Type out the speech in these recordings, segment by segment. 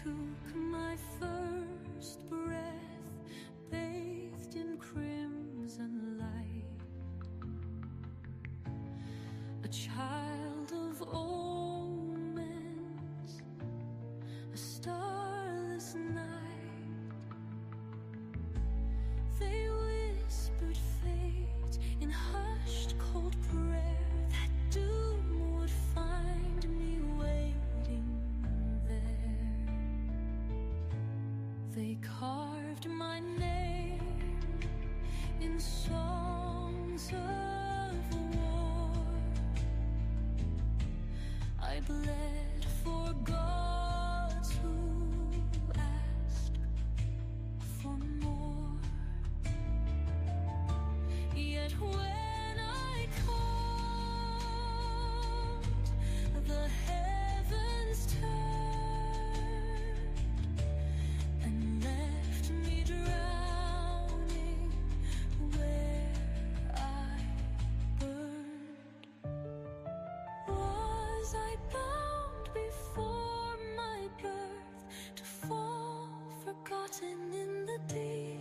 took my first breath, bathed in crimson light, a child of omens, a starless night. They whispered fate in hushed cold prayer, that doom would find me waiting there. They carved my name in songs of war. I bled for gods who ask for more. Yet when I called, the heavens turned and left me drowning where I burned. Was I bound before my birth to fall forgotten in the deep?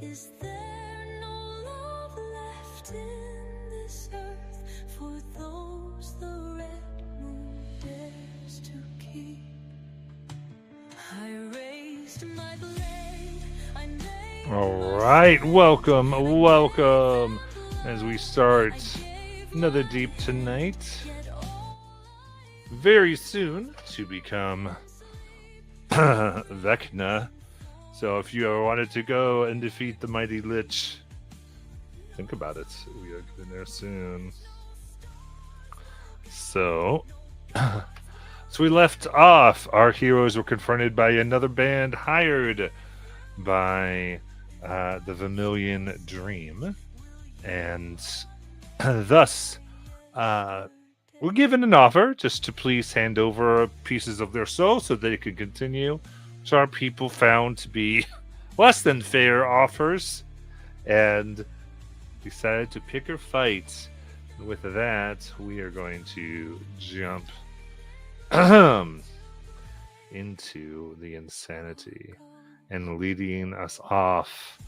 Is there no love left in this earth for those the red moon dares to keep? I raised my blade, I made All right, welcome as we start another deep tonight. Very soon to become Vecna. So if you ever wanted to go and defeat the mighty Lich, think about it. We are getting there soon. So, so we left off. Our heroes were confronted by another band hired by the Vermilion Dream, and thus were given an offer just to please hand over pieces of their soul so they could continue. So our people found to be less than fair offers and decided to pick or fight. And with that, we are going to jump into the insanity. And leading us off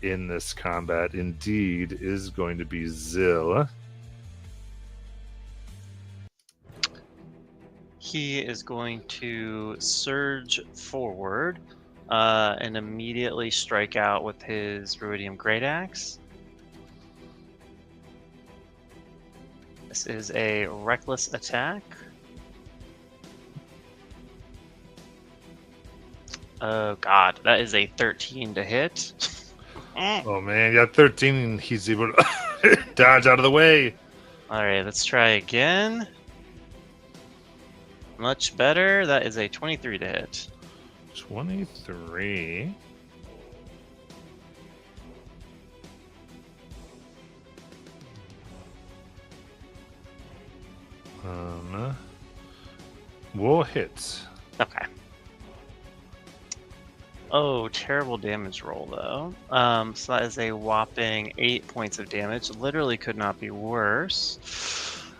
in this combat, indeed, is going to be Zill. He is going to surge forward and immediately strike out with his Ruidium Great Axe. This is a reckless attack. Oh god, that is a 13 to hit. Oh man, you got 13 and he's able to dodge out of the way. Alright, let's try again. Much better. That is a 23 to hit. 23. Will hit. Okay. Oh, terrible damage roll though. So that is a whopping 8 points of damage. Literally could not be worse.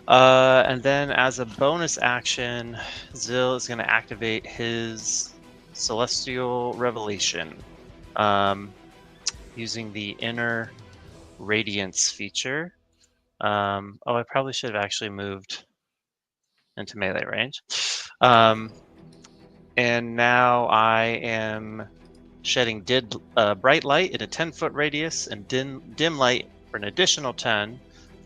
And then as a bonus action, Zill is going to activate his Celestial Revelation using the Inner Radiance feature. Oh, I probably should have actually moved into melee range. And now I am shedding bright light in a 10-foot radius and dim light for an additional 10.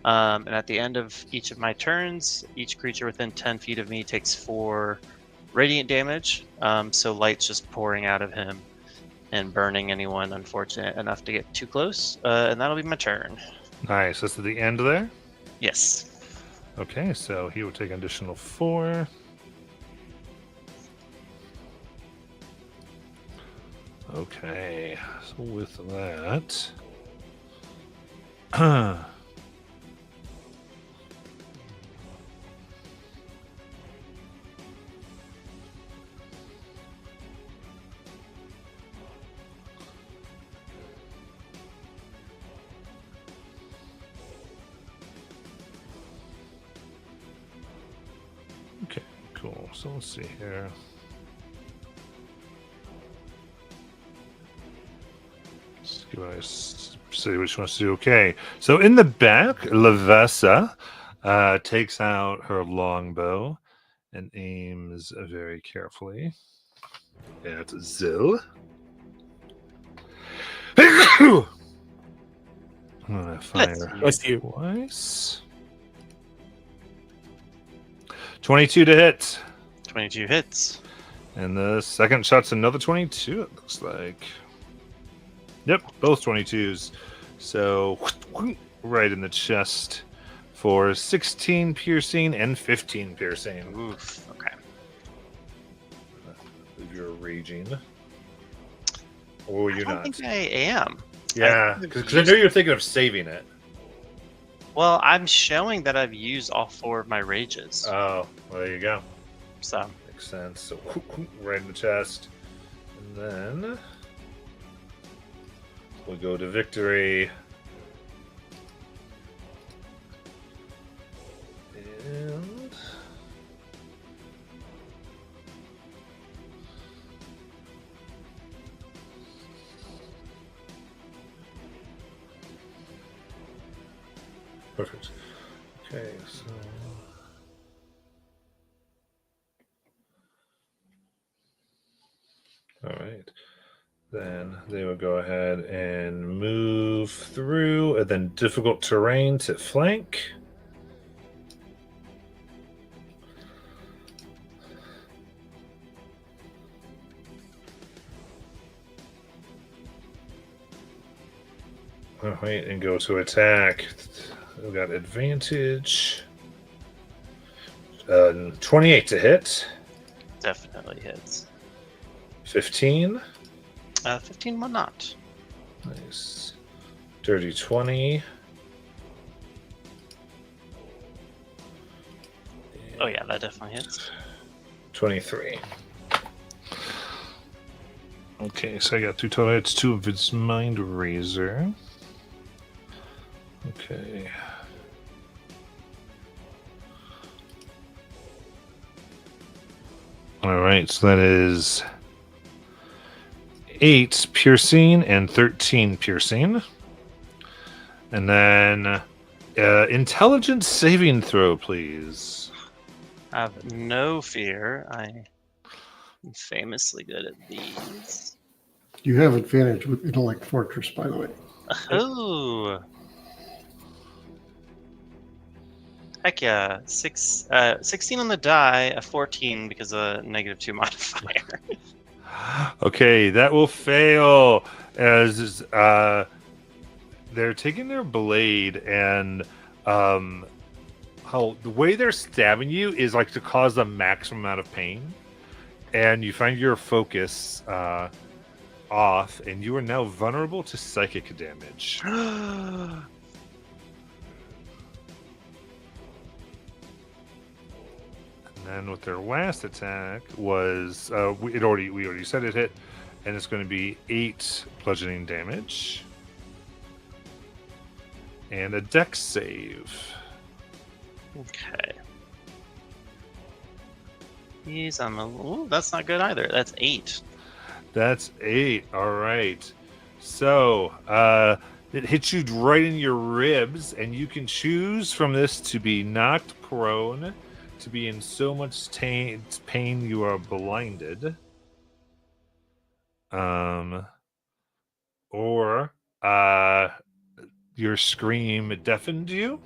And at the end of each of my turns, each creature within 10 feet of me takes 4 radiant damage. So light's just pouring out of him and burning anyone unfortunate enough to get too close. And that'll be my turn. Nice. That's at the end there? Yes. Okay, so he will take an additional 4. Okay, so with that... Okay, cool. So let's see here. See what she wants to do. Okay, so in the back, Lavessa takes out her longbow and aims very carefully at Zil. I'm gonna fire Bless you. twice. 22 to hit. 22 hits. And the second shot's another 22, it looks like. Yep, both 22s. So, right in the chest for 16 piercing and 15 piercing. Oof. Okay. If you're raging. Or I you're don't not. think I am. Yeah, because I know you're thinking of saving it. Well, I'm showing that I've used all 4 of my rages. Oh, well, there you go. So, Makes sense. So, right in the chest. And then we'll go to victory. And perfect. Okay, so all right. Then they will go ahead and move through, and then difficult terrain to flank. All right, and go to attack. We've got advantage. 28 to hit. definitely hits. 15. 15 will not. Nice. Dirty 20. Oh, yeah, that definitely hits. 23. Okay, so I got 2 total hits, 2 of its Mind Razor. Okay. Alright, so that is 8 piercing and 13 piercing. And then intelligence saving throw, please. I have no fear. I'm famously good at these. You have advantage with Intellect Fortress, by the way. Oh. Heck yeah. 16 on the die, a 14 because of a -2 modifier. Okay, that will fail as they're taking their blade and how the way they're stabbing you is like to cause the maximum amount of pain, and you find your focus off, and you are now vulnerable to psychic damage. And then with their last attack was we already said it hit, and it's going to be 8 bludgeoning damage and a dex save. Okay. These ooh, that's not good either. That's 8. That's 8. All right. So it hits you right in your ribs, and you can choose from this to be knocked prone, to be in so much pain you are blinded, or your scream deafened you,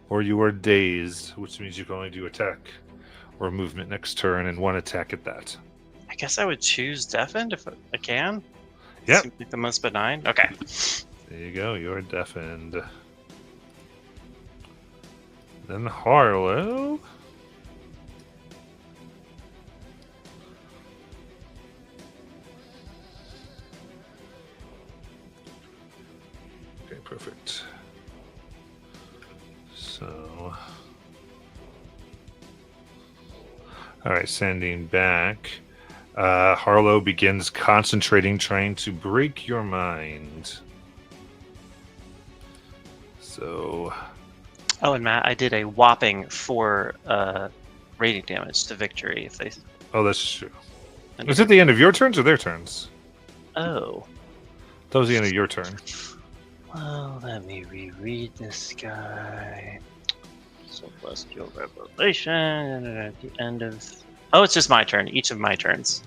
or you are dazed, which means you can only do attack or movement next turn and 1 attack at that. I guess I would choose deafened if I can. Yep. Seems like the most benign. Okay. There you go. You're deafened. Then Harlow. Okay, perfect. So, all right, sending back. Harlow begins concentrating, trying to break your mind. So, Oh, and Matt, I did a whopping 4 rating damage to victory. If they. oh, that's true. Is it the end of your turns or their turns? Oh. That was the end of your turn. Well, let me reread this guy. Celestial Revelation. And at the end of. Oh, it's just my turn. Each of my turns.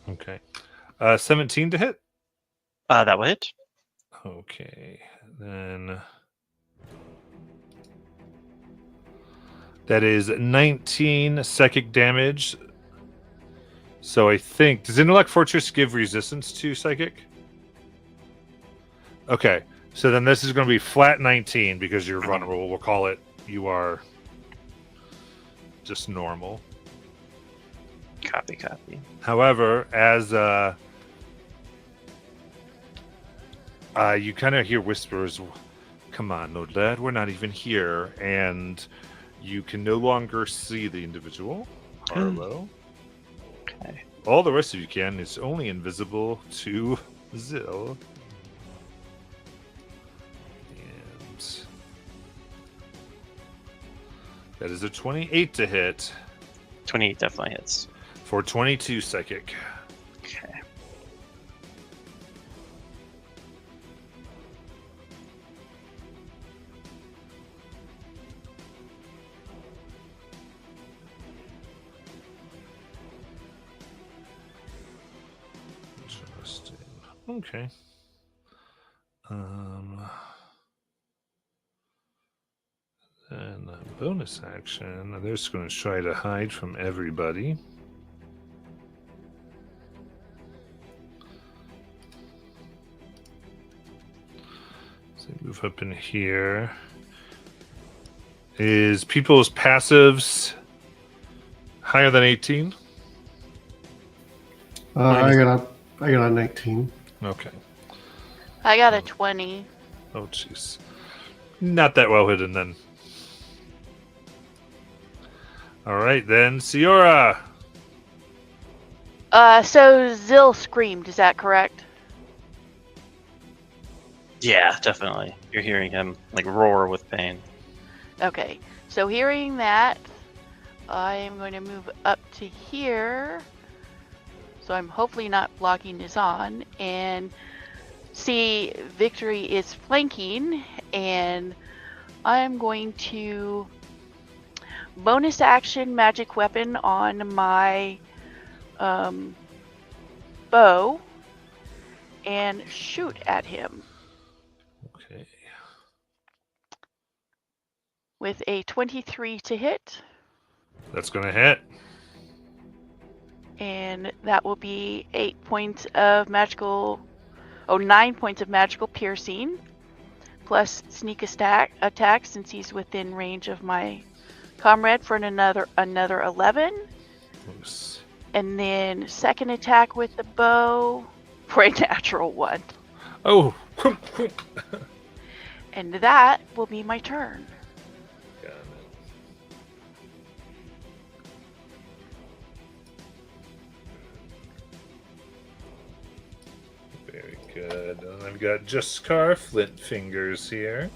Okay. 17 to hit. That will hit. Okay. Then that is 19 psychic damage. So I think, does Intellect Fortress give resistance to psychic? Okay. So then this is going to be flat 19 because you're vulnerable. We'll call it you are just normal. Copy. However, as you kind of hear whispers, "Come on, no, lad, we're not even here," and you can no longer see the individual. Harlow. Okay. All the rest of you can. It's only invisible to Zill. And that is a 28 to hit 28 definitely hits. for 22 psychic. Okay. Interesting. Okay. And a bonus action. They're just going to try to hide from everybody. So they move up in here. Is people's passives higher than 18? I got a 19. Okay. I got a 20. Oh, jeez. Not that well hidden then. All right, then. Ciora. So Zill screamed, is that correct? Yeah, definitely. You're hearing him like roar with pain. Okay, so hearing that, I am going to move up to here. So I'm hopefully not blocking Nizan. And see, Victory is flanking. And I'm going to bonus action magic weapon on my bow and shoot at him Okay. with a 23 to hit. That's going to hit. And that will be 9 points of magical piercing, plus sneak attack since he's within range of my comrade for another 11. Oops. And then second attack with the bow for a natural 1. Oh. And that will be my turn. Got it. Very good. And I've got Jaskar Flint Fingers here.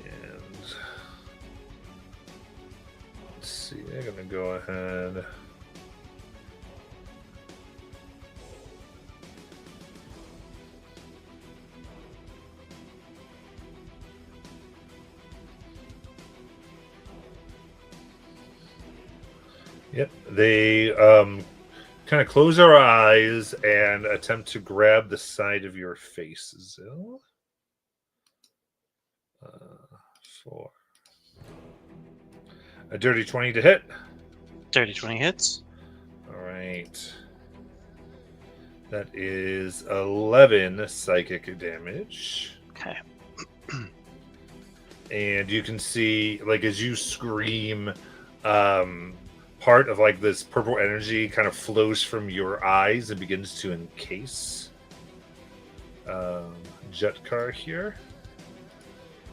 And let's see, they're gonna go ahead. Yep, they kind of close their eyes and attempt to grab the side of your face, Zill. 4. A dirty 20 to hit. Dirty 20 hits. All right. That is 11 psychic damage. Okay. And you can see, like, as you scream, part of like this purple energy kind of flows from your eyes and begins to encase Jutkar here,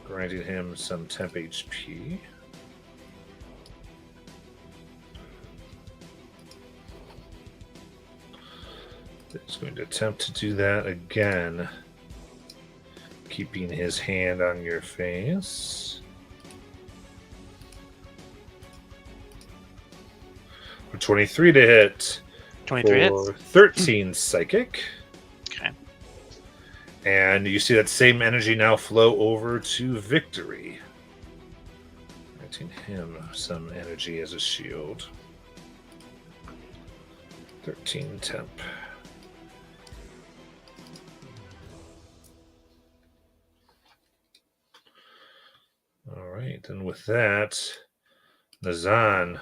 granting him some temp HP. He's going to attempt to do that again, keeping his hand on your face. For 23 to hit. 23 hits. For 13 psychic. Okay. And you see that same energy now flow over to Victory. Granting him some energy as a shield. 13 temp. All right, and with that, Nazan.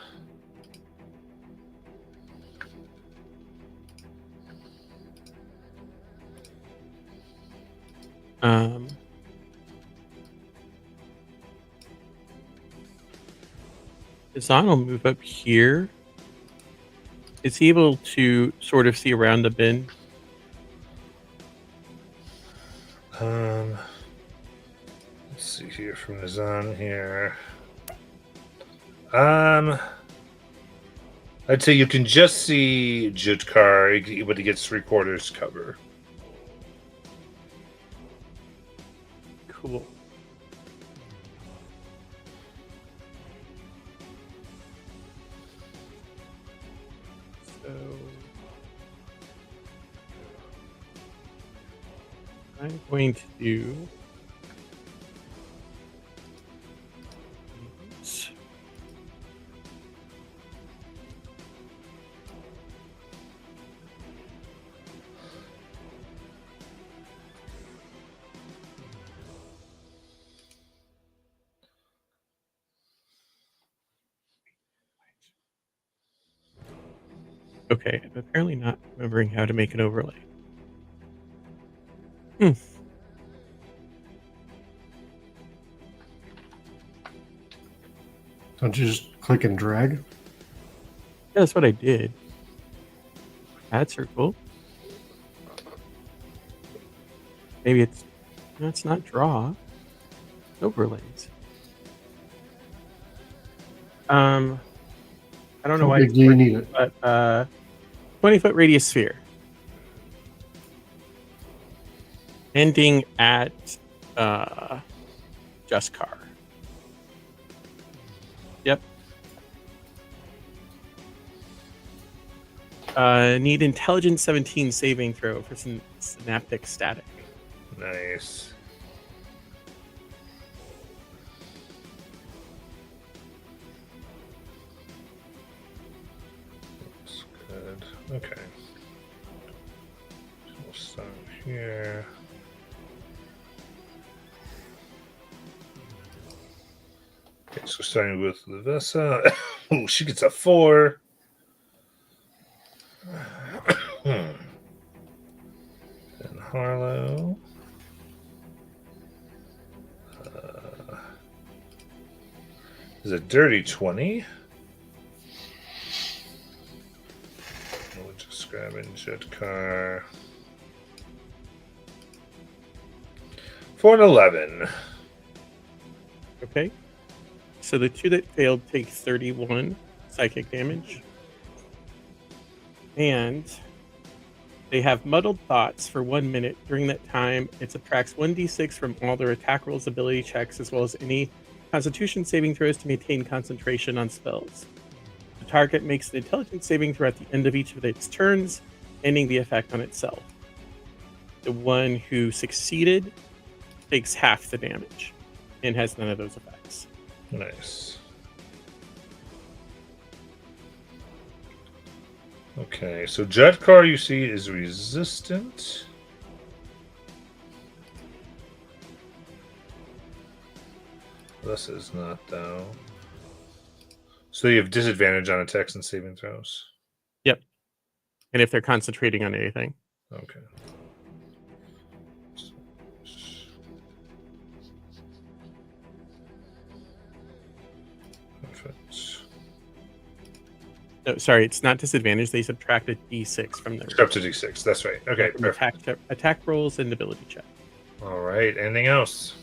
Zahn will move up here. Is he able to sort of see around the bin? Let's see here from Nazan here. I'd say you can just see Jutkar, but he gets 3/4 cover. Cool. So I'm going to do these. Okay, I'm apparently not remembering how to make an overlay. Don't you just click and drag? Yeah, that's what I did. Add circle. Maybe it's... No, it's not draw. Overlays. I don't know How why big it's do you working, need it? but 20-foot radius sphere. Ending at Jutkar. Yep. Need intelligence 17 saving throw for some synaptic static. Nice. That's good. Okay. So we'll start here. Okay, so starting with Levessa. Oh, she gets a 4. And Harlow. Is a dirty 20. We'll just grab in Jutkar. 4 and 11. Okay. So the two that failed take 31 psychic damage. And they have muddled thoughts for 1 minute. During that time, it subtracts 1d6 from all their attack rolls, ability checks, as well as any constitution saving throws to maintain concentration on spells. The target makes an intelligence saving throw at the end of each of its turns, ending the effect on itself. The one who succeeded takes half the damage and has none of those effects. Nice. Okay, so Jutkar you see is resistant. This is not though. So you have disadvantage on attacks and saving throws. Yep. And if they're concentrating on anything. Okay. Perfect. No, sorry, it's not disadvantage. They subtract a d6 from their Up to D6. That's right. Okay, from perfect. attack rolls and ability check. All right. Anything else?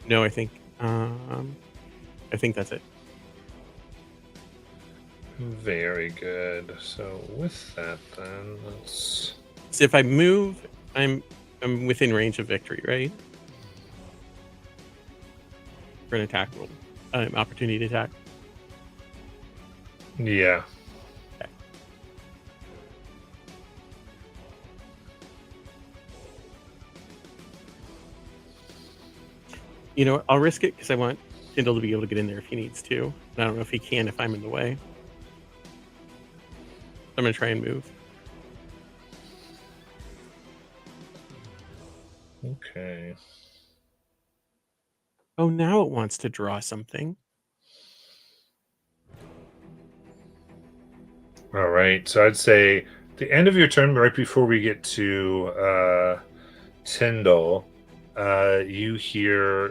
No, I think that's it. Very good. So with that, then let's. So if I move, I'm I'm within range of victory, right? For an attack roll. Opportunity attack. Yeah. You know what? I'll risk it because I want Tyndall to be able to get in there if he needs to. And I don't know if he can if I'm in the way. I'm going to try and move. Okay. Oh, now it wants to draw something. All right. So I'd say the end of your turn, right before we get to Tyndall, you hear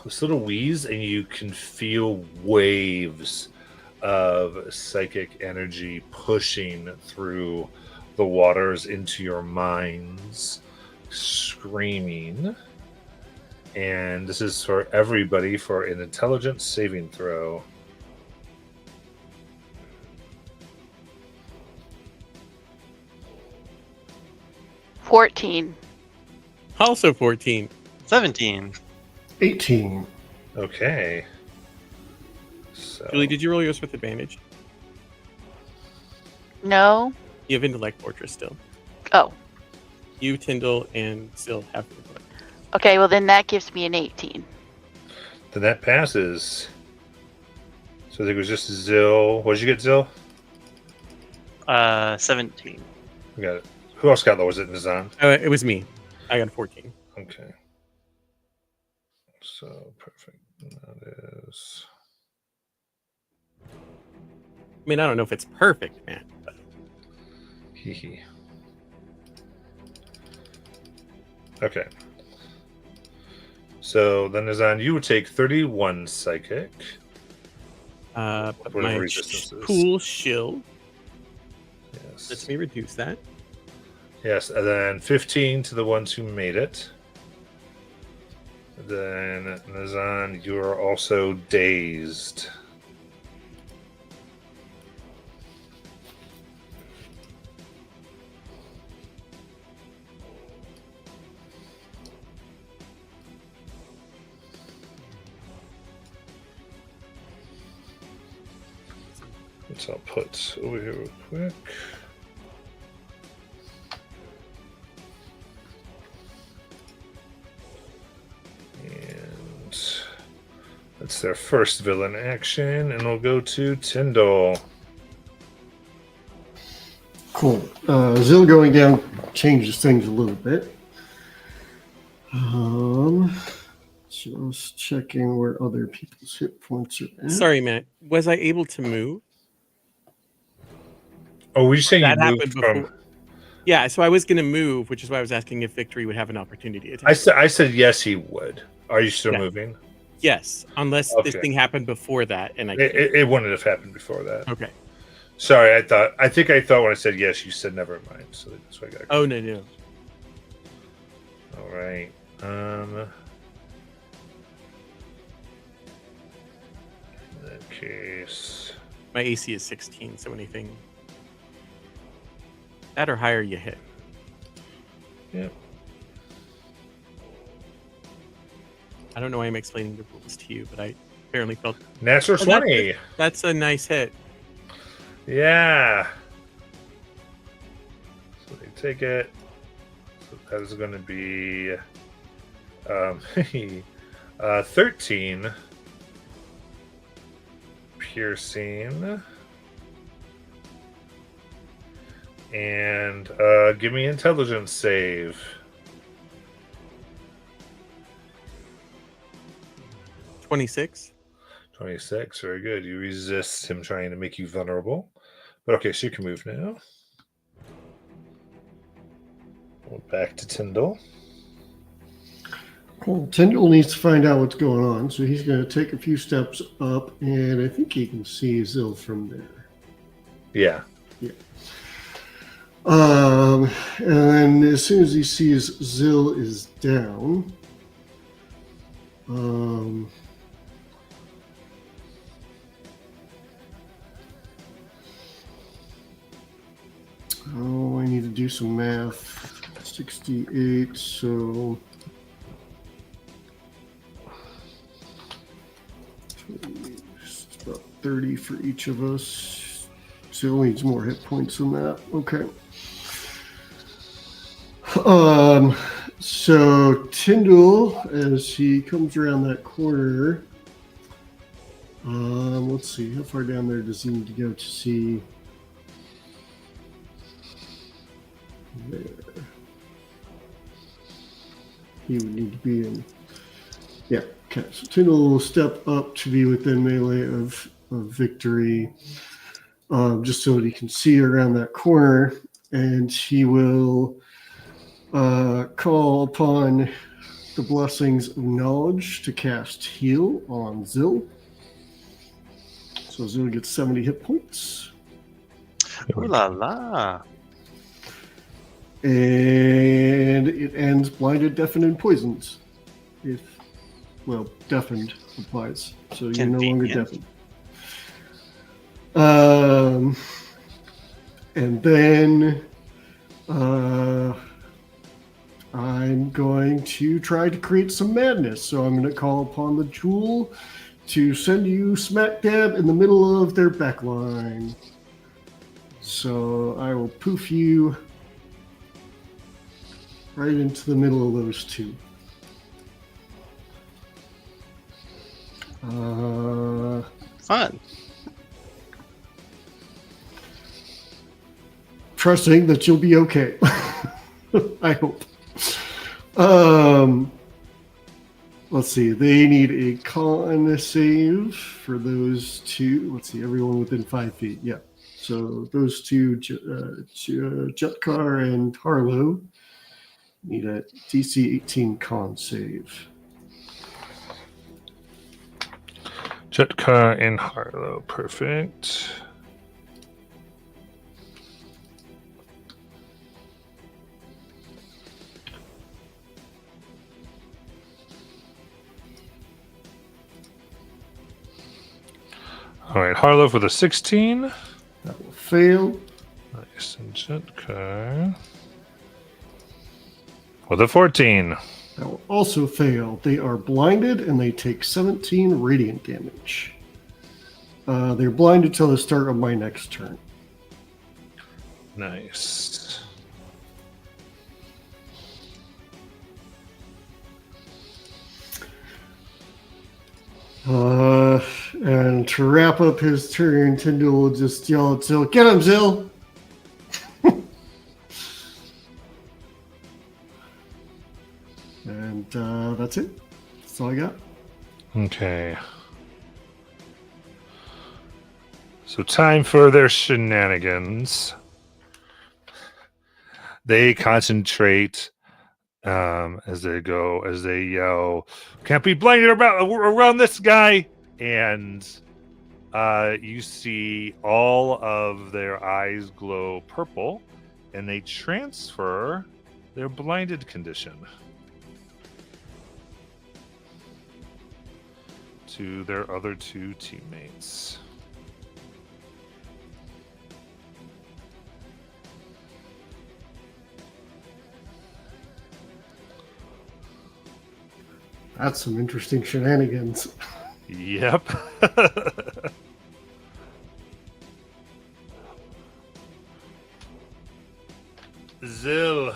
this little wheeze, and you can feel waves of psychic energy pushing through the waters into your minds, screaming. And this is for everybody for an intelligence saving throw. $14. Also 14. 17. 18. Okay. So Julie, did you roll yours with advantage? No. You have Intellect Fortress still. Oh. You, Tyndall, and Syl have Intellect. Okay, well then that gives me an 18. then that passes. So I think it was just Zill. What did you get, Zill? 17. We got it. Who else got that? Was it Nizan? It was me. I got a 14. Okay. So perfect. That is. I mean, I don't know if it's perfect, man. But Hee hee. Okay. So then, Nizan, you would take 31 psychic. but Whatever my resistance is. cool shield lets Yes. me reduce that. Yes, and then 15 to the ones who made it. Then, Nizan, you are also dazed. Which I'll put over here real quick. And that's their first villain action, and we'll go to Tyndall. Cool. Zill going down changes things a little bit. Just checking where other people's hit points are at. Sorry, Matt. Was I able to move? Oh, were you saying That you moved happened from? before. Yeah, so I was going to move, which is why I was asking if Victory would have an opportunity attack. I said yes, he would. Are you still Yeah. moving? Yes, unless this Okay. thing happened before that, and I. It wouldn't have happened before that. Okay. Sorry, I think I thought when I said yes, you said never mind. So that's why I got. Oh no. All right. In that case, My AC is 16, so anything that or higher, you hit. yeah. I don't know why I'm explaining the rules to you, but I apparently felt Natural Oh, that's 20. that's a nice hit. Yeah. So they take it. So that is going to be 13 piercing. And give me intelligence save. 26. 26, very good. You resist him trying to make you vulnerable. But okay, so you can move now. Back to Tyndall. Cool. Tyndall needs to find out what's going on, so he's going to take a few steps up, and I think he can see Zill from there. Yeah. And then as soon as he sees Zill is down, oh, I need to do some math. 68, so it's about 30 for each of us. Still needs more hit points than that. Okay. So Tyndall, as he comes around that corner, let's see, how far down there does he need to go to see? There. He would need to be in. Yeah, okay. So Tyndall will step up to be within melee of Victory, just so that he can see around that corner, and he will call upon the blessings of knowledge to cast heal on Zil. So Zil gets 70 hit points. Ooh la la. And it ends blinded, deafened, and poisoned. Deafened applies. So you're no longer Convenient. deafened. And then I'm going to try to create some madness. So I'm going to call upon the Jewel to send you smack dab in the middle of their backline. So I will poof you right into the middle of those two. Fun. Trusting that you'll be okay. I hope. Let's see. They need a con save for those two. Let's see. Everyone within 5 feet. Yeah. So those two, Jutkar and Harlow, need a DC 18 con save. Jutkar and Harlow, perfect. All right, Harlow for the 16. That will fail. Nice, and Jutkar for the 14. That will also fail. They are blinded and they take 17 radiant damage. They're blinded till the start of my next turn. Nice. And to wrap up his turn, Tyndall will just yell at Zil, "Get him, Zil!" And that's it. That's all I got. Okay. So time for their shenanigans. They concentrate as they yell, "Can't be blinded around this guy!" And you see all of their eyes glow purple, and they transfer their blinded condition to their other two teammates. That's some interesting shenanigans. Yep. Zil.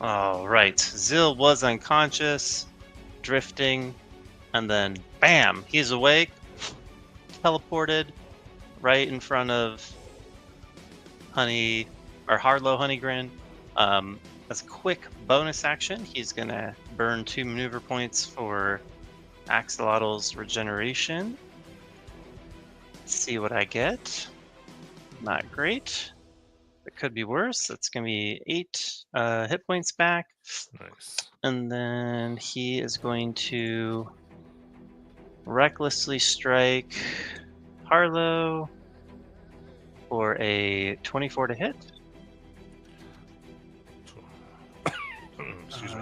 All right. Zil was unconscious, drifting, and then bam, he's awake, teleported right in front of Harlow Honeygrin. As a quick bonus action, he's gonna burn 2 maneuver points for Axolotl's regeneration. Let's see what I get. Not great. It could be worse. That's gonna be 8 hit points back. Nice. And then he is going to recklessly strike Harlow for a 24 to hit. Excuse me.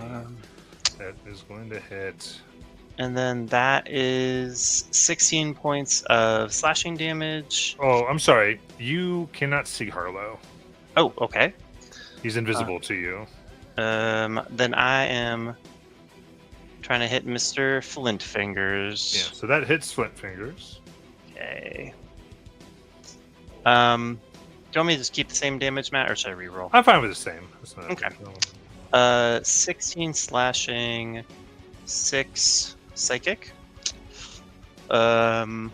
That is going to hit. And then that is 16 points of slashing damage. Oh, I'm sorry. You cannot see Harlow. Oh, okay. He's invisible to you. Then I am trying to hit Mr. Flint Fingers. Yeah, so that hits Flint Fingers. Okay. Do you want me to just keep the same damage, Matt, or should I reroll? I'm fine with the same. That's not a Okay. big deal. 16 slashing, 6 psychic. And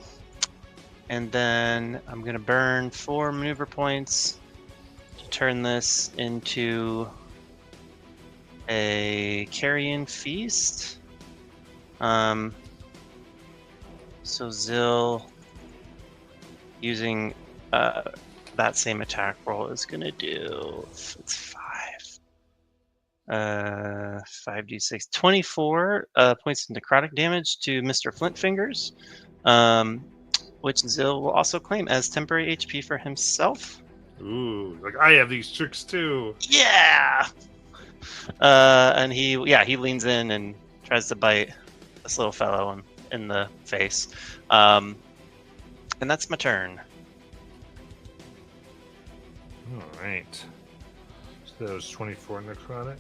then I'm gonna burn 4 maneuver points to turn this into a carrion feast. So Zill, using that same attack roll, is gonna do, it's 5d6, 24 points of necrotic damage to Mr. Flint Fingers, which Zill will also claim as temporary HP for himself. Ooh, like I have these tricks too. Yeah. And he leans in and tries to bite this little fellow in the face. And that's my turn. All right. So that was 24 necrotic.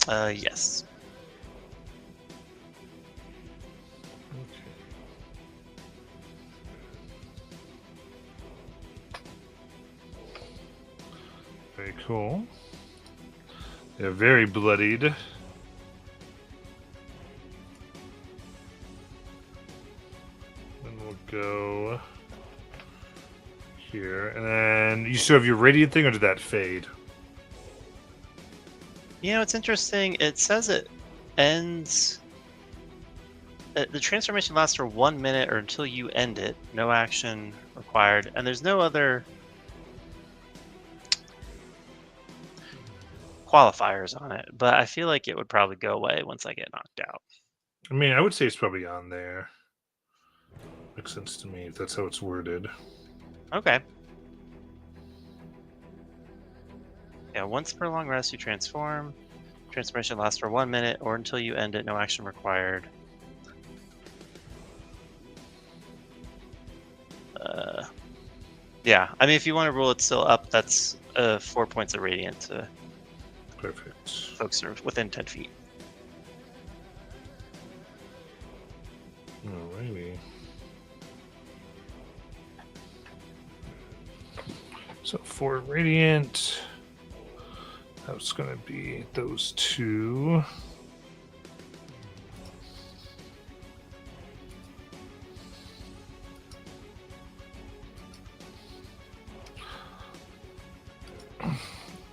Yes. Okay. Very cool. They're very bloodied. Then we'll go here. And then you still have your radiant thing, or did that fade? You know, it's interesting. It says it ends. The transformation lasts for 1 minute or until you end it. No action required. And there's no other qualifiers on it. But I feel like it would probably go away once I get knocked out. I mean, I would say it's probably on there. Makes sense to me if that's how it's worded. Okay. Yeah, once per long rest, you transform. Transformation lasts for 1 minute or until you end it. No action required. Yeah, I mean, if you want to rule it still up, that's 4 points of radiant to Perfect. folks who are within 10 feet. Alrighty. So 4 radiant. That's going to be those 2.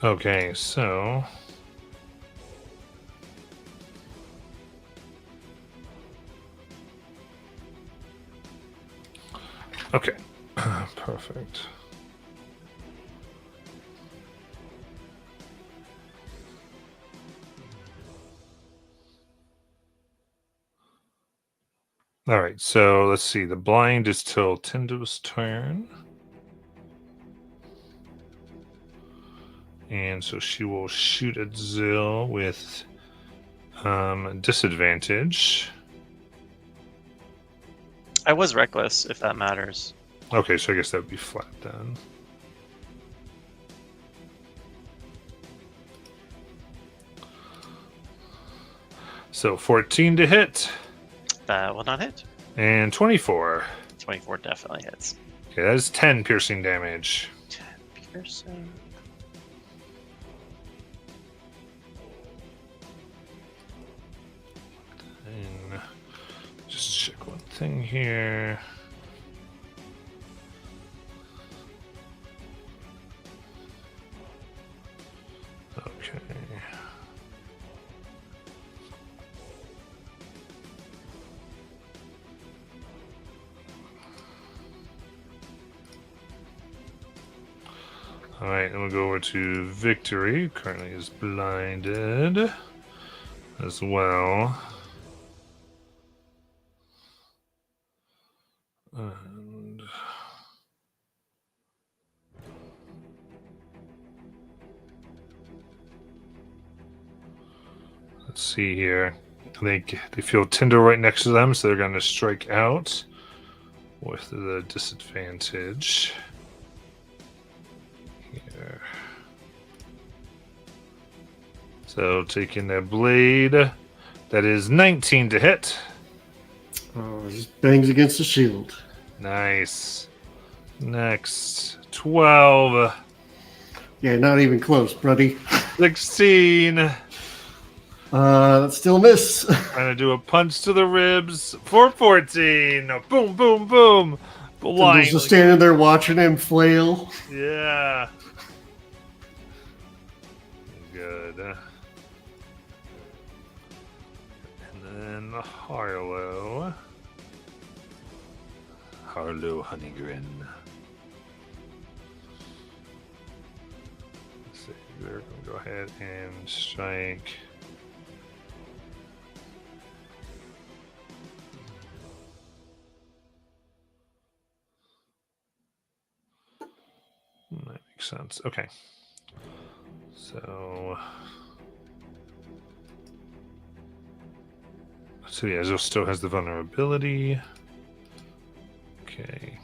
Okay, so okay. Perfect. All right, so let's see. The blind is till Tindo's turn. And so she will shoot at Zill with disadvantage. I was reckless, if that matters. Okay, so I guess that would be flat then. So 14 to hit. That will not hit. And 24. 24 definitely hits. Okay, that is 10 piercing damage. 10 piercing. And just check one thing here. Okay. All right, and we'll go over to Victory. Currently is blinded as well. And let's see here. They feel Tyndall right next to them, so they're going to strike out with the disadvantage. Here. So taking a blade, that is 19 to hit. Oh, it just bangs against the shield. Nice. Next, 12, Yeah, not even close, buddy. 16. That's still a miss. Trying to do a punch to the ribs for 14. Boom, boom, boom. Tyndall's Blind. just standing there watching him flail. Yeah. Good. And then Harlow. Harlow Honeygrin. Let's see. They're going to go ahead and strike. That makes sense. Okay. So yeah, Zil still has the vulnerability. Okay.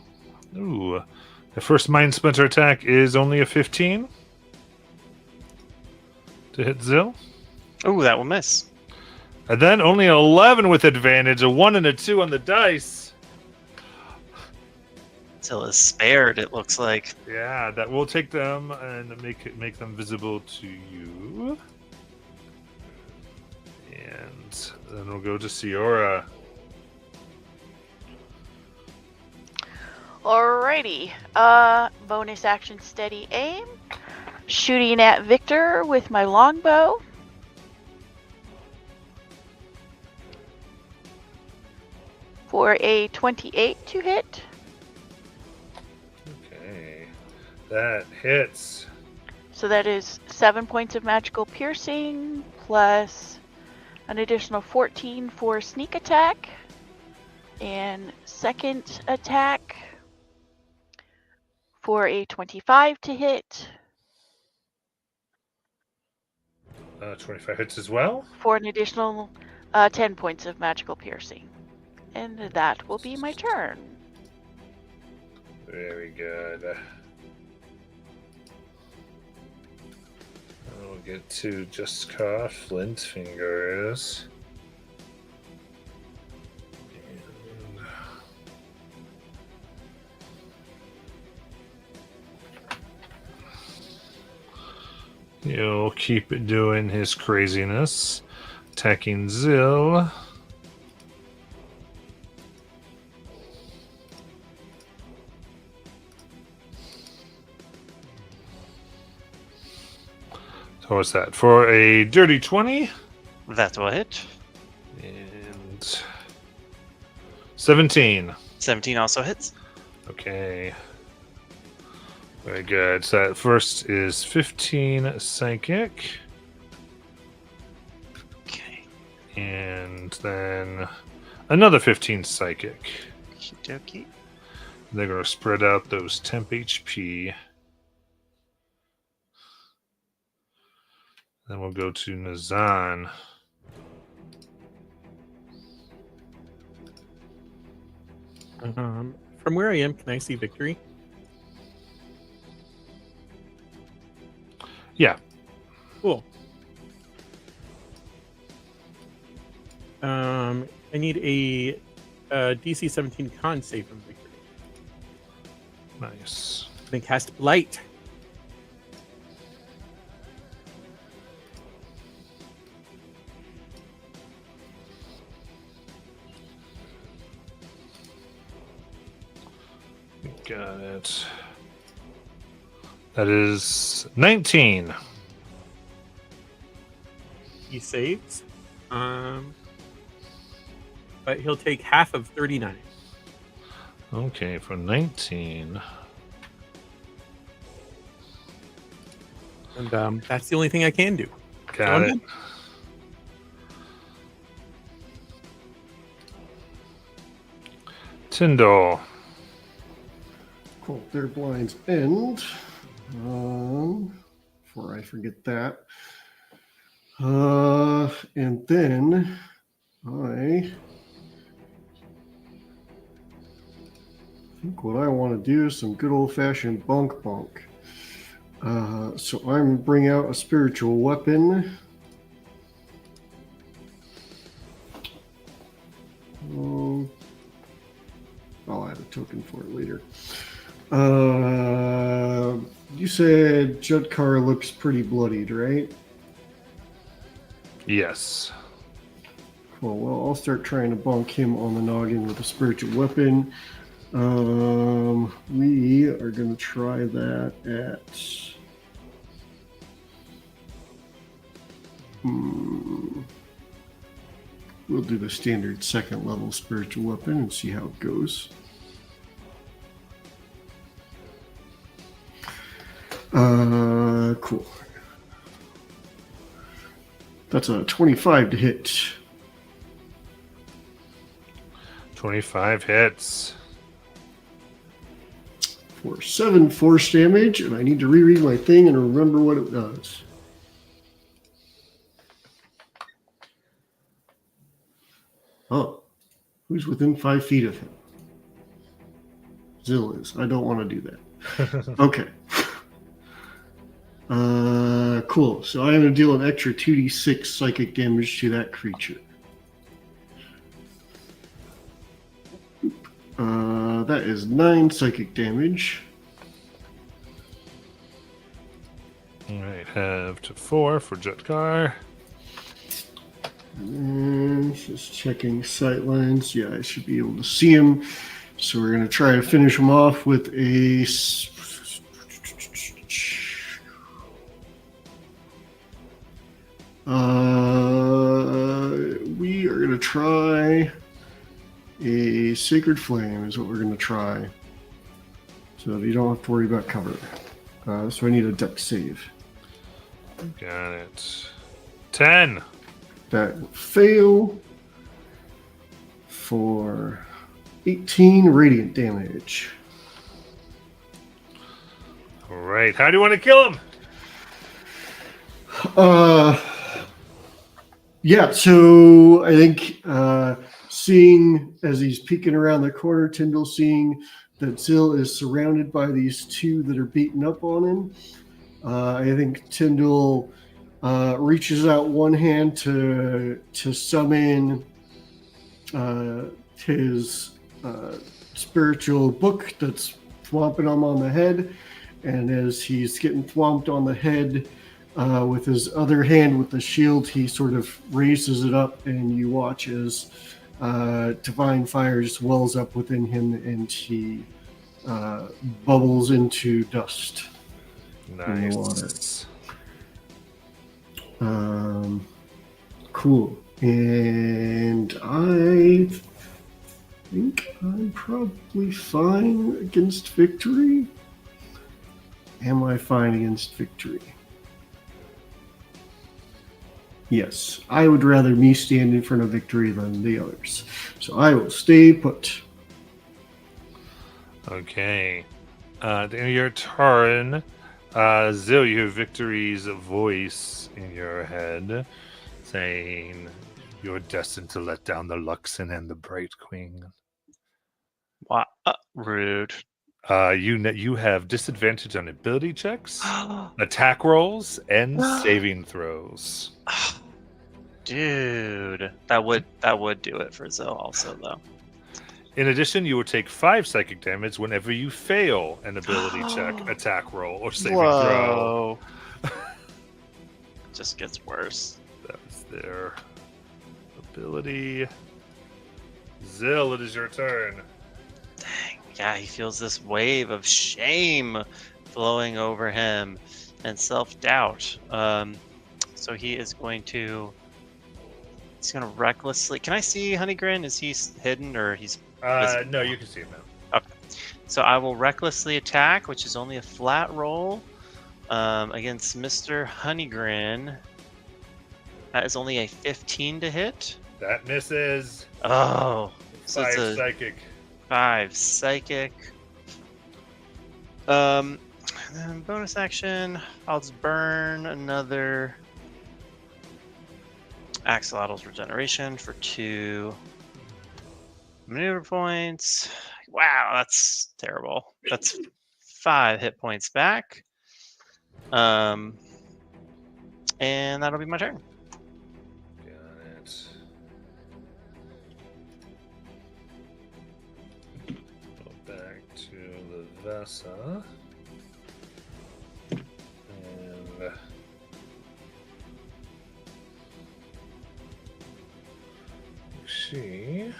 Ooh. The first Mind Splinter attack is only a 15 to hit Zil. Ooh, that will miss. And then only 11 with advantage, a 1 and a 2 on the dice. Zil is spared, it looks like. Yeah, that will take them and make them visible to you. And then we'll go to Ciora. Alrighty. Bonus action steady aim. Shooting at Victor with my longbow. For a 28 to hit. Okay. That hits. So that is 7 points of magical piercing plus an additional 14 for sneak attack. And second attack for a 25 to hit. 25 hits as well. For an additional 10 points of magical piercing. And that will be my turn. Very good. We'll get to Jessica Flint Fingers. And he'll keep doing his craziness. Attacking Zil. So what's that? For a dirty 20 That will hit. and 17. 17 also hits. Okay. Very good. So that first is 15 psychic. Okay. And then another 15 psychic. Okie They're going to spread out those temp HP. Then we'll go to Nazan. From where I am, can I see Victory? Yeah. Cool. I need a DC 17 con save from Victory. Nice. Then cast Blight. Got it. That is 19. He saves. But he'll take half of 39. Okay, for 19. And that's the only thing I can do. Got it. done. Tyndall. Cool. Their blinds end. Before I forget that. And then I think what I want to do is some good old-fashioned bonk bonk. So I'm bring out a spiritual weapon. I'll add a token for it later. You said Judkar looks pretty bloodied, right? Yes. Cool. Well, I'll start trying to bonk him on the noggin with a spiritual weapon. We are going to try that at... We'll do the standard second level spiritual weapon and see how it goes. Cool. That's a 25 to hit. 25 hits. For 7 force damage, and I need to reread my thing and remember what it does. Oh, who's within 5 feet of him? Zill is. I don't want to do that. Okay. Cool. So I'm going to deal an extra 2d6 psychic damage to that creature. That is 9 psychic damage. All right, have to 4 for Judkar. And just checking sight lines. Yeah, I should be able to see him. So we're going to try to finish him off with a... we are going to try a Sacred Flame is what we're going to try. So you don't have to worry about cover. So I need a dex save. Got it. 10. That will fail for 18 radiant damage. All right, how do you want to kill him? Yeah, so I think seeing as he's peeking around the corner, Tyndall seeing that Zill is surrounded by these two that are beating up on him, I think Tyndall reaches out one hand to summon his spiritual book that's thwomping him on the head, and as he's getting thwomped on the head, with his other hand with the shield, he sort of raises it up, and you watch as divine fire just wells up within him, and he bubbles into dust in the water. Nice. Cool. And I think I'm probably fine against victory. Am I fine against victory? Yes, I would rather me stand in front of victory than the others. So I will stay put. Okay. At the end of your turn, Zill, you have Victory's voice in your head saying, "You're destined to let down the Luxon and the Bright Queen." Wow, rude. You have disadvantage on ability checks, attack rolls, and saving throws. Dude, that would do it for Zill also though. In addition, you will take 5 psychic damage whenever you fail an ability check, attack roll, or saving throw. Just gets worse. That was their ability. Zill, it is your turn. Dang, yeah, he feels this wave of shame flowing over him and self-doubt. So he's going to recklessly. Can I see Honeygrin? Is he hidden or he's? No, you can see him now. Okay. So I will recklessly attack, which is only a flat roll, against Mr. Honeygrin. That is only a 15 to hit. That misses. Oh, so 5 it's a psychic. 5 psychic. And then bonus action, I'll just burn another Axolotl's regeneration for 2 maneuver points. Wow, that's terrible. That's 5 hit points back. And that'll be my turn. Got it. Go back to the Vesa. And she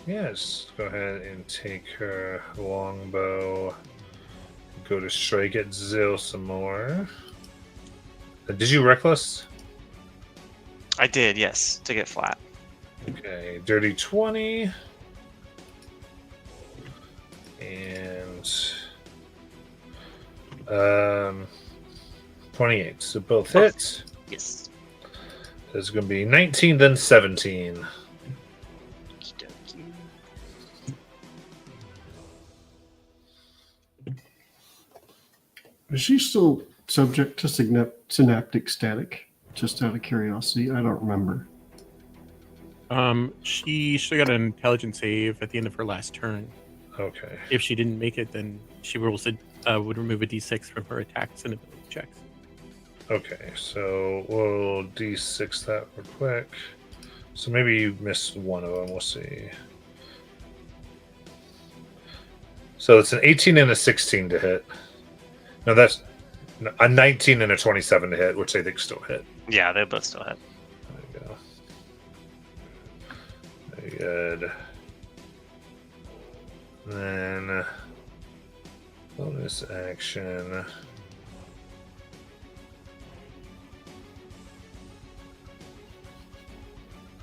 yes, go ahead and take her longbow. Go to strike at Zill some more. Did you reckless? I did, yes, to get flat. Okay, dirty 20. And 28. So both hit. Yes. There's going to be 19, then 17. Is she still subject to synaptic static? Just out of curiosity, I don't remember. She should have got an intelligence save at the end of her last turn. Okay. If she didn't make it, then she would remove a d6 from her attacks and ability checks. Okay, so we'll D6 that real quick. So maybe you missed one of them. We'll see. So it's an 18 and a 16 to hit. No, that's a 19 and a 27 to hit, which I think still hit. Yeah, they both still hit. There you go. Very good. Then bonus action.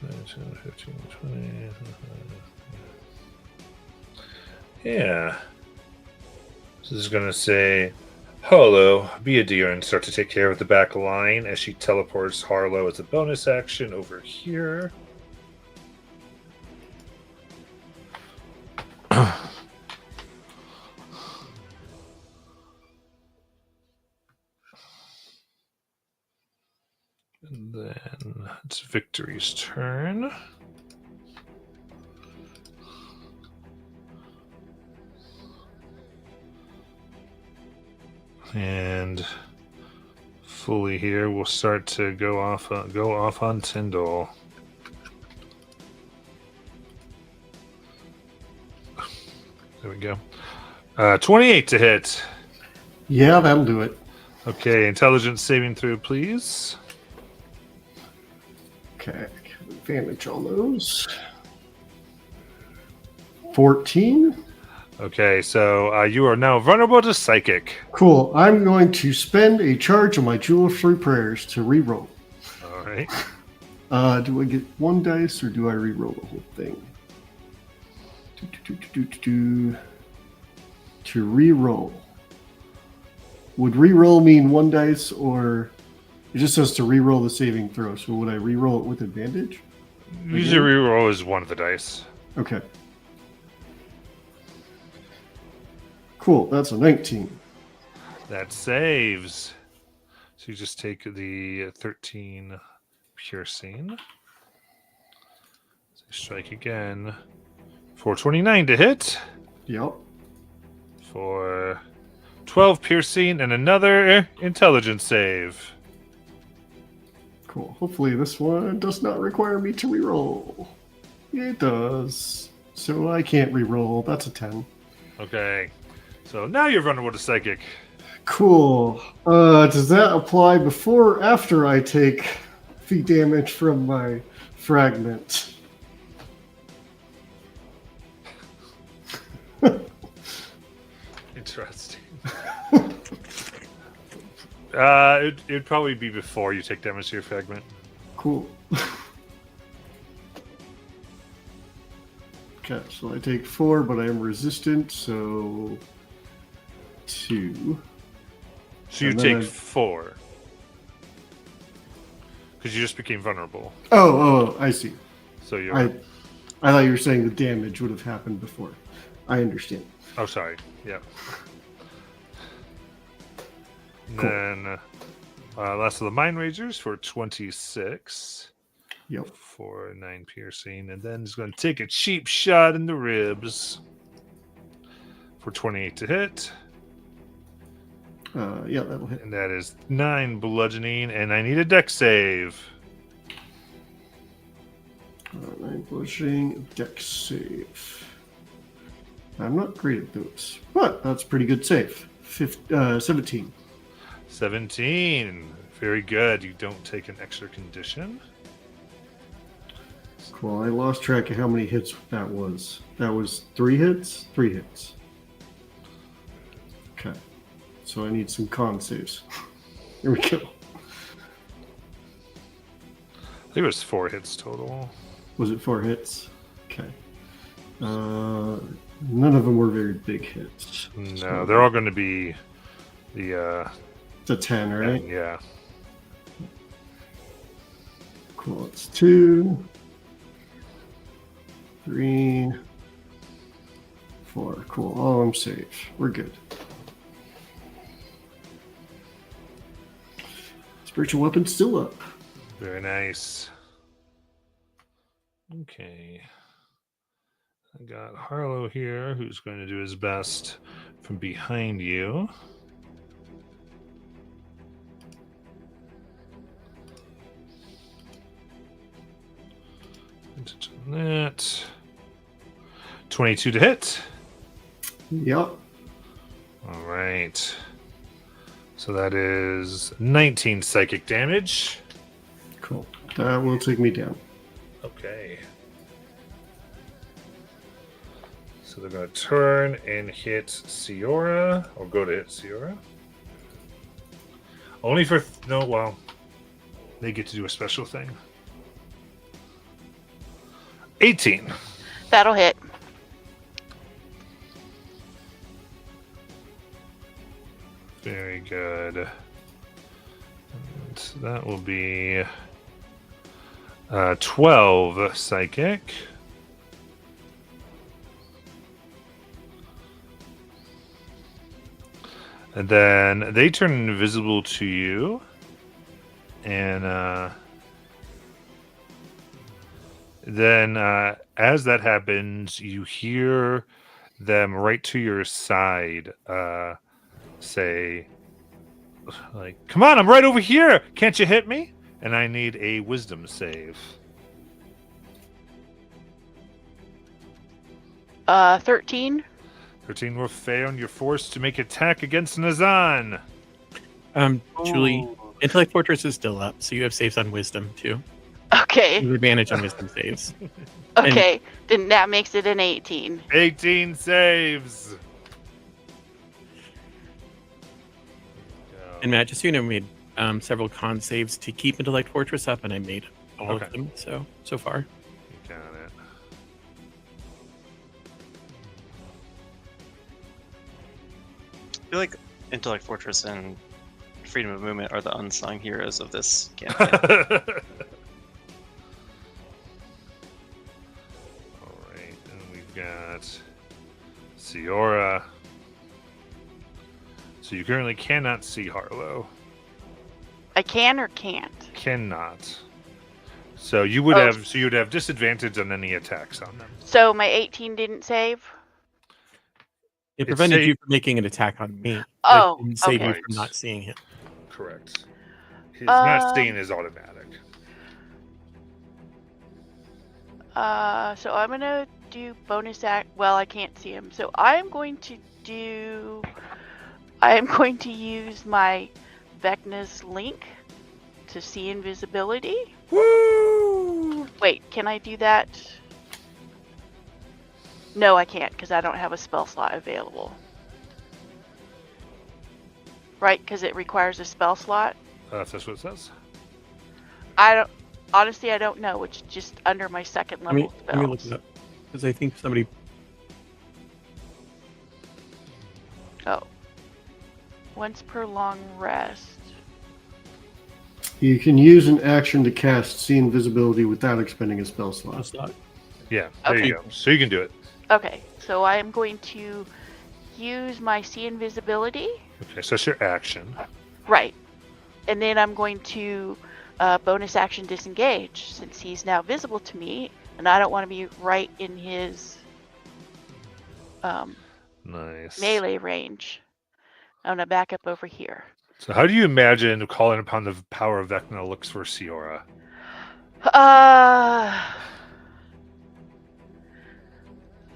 $10, 15, 20. Yeah. This is going to say, Harlow, be a dear and start to take care of the back line as she teleports Harlow as a bonus action over here. And then it's Victory's turn. And fully here, we'll start to go off on Tyndall. There we go. 28 to hit. Yeah, that'll do it. Okay, intelligence saving throw, please. Okay, advantage on those. 14. Okay, so you are now vulnerable to psychic. Cool. I'm going to spend a charge on my Jewel of Three Prayers to reroll. All right. Do I get one dice or do I reroll the whole thing? To reroll. Would reroll mean one dice, or it just says to reroll the saving throw? So would I reroll it with advantage? Usually reroll is one of the dice. Okay. Cool. That's a 19. That saves. So you just take the 13 piercing. So strike again. 429 to hit. Yep. For 12 piercing and another intelligence save. Cool. Hopefully this one does not require me to reroll. It does. So I can't reroll. That's a 10. Okay. So now you're vulnerable to psychic. Cool. Does that apply before or after I take the damage from my fragment? Interesting. It'd probably be before you take damage to your fragment. Cool. Okay, so I take 4, but I am resistant, so 2. So you And then take 4. Because because you just became vulnerable. Oh, I see. So you're. I thought you were saying the damage would have happened before. I understand. Oh, sorry. Yeah. And Cool. then last of the Mind Ragers for 26 Yep. for 9 piercing, and then he's going to take a cheap shot in the ribs for 28 to hit, Yeah, that'll hit. and that is 9 bludgeoning, and I need a dex save. 9 pushing, dex save. I'm not great at those, but that's a pretty good save. 17. 17. Very good. You don't take an extra condition. Cool. I lost track of how many hits that was. That was 3 hits? 3 hits. Okay. So I need some con saves. Here we go. I think it was 4 hits total. Was it 4 hits? Okay. None of them were very big hits. No, they're all going to be the It's a 10, right? yeah. Cool. It's 2, 3, 4. Cool. Oh, I'm safe. We're good. Spiritual weapon's still up. Very nice. Okay. I got Harlow here, who's going to do his best from behind you. That 22 to hit. Yep. All right. So that is 19 psychic damage. Cool. That will take me down. Okay. So they're going to turn and hit Ciora, or go to hit Ciora. Only for no, well, they get to do a special thing. 18. That'll hit. Very good. And that will be 12 psychic. And then they turn invisible to you. And then as that happens, you hear them right to your side say, like, "Come on, I'm right over here. Can't you hit me?" And I need a wisdom save. 13. 13 will fail, and you're forced to make attack against Nazan. Julie, Intellect Fortress is still up, so you have saves on Wisdom too. Okay. You have advantage on Wisdom saves. Okay. Then that makes it an 18. 18 saves. And Matt, just so you know, we made several con saves to keep Intellect Fortress up, and I made all Okay. of them so far. You got it. I feel like Intellect Fortress and Freedom of Movement are the unsung heroes of this campaign. All right, and we've got Ciora. So you currently cannot see Harlow. I can or can't? Cannot. So you would Oh. have. So you'd have disadvantage on any attacks on them. So my 18 didn't save? It It's prevented safe- you from making an attack on me. Oh, It didn't save okay. you from not seeing him. Correct. His not seeing Um, is automatic. So I'm gonna do bonus act. Well, I can't see him, so I'm going to do. I am going to use my Vecna's link to see invisibility. Woo! Wait, can I do that? No, I can't because I don't have a spell slot available. Right, because it requires a spell slot. That's what it says. I don't. Honestly, I don't know. It's just under my second Let me level let me look spells. it up because I think somebody. Oh. Once per long rest. You can use an action to cast See Invisibility without expending a spell slot. It's not- Yeah, there Okay. you go. So you can do it. Okay, so I am going to use my See Invisibility. Okay, so that's your action. Right. And then I'm going to bonus action disengage since he's now visible to me, and I don't want to be right in his Nice. melee range. I'm going to back up over here. So how do you imagine calling upon the power of Vecna looks for Siora?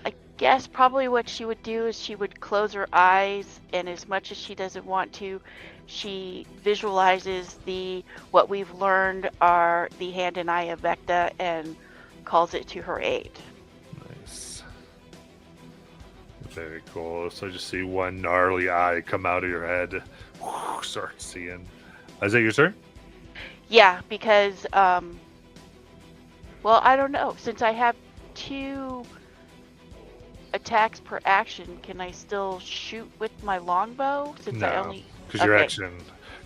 I guess probably what she would do is she would close her eyes, and as much as she doesn't want to, she visualizes what we've learned are the hand and eye of Vecna and calls it to her aid. Nice. Very cool. So I just see one gnarly eye come out of your head. Start seeing. Is that your turn? Yeah, because well, I don't know. Since I have 2 attacks per action, can I still shoot with my longbow? Since I No, only because your okay. action.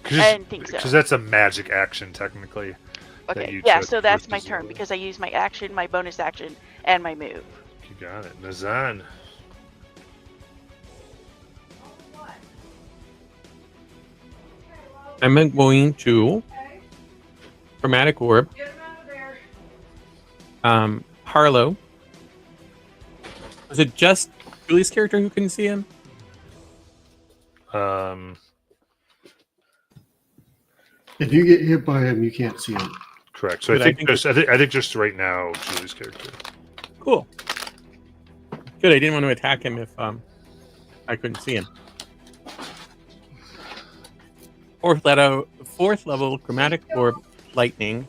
I didn't think so. Because that's a magic action, technically. that Okay, you yeah, took so that's my versus turn the- because I used my action, my bonus action, and my move. You got it. Nazan. I'm going to Chromatic Orb. Harlow. Was it just Julie's character who couldn't see him? If you get hit by him, you can't see him. Correct. So But I think just right now, Julie's character. Cool. Good. I didn't want to attack him if I couldn't see him. Fourth level Chromatic Orb lightning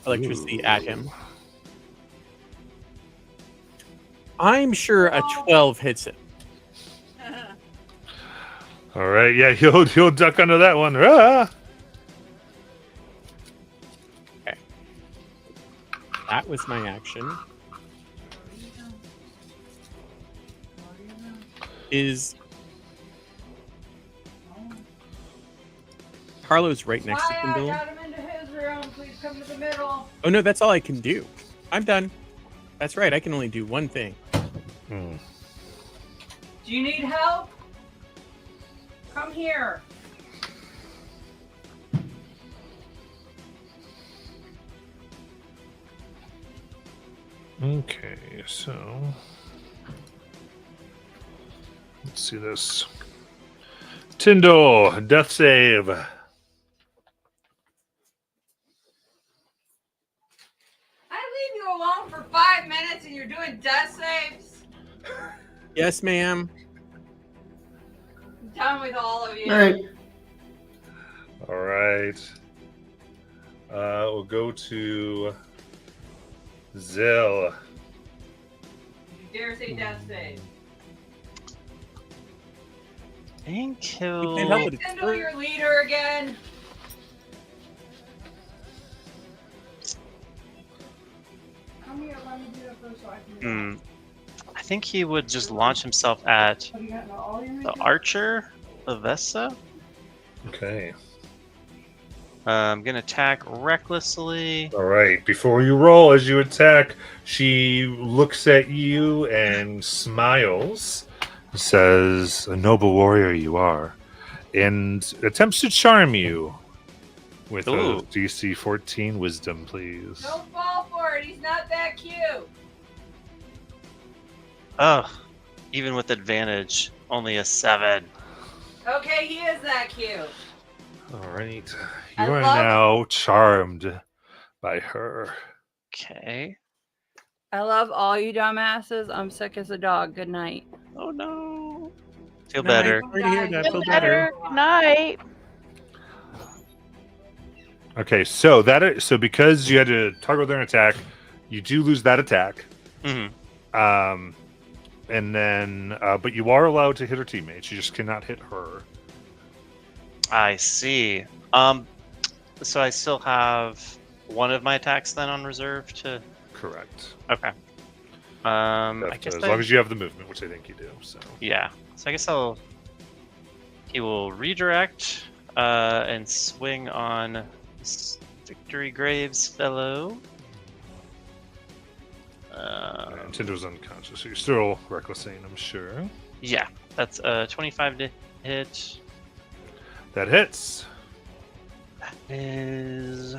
electricity at him. I'm sure a 12 hits it. All right. Yeah, he'll duck under that one. Ah! That was my action. Is Carlo's right next to Maya, Kendall? got him into his room. Please come to the middle. Oh no, that's all I can do. I'm done. That's right. I can only do one thing. Hmm. Do you need help? Come here. Okay, so let's see this. Tyndall, death save. I leave you alone for 5 minutes and you're doing death saves? Yes, ma'am. I'm done with all of you. All right. All right. We'll go to Zill. You dare say death save. Thank You you. can't help it. Kendall, your leader again. Come here, let me do it first so I can I think he would just launch himself at Have you gotten all your the makeup? archer, Avessa. Okay. I'm gonna attack recklessly. All right. Before you roll, as you attack, she looks at you and smiles, says, "A noble warrior you are," and attempts to charm you with Ooh. a DC 14 wisdom, please. Don't fall for it. He's not that cute. Oh, even with advantage, only a 7. Okay, he is that cute. All right. I You are love- now charmed by her. Okay. I love all you dumbasses. I'm sick as a dog. Good night. Oh no. Feel Night. better. Sorry to hear that. Feel Feel Better. better. Good night. Okay, so because you had to toggle their attack, you do lose that attack. hmm And then, but you are allowed to hit her teammates. You just cannot hit her. I see. So I still have one of my attacks then on reserve to. Correct. Okay. I As guess long as you have the movement, which I think you do. So yeah. So I guess he will redirect and swing on Victory Graves fellow. And Tinder's unconscious, so you're still recklessing, I'm sure. Yeah, that's 25 to hit. That hits. Is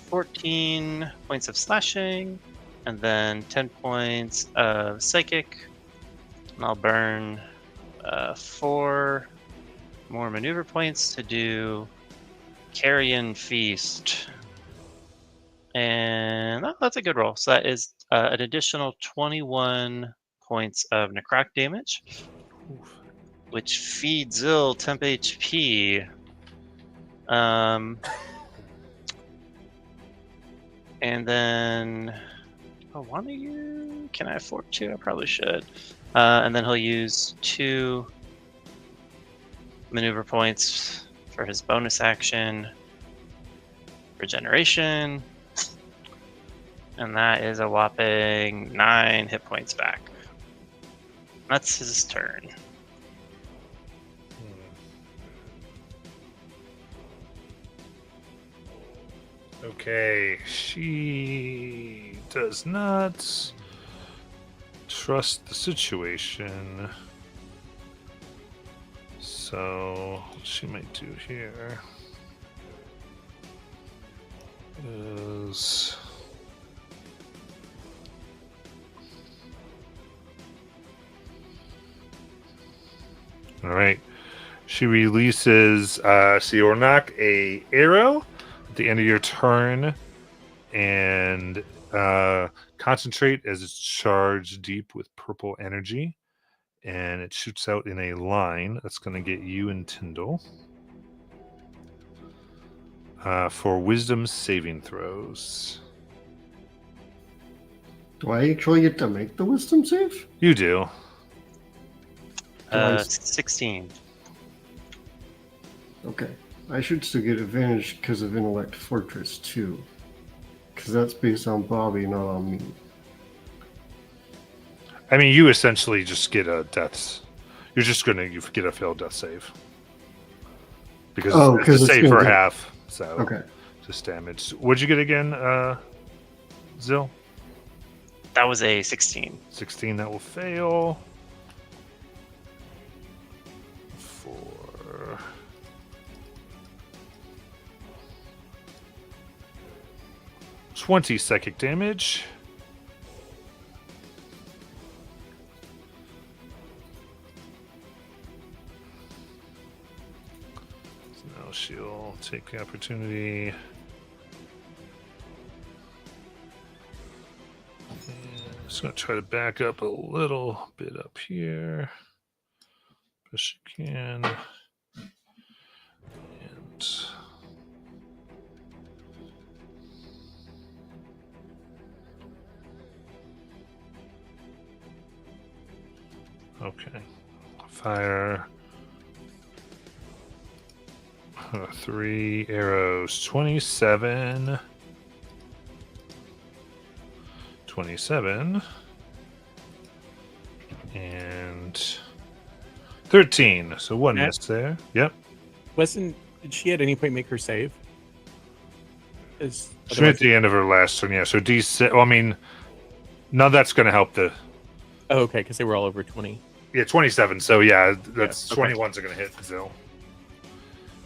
14 points of slashing, and then 10 points of psychic. And I'll burn 4 more maneuver points to do Carrion Feast. And that's a good roll. So that is an additional 21 points of necrotic damage, which feeds Zill temp HP. And then one of you, can I afford to? I probably should. And then he'll use 2 maneuver points for his bonus action, regeneration, and that is a whopping 9 hit points back. That's his turn. Okay, she does not trust the situation. So, what she might do here is all right. She releases Siornak a arrow at the end of your turn, and concentrate as it's charged deep with purple energy, and it shoots out in a line that's going to get you and Tyndall for wisdom saving throws. Do I actually get to make the wisdom save? You do. 16. Okay. I should still get advantage because of Intellect Fortress too. Because that's based on Bobby, not on me. I mean, you essentially just get a death. You get a failed death save because it's a save for half. So Okay. just damage. What'd you get again, Zill? That was a 16. 16. That will fail. For 20 psychic damage. So now she'll take the opportunity. And just going to try to back up a little bit up here. Best she can. And okay. Fire 3 arrows. 27. 27. And 13. So one Matt? miss there. Yep. Did she at any point make her save? She at the end of her last turn, yeah. So D6. Well, I mean, none of that's going to help the. Oh, okay, because they were all over 20. Yeah, 27. So yeah, that's okay. 21s are going to hit Zill.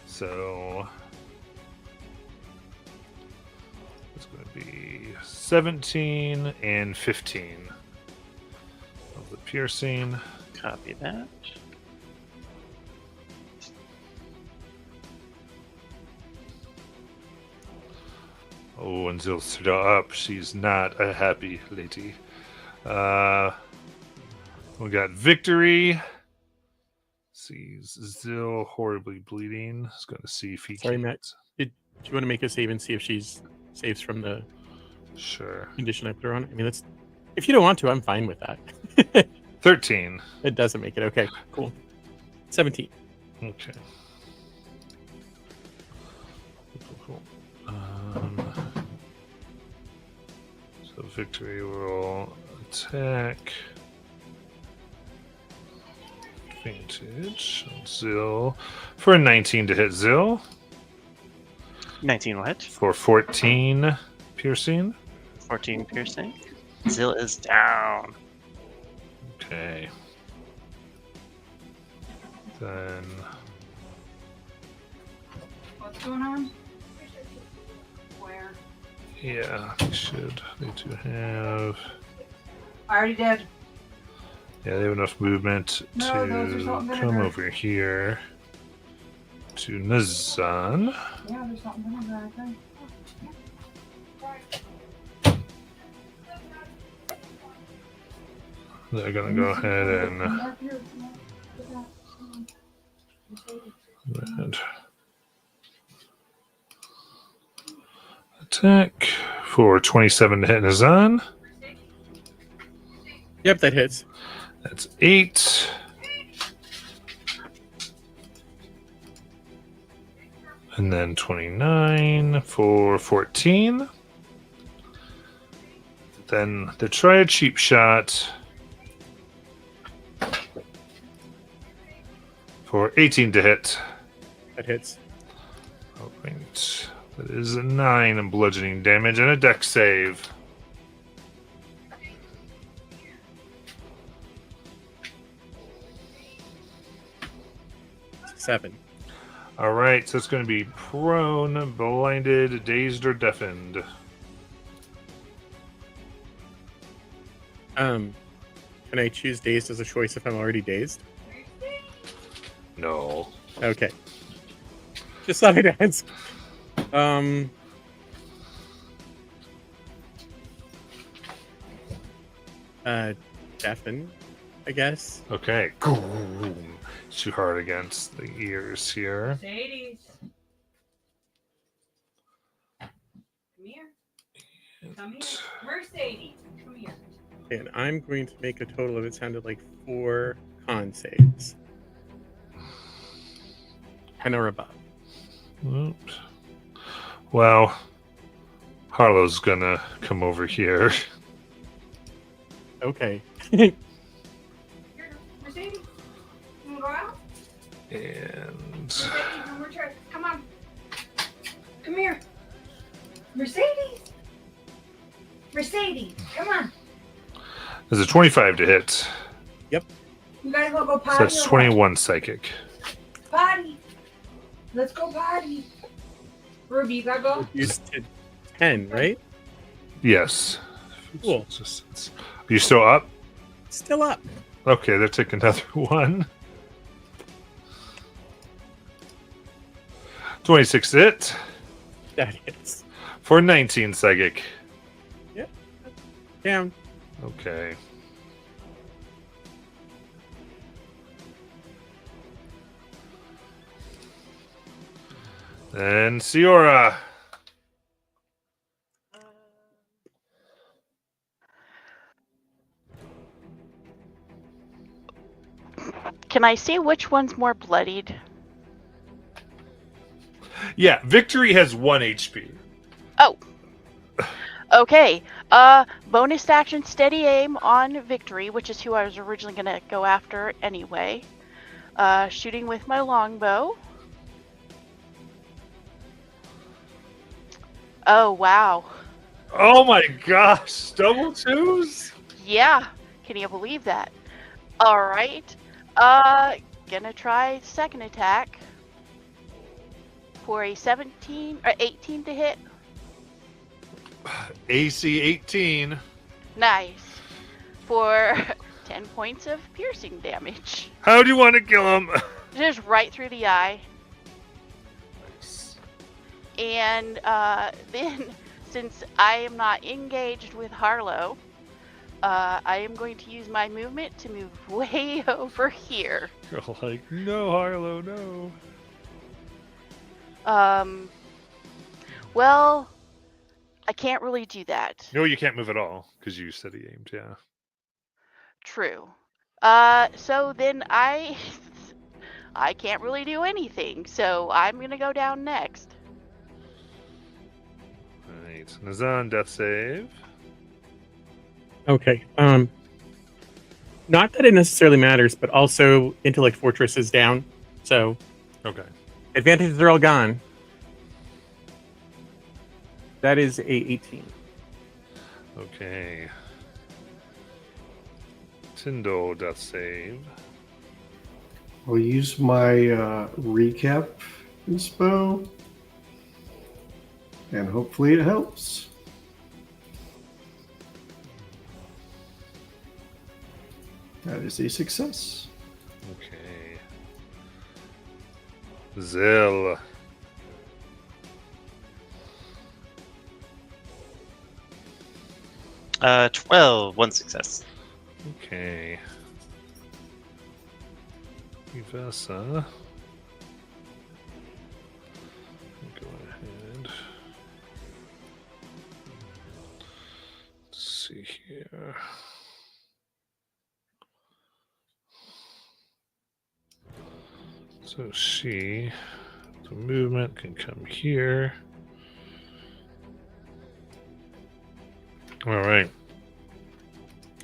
So it's going to be 17 and 15 of the piercing. Copy that. Oh, and Zill stood up. She's not a happy lady. We got Victory. Sees Zill horribly bleeding. He's going to see if he Sorry, can. Matt. Do you want to make a save and see if she's saves from the Sure. condition I put her on? I mean, that's if you don't want to, I'm fine with that. 13. It doesn't make it. Okay, cool. 17. Okay. Cool. So Victory will attack. Advantage on Zill for a 19 to hit Zill. 19 what? For 14 piercing. 14 piercing. Zill is down. Okay. Then What's going on? Where? yeah, they do have. I already did. Yeah, they have enough movement No, those are to salt and come vinegar. over here to Nazan. Yeah, there's something in there, I think. They're gonna go ahead and attack for 27 to hit Nazan. Yep, that hits. That's 8. And then 29 for 14. Then the try a cheap shot for 18 to hit. That hits. All right. That is a 9 in bludgeoning damage and a dex save. Seven. All right, so it's going to be prone, blinded, dazed, or deafened. Can I choose dazed as a choice if I'm already dazed? No. Okay. Just thought I'd ask. Deafen, I guess. Okay. Too hard against the ears here. Mercedes. Come here. Come here. Mercedes, come here. And I'm going to make a total of, it sounded like 4 con saves. 10 or above. Oops. Well, Harlow's gonna come over here. Okay. Here, Mercedes. You wanna go out? And Mercedes, one more try. Come on. Come here. Mercedes. Mercedes, come on. there's a 25 to hit. You guys wanna go So potty? that's or 21 psychic. what? Potty. Let's go potty. Ruby, you gotta go? Reduced to 10, right? Yes. Cool. Are you still up? Still up. Okay, they'll take another one. 26 to hit That hits. for 19 psychic. Down. Okay. Then Siora. Can I see which one's more bloodied? Yeah, Victory has 1 HP. Okay. Bonus action steady aim on Victory, which is who I was originally gonna go after anyway. Shooting with my longbow. Oh wow. Oh my gosh, double 2s? Yeah. Can you believe that? Alright. Gonna try second attack. For a 17 or 18 to hit. AC 18. Nice. For 10 points of piercing damage. How do you want to kill him? Just right through the eye. And then, since I am not engaged with Harlow, I am going to use my movement to move way over here. You're like, no, Harlow, no. Well, I can't really do that. No, you can't move at all because you steady aimed, yeah. True. So then I can't really do anything. So I'm gonna go down next. Right. Nazan, death save. Okay. Not that it necessarily matters, but also Intellect Fortress is down. So Okay. advantages are all gone. That is a 18. Okay. Tyndall death save. I'll use my recap inspo, and hopefully it helps. That is a success. Okay. Zill. Uh, 12, one success. Okay. Ivessa. Go ahead. Let's see here. So she, the movement can come here. All right.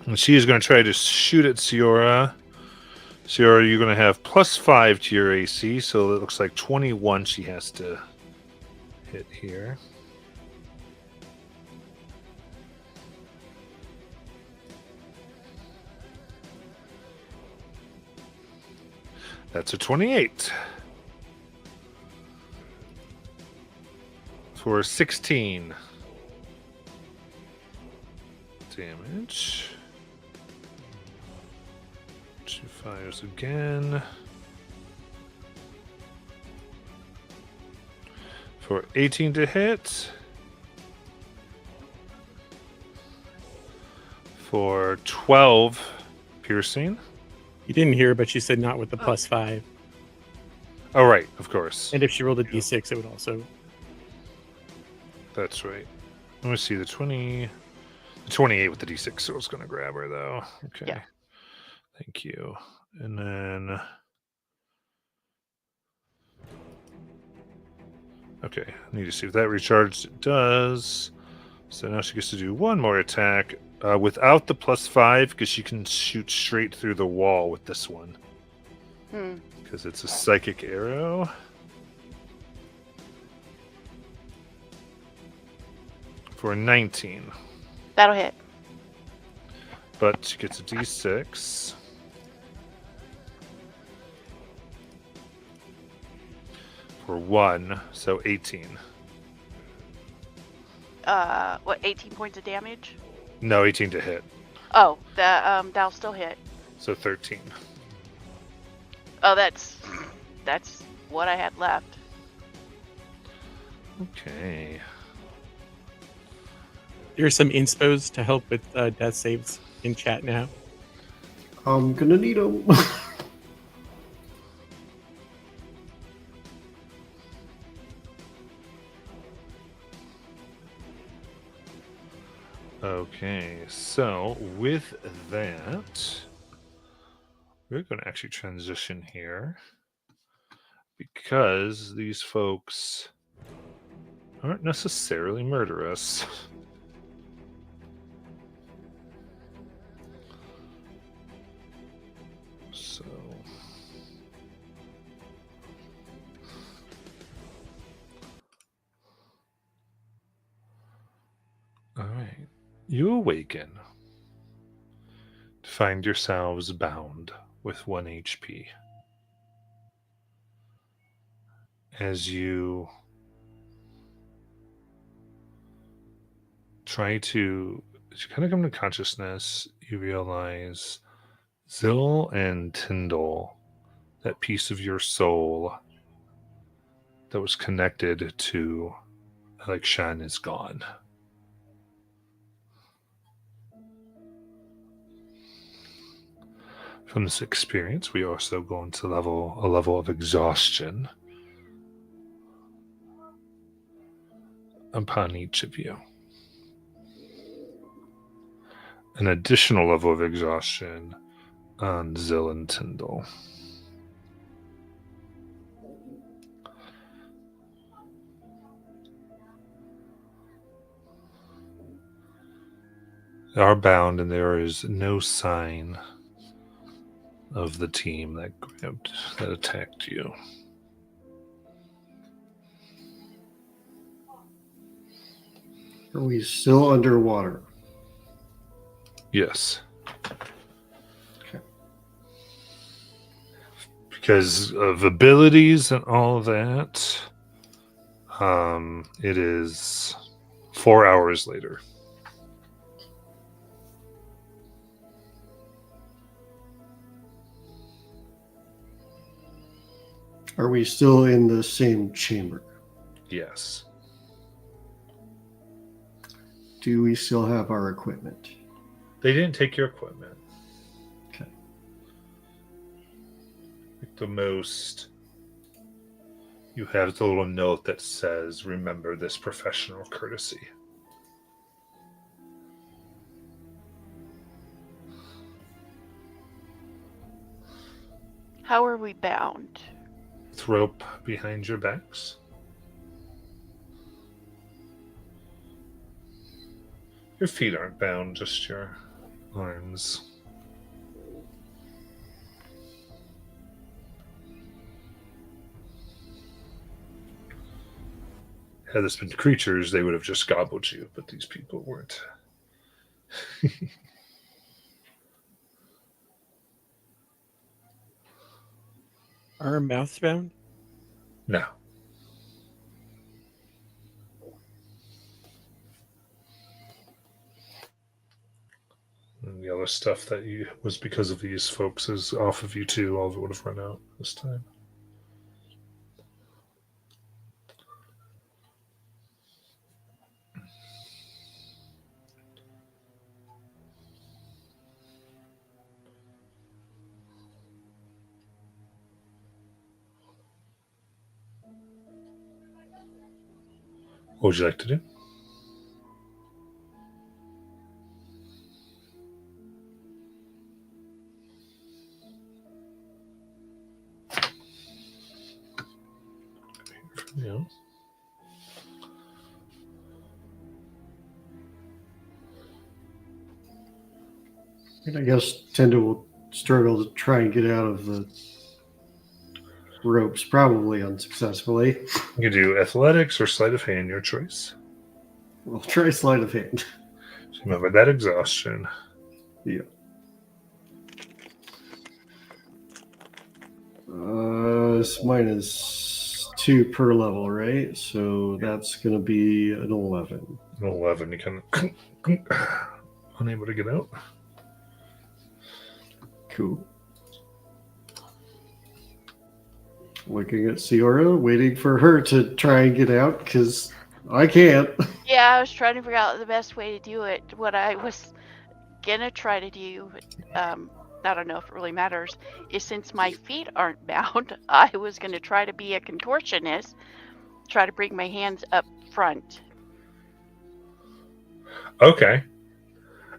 And she is going to try to shoot at Ciora. Ciora, you're going to have +5 to your AC, so it looks like 21 she has to hit here. That's a 28. For 16 damage. She fires again. For 18 to hit. For 12 piercing. You didn't hear, but she said not with the +5. Oh, right, of course. And if she rolled a d6, it would also. That's right. Let me see the 28 with the d6. So I was going to grab her though. Okay. Yeah. Thank you. And then. Okay. I need to see if that recharged. It does. So now she gets to do one more attack without the +5 because she can shoot straight through the wall with this one. Because it's a psychic arrow. For 19. That'll hit. But she gets a d6. For 1, so 18. What, 18 points of damage? No, 18 to hit. Oh, that'll still hit. So 13. Oh, that's what I had left. Okay. There's some inspos to help with death saves in chat now. I'm gonna need them. Okay, so with that, we're going to actually transition here because these folks aren't necessarily murderous. So, all right. You awaken to find yourselves bound with 1 HP. As you try to, as you kind of come to consciousness, you realize Zill and Tyndall, that piece of your soul that was connected to Alekshan, is gone. From this experience, we also go into a level of exhaustion upon each of you. An additional level of exhaustion on Zill and Tyndall. They are bound, and there is no sign of the team that attacked you. Are we still underwater? Yes. Okay. Because of abilities and all of that, it is 4 hours later. Are we still in the same chamber? Yes. Do we still have our equipment? They didn't take your equipment. Okay. The most you have the little note that says, "Remember this professional courtesy." How are we bound? With rope behind your backs. Your feet aren't bound, just your arms. Had this been creatures, they would have just gobbled you, but these people weren't. Are our mouths bound? No. And the other stuff that you was because of these folks is off of you too. All of it would have run out this time. What would you like to do? Yeah. And I guess Tenda will struggle to try and get out of the ropes, probably unsuccessfully. You can do athletics or sleight of hand, your choice. We'll try sleight of hand. So remember that exhaustion. Yeah. It's -2 per level, right? So that's going to be an 11. An 11, you kind of unable to get out. Cool. Looking at Ciora, waiting for her to try and get out because I can't. Yeah, I was trying to figure out the best way to do it. What I was gonna try to do, I don't know if it really matters, is since my feet aren't bound, I was gonna try to be a contortionist, try to bring my hands up front. Okay.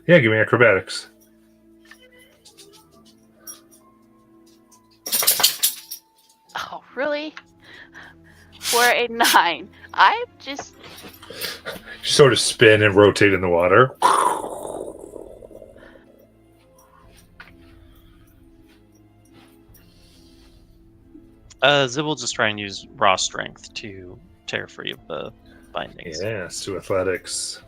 Yeah, give me acrobatics. Oh, really? For a 9. I just You sort of spin and rotate in the water. Zib will just try and use raw strength to tear free of the bindings. Yes, to athletics.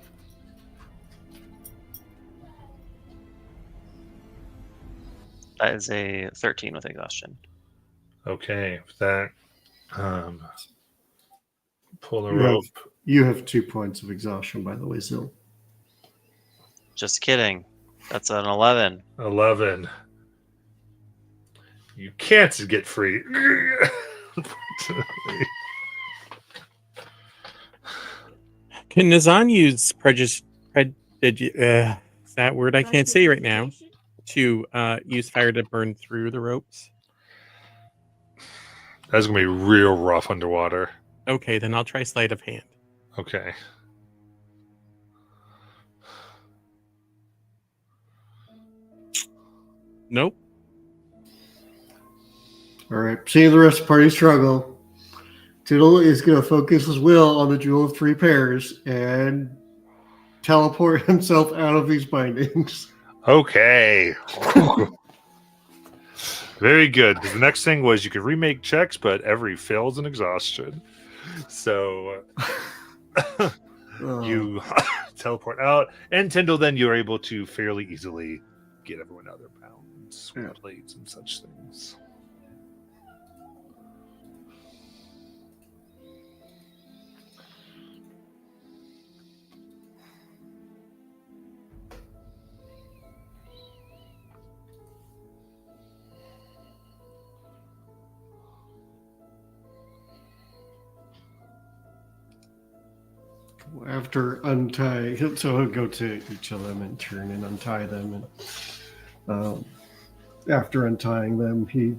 That is a 13 with exhaustion. Okay, with that, pull the You have- rope. You have 2 points of exhaustion, by the way, Zil. Just kidding. That's an 11. 11. You can't get free. Can Nazan use is that word I can't say right now, to use fire to burn through the ropes? That's gonna be real rough underwater. Okay, then I'll try sleight of hand. Okay. Nope. All right. Seeing the rest of the party struggle, Toodle is going to focus his will on the Jewel of Three Pairs and teleport himself out of these bindings. Okay. Very good. The next thing was you could remake checks, but every fails in exhaustion. So You teleport out, and Tyndall, then you're able to fairly easily get everyone out of their bounds with Yeah. blades and such things. After untying, so he'll go to each of them in turn and untie them. And after untying them, he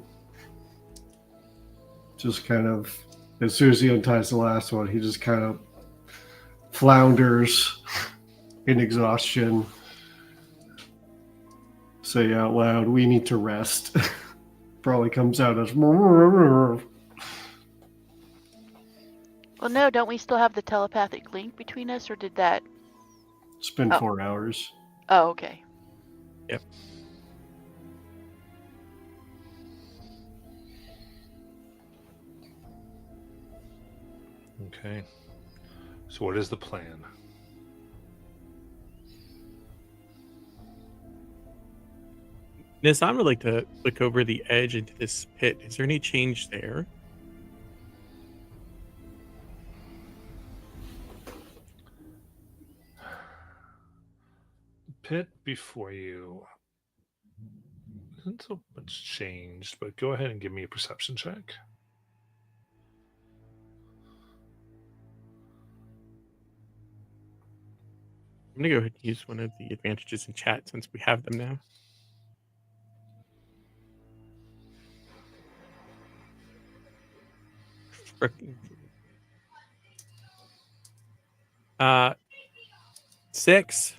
just kind of, as soon as he unties the last one, he just kind of flounders in exhaustion. Say out loud, "We need to rest." Probably comes out as. Well, no, don't we still have the telepathic link between us, or did that? It's been Oh. 4 hours. Oh, okay. Okay. So, what is the plan? Nizam would like to look over the edge into this pit. Is there any change there? Pit before you isn't so much changed, but go ahead and give me a perception check. I'm gonna go ahead and use one of the advantages in chat since we have them now. Frickin' 6,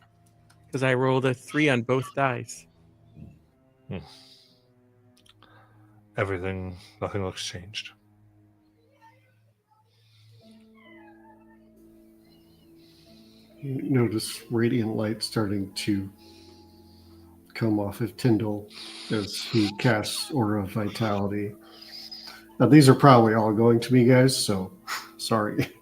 because I rolled a 3 on both dice. Nothing looks changed. You notice radiant light starting to come off of Tyndall as he casts Aura of Vitality. Now, these are probably all going to me, guys, so sorry.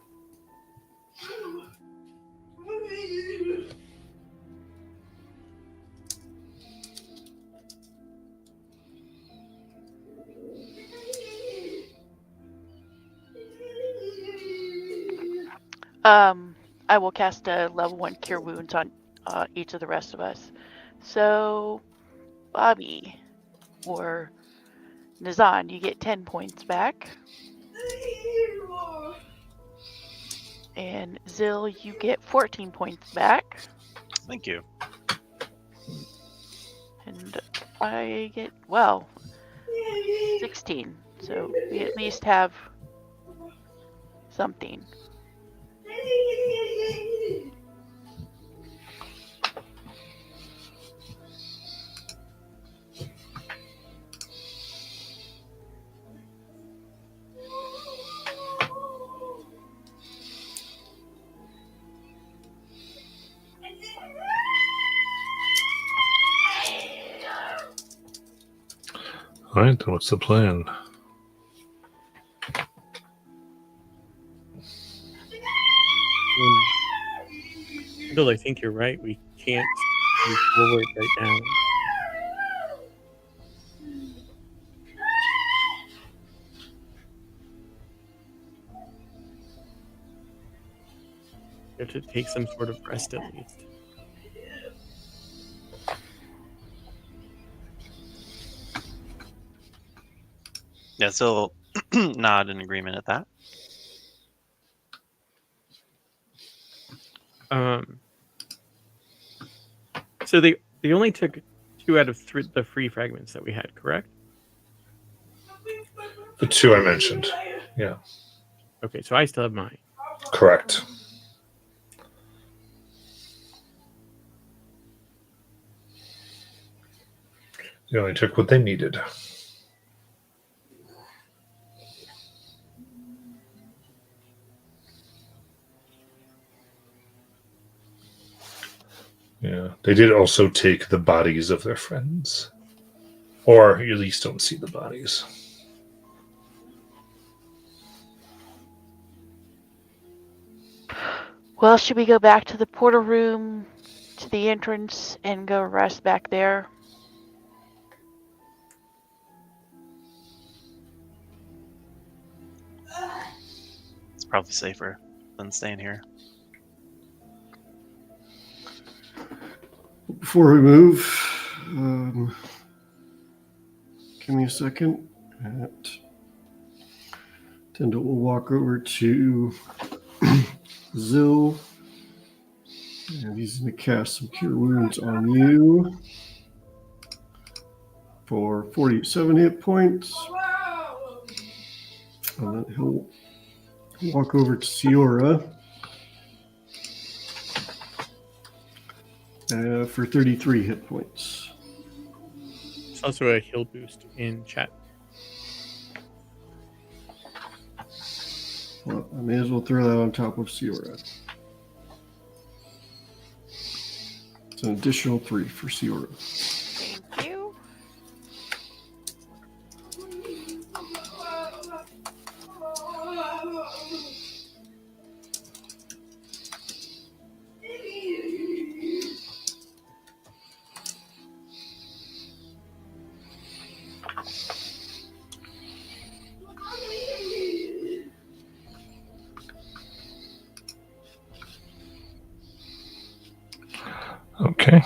I will cast a level 1 Cure Wounds on each of the rest of us. So, Bobby or Nazan, you get 10 points back. And Zil, you get 14 points back. Thank you. And I get, 16. So we at least have something. All right, then what's the plan? Bill, I think you're right. We can't move forward right now. We have to take some sort of rest at least. Yeah, so nod in agreement at that. So they only took 2 out of 3 the free fragments that we had, correct? The 2 I mentioned. Yeah, Okay, so I still have mine. correct. They only took what they needed. Yeah, they did also take the bodies of their friends. Or you at least don't see the bodies. Well, should we go back to the portal room, to the entrance, and go rest back there? It's probably safer than staying here. Before we move, give me a second. Tendal will walk over to Zill, and he's going to cast some Cure Wounds on you for 47 hit points. And then he'll walk over to Siora for 33 hit points. There's also a heal boost in chat. Well, I may as well throw that on top of Siora. It's an additional 3 for Siora. Thank you. Okay.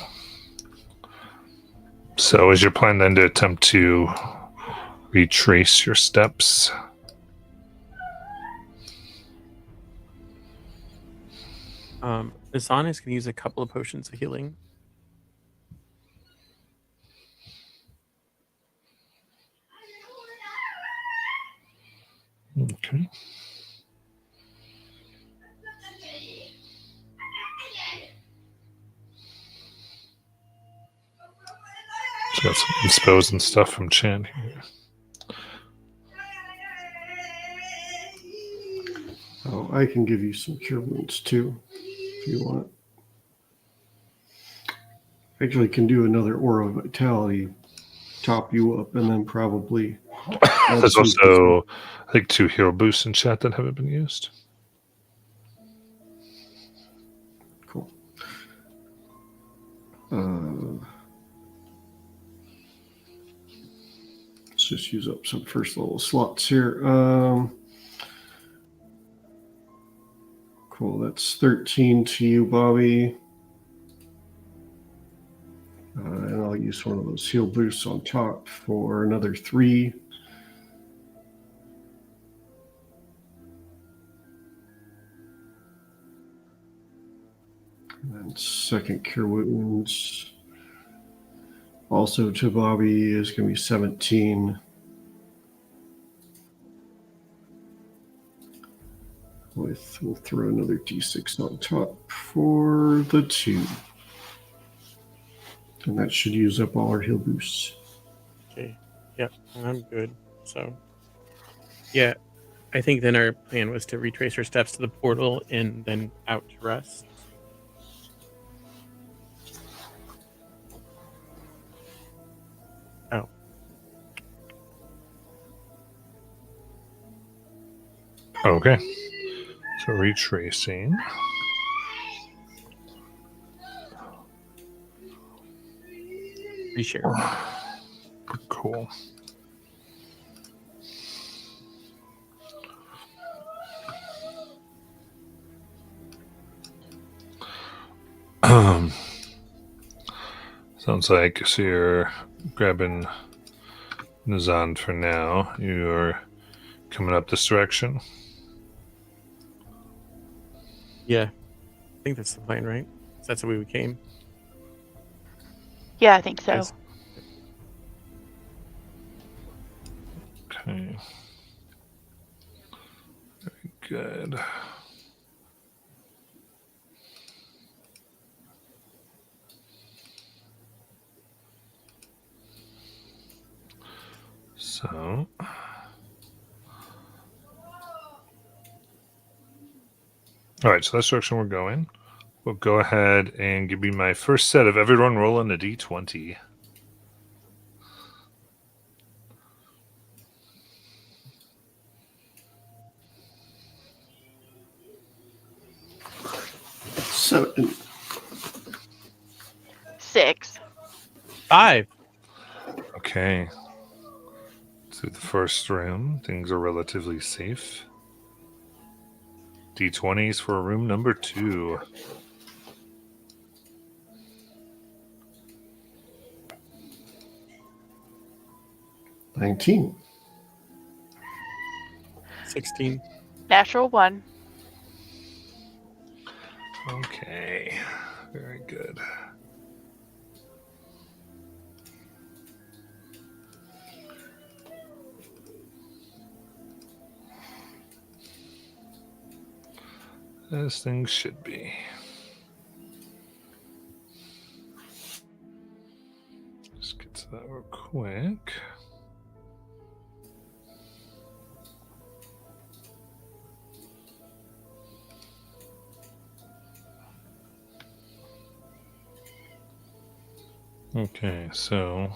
So is your plan then to attempt to retrace your steps? Azan is going to use a couple of potions of healing. Okay. So got some expos and stuff from Chan here. Oh, I can give you some Cure Wounds too, if you want. Actually, can do another Aura of Vitality, top you up, and then probably. There's also, I think, 2 hero boosts in chat that haven't been used. Cool. Let's just use up some first level slots here. Cool, that's 13 to you, Bobby. And I'll use one of those heal boosts on top for another 3. And then second Cure Wounds. Also to Bobby is going to be 17. We'll throw another D6 on top for the 2. And that should use up all our heal boosts. Okay. Yep, I'm good. So, yeah, I think then our plan was to retrace our steps to the portal and then out to rest. Oh. Okay. So retracing. Reshare. Cool. Sounds like so you're grabbing Nazan for now. You're coming up this direction. Yeah. I think that's the plan, right? That's the way we came. Yeah, I think so. Yes. Okay. Very good. So, all right, so that's the direction we're going. We'll go ahead and give me my first set of everyone rolling a d20. 7. 6. 5. Okay. Through the first room, things are relatively safe. D20s for room number 2. $19. 16. Natural 1. Okay. Very good. As things should be. Just get to that real quick. Okay, so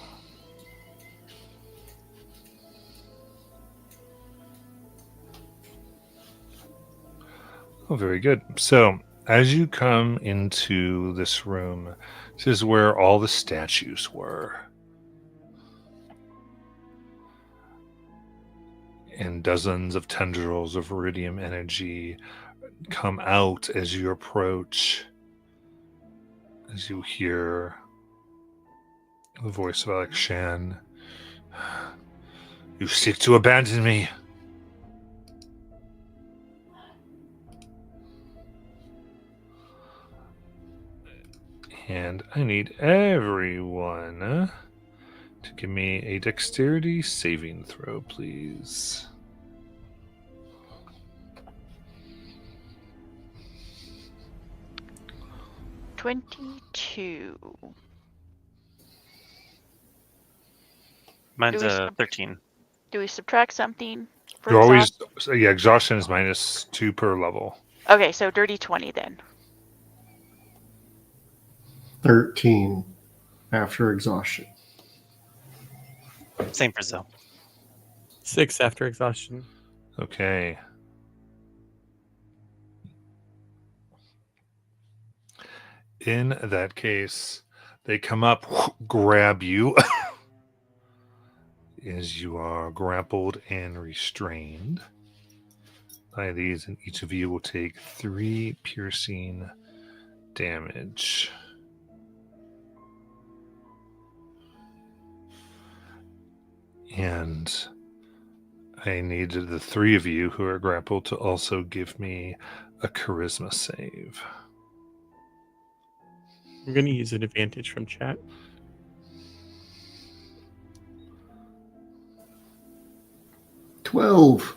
oh, very good. So, as you come into this room, this is where all the statues were. And dozens of tendrils of iridium energy come out as you approach, as you hear the voice of Alex Shan. You seek to abandon me. And I need everyone to give me a dexterity saving throw, please. $22. Mine's Do we a 13. Do we subtract something? For You're always, exhaust- yeah, exhaustion is -2 per level. Okay, so dirty 20 then. 13 after exhaustion. Same for Zoe. 6 after exhaustion. Okay. In that case, they come up, grab you as you are grappled and restrained by these, and each of you will take 3 piercing damage. And I needed the 3 of you who are grappled to also give me a charisma save. I'm going to use an advantage from chat. $12.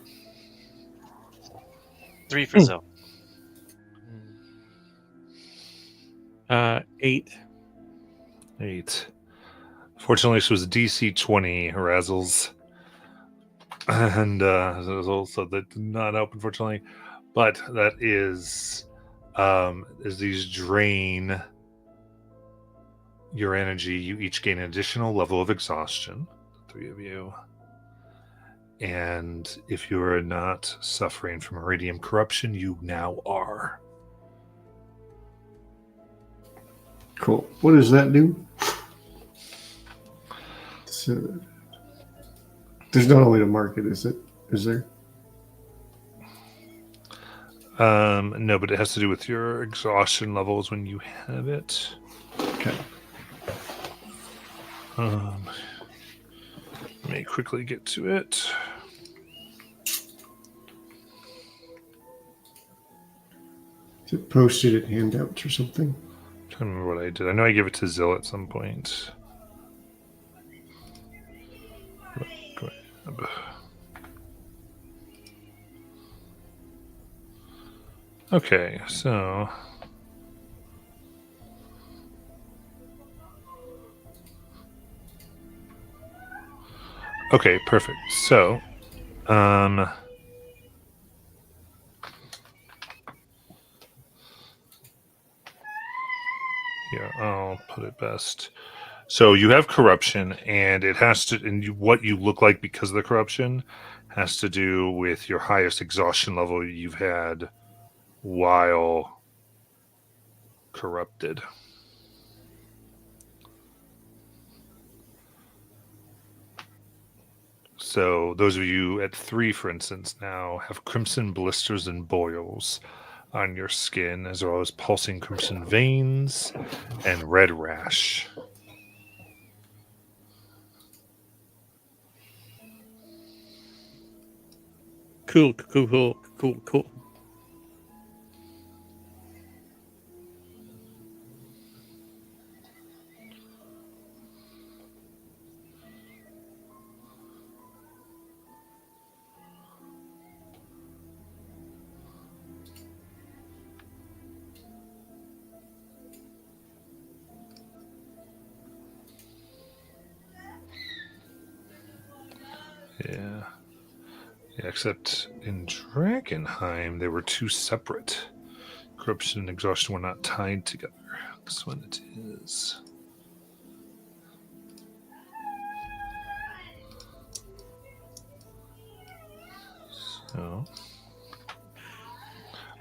3 for Zoe. 8. 8. Fortunately, this was DC 20 Razzles. And it was also that did not help, unfortunately. But that is as these drain your energy, you each gain an additional level of exhaustion, the 3 of you. And if you are not suffering from iridium corruption, you now are. Cool. What does that do? So, there's not a way to mark it, is it? Is there? No, but it has to do with your exhaustion levels when you have it. Okay. Let me quickly get to it. Is it posted in handouts or something? I can't remember what I did. I know I gave it to Zill at some point. Okay, so okay, perfect. So, here, I'll put it best. So you have corruption, and it has to, and what you look like because of the corruption has to do with your highest exhaustion level you've had while corrupted. So those of you at 3, for instance, now have crimson blisters and boils on your skin, as well as pulsing crimson veins and red rash. Cool. Yeah. Except in Dragonheim, they were 2 separate. Corruption and exhaustion were not tied together. This one it is. So.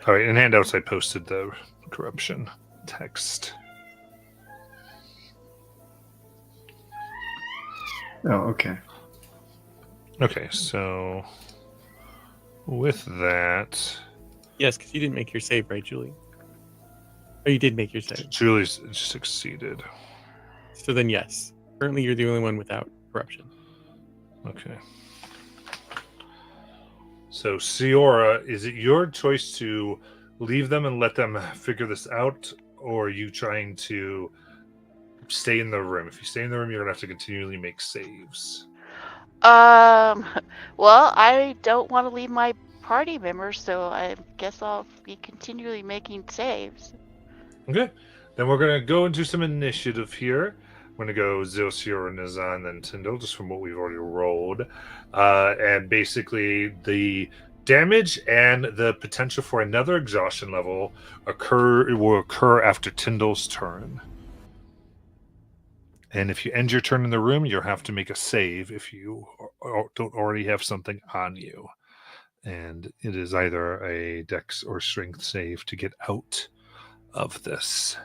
All right, in handouts, I posted the corruption text. Oh, okay. Okay, so with that, Yes, because you didn't make your save, right, Julie? Oh, you did make your save. Julie's succeeded. So then, yes. Currently, you're the only one without corruption. Okay. So, Siora, is it your choice to leave them and let them figure this out, or are you trying to stay in the room? If you stay in the room, you're going to have to continually make saves. Well, I don't want to leave my party members, so I guess I'll be continually making saves. Okay. Then we're going to go into some initiative here. I'm going to go Zil, Siora, Nazan, then Tyndall, just from what we've already rolled. And basically, the damage and the potential for another exhaustion level will occur after Tyndall's turn. And if you end your turn in the room, you'll have to make a save if you don't already have something on you. And it is either a dex or strength save to get out of this.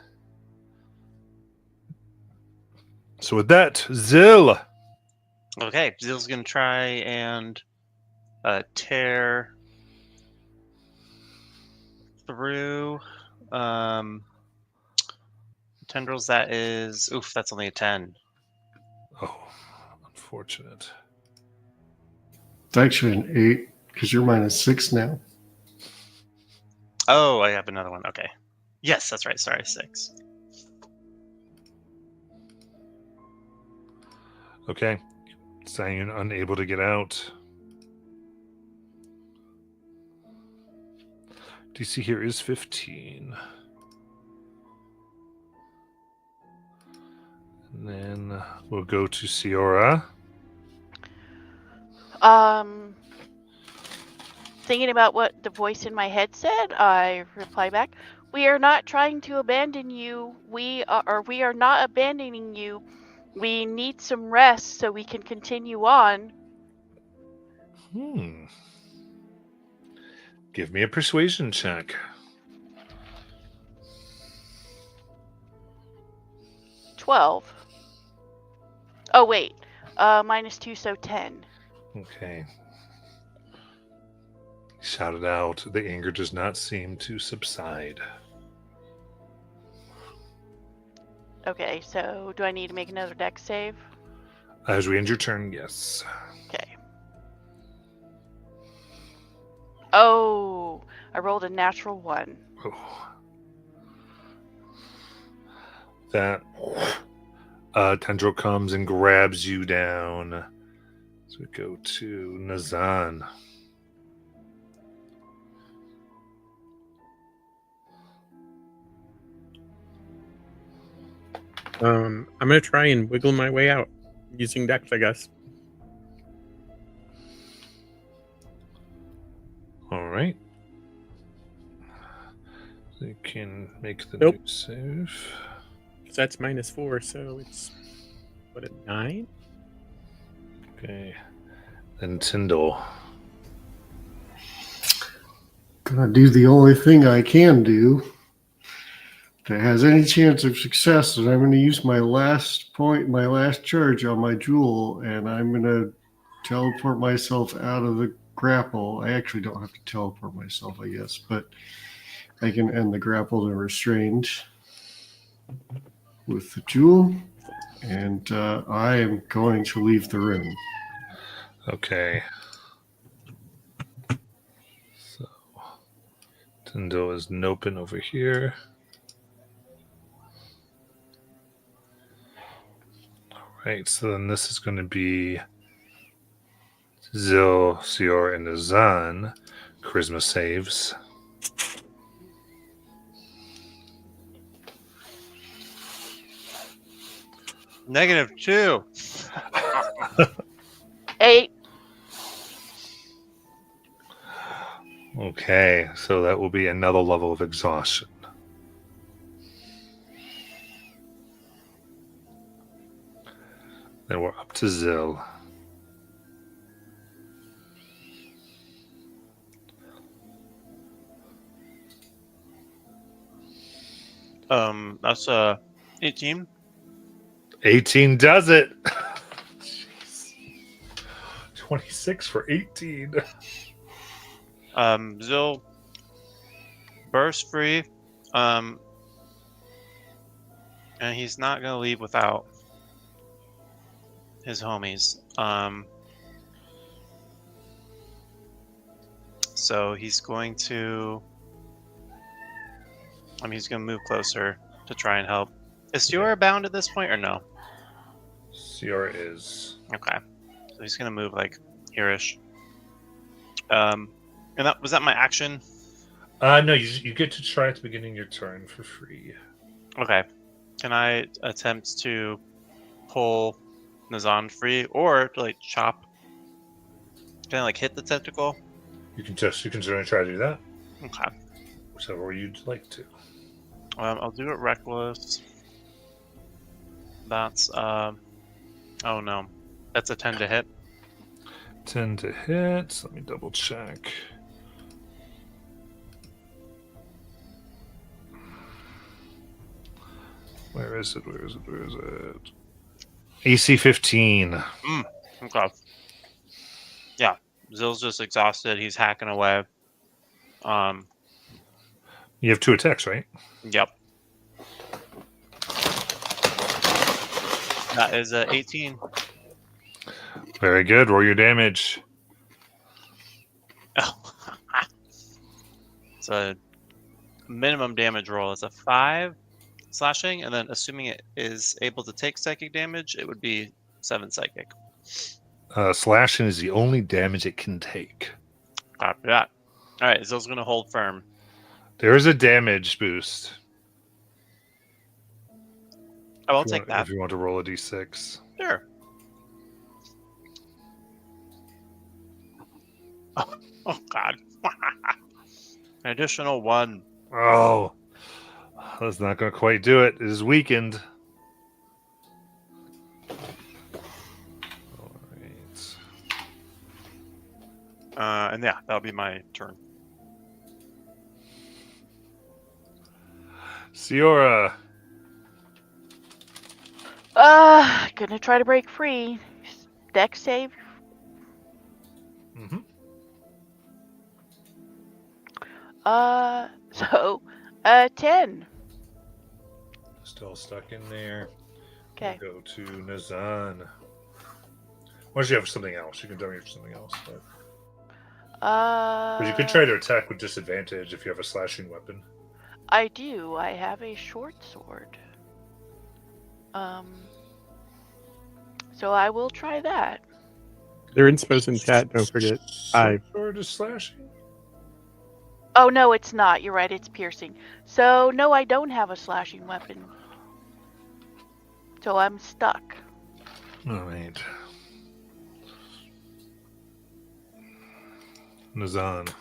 So with that, Zil. Okay, Zill's gonna try and tear through tendrils. That is, that's only a 10. Oh, unfortunate. It's actually an 8 because you're -6 now. Oh, I have another one. Okay. Yes, that's right. Sorry, 6. Okay. Zion unable to get out. DC here is 15. And then we'll go to Siora. Thinking about what the voice in my head said, I reply back, "We are not trying to abandon you. We are not abandoning you. We need some rest so we can continue on." Give me a persuasion check. 12. Oh wait, -2, so 10. Okay. Shout it out. The anger does not seem to subside. Okay, so do I need to make another dex save? As we end your turn, yes. Okay. Oh, I rolled a natural 1. Oh. That tendril comes and grabs you down. So we go to Nazan. I'm gonna try and wiggle my way out using Dex, I guess. All right. So you can make the Nope. new save. So that's -4, so it's what, a 9? Okay. Then Tyndall. Gonna do the only thing I can do. that has any chance of success, then I'm going to use my last charge on my jewel, and I'm going to teleport myself out of the grapple. I actually don't have to teleport myself, I guess, but I can end the grapple and restrained with the jewel, and I am going to leave the room. Okay. So, Tendo is noping over here. Right, so then this is going to be Zil, Sior, and Azan. Charisma saves. -2. 8. Okay, so that will be another level of exhaustion. Then we're up to Zil. That's 18. 18 does it. Jeez. 26 for 18. Zil burst free. And he's not gonna leave without his homies. So he's going to. He's gonna move closer to try and help. Is Siora bound at this point or no? Sior is. Okay, so he's gonna move like here-ish. And that was that my action. No, you get to try at the beginning of your turn for free. Okay, can I attempt to pull Nazan free or to like chop? Can I like hit the tentacle? You can certainly try to do that. Okay. Whichever way you'd like to. I'll do it reckless. That's oh no, that's a 10 to hit. 10 to hit. Let me double check. Where is it? AC 15. Okay. Yeah, Zil's just exhausted. He's hacking away. You have 2 attacks, right? Yep. That is 18. Very good. Roll your damage. Oh. It's a minimum damage roll. It's a 5 slashing, and then assuming it is able to take psychic damage, it would be 7 psychic. Slashing is the only damage it can take. Copy that. All right, Zil's going to hold firm. There is a damage boost. Oh, I'll take that. If you want to roll a d6. Sure. Oh God. An additional 1. Oh, that's not going to quite do it. It is weakened. All right. And yeah, that'll be my turn. Siora. Gonna try to break free. Dex save. Mm-hmm. So, 10. Still stuck in there. Okay. We'll go to Nazan. Why don't you have something else? You can tell me for something else. But you could try to attack with disadvantage if you have a slashing weapon. I do. I have a short sword. So I will try that. They're insposed in chat. Don't forget. Sword is slashing. Oh no, it's not. You're right. It's piercing. So no, I don't have a slashing weapon. So I'm stuck. All right. Nazan.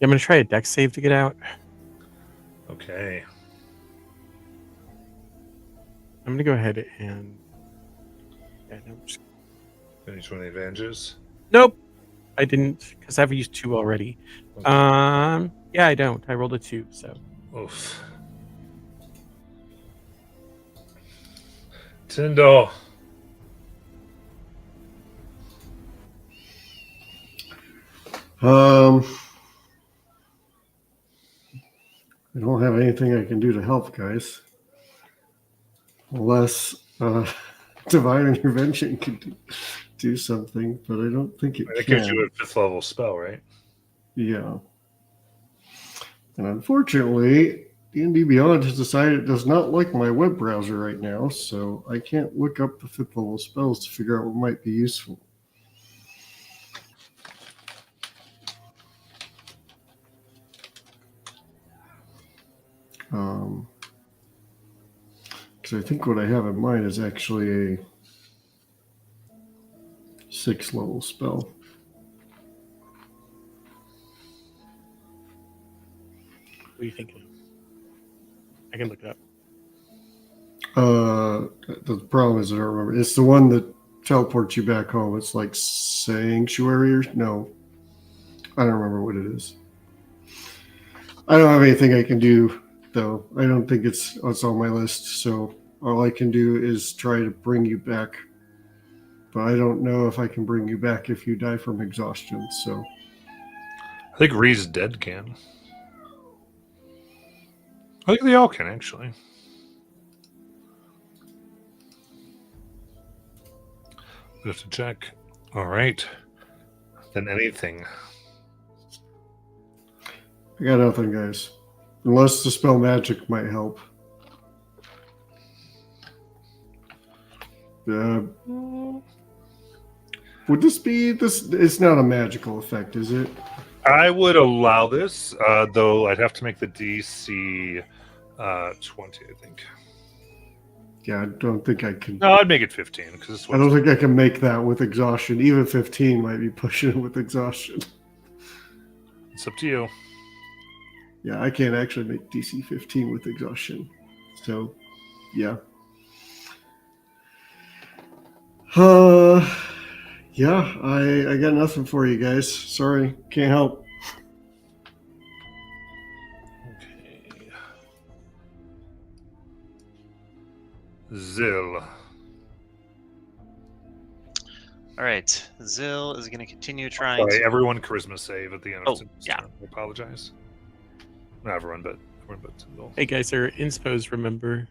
I'm gonna try a dex save to get out. Okay. I'm gonna go ahead and. Yeah, no, Finish one of the advantages. Nope. I didn't, because I've used 2 already. Yeah, I don't. I rolled a 2, so. Oof. Tyndall. I don't have anything I can do to help, guys. Unless divine intervention can do something, but I don't think it That can. gives you a 5th level spell, right? Yeah. And unfortunately, D&D Beyond has decided it does not like my web browser right now, so I can't look up the 5th level spells to figure out what might be useful. Because I think what I have in mind is actually a 6th level spell. What are you thinking? I can look it up. The problem is I don't remember. It's the one that teleports you back home. It's like Sanctuary or no. I don't remember what it is. I don't have anything I can do though. I don't think it's on my list. So all I can do is try to bring you back. But I don't know if I can bring you back if you die from exhaustion. So I think Ree's dead can. I think they all can, actually. We have to check. All right. Then anything. I got nothing, guys. Unless the spell magic might help. Would this be this? It's not a magical effect, is it? I would allow this, though I'd have to make the DC 20, I think. Yeah, I don't think I can. No, I'd make it 15 because I don't think I can make that with exhaustion. Even 15 might be pushing it with exhaustion. It's up to you. Yeah, I can't actually make DC 15 with exhaustion. So, yeah. Yeah, I got nothing for you guys. Sorry, can't help. Okay. Zill. All right, Zill is going to continue trying. Sorry, to... everyone charisma save at the end of Oh, this yeah. turn. I apologize. Not everyone, but Zill. Hey guys, are inspos, remember?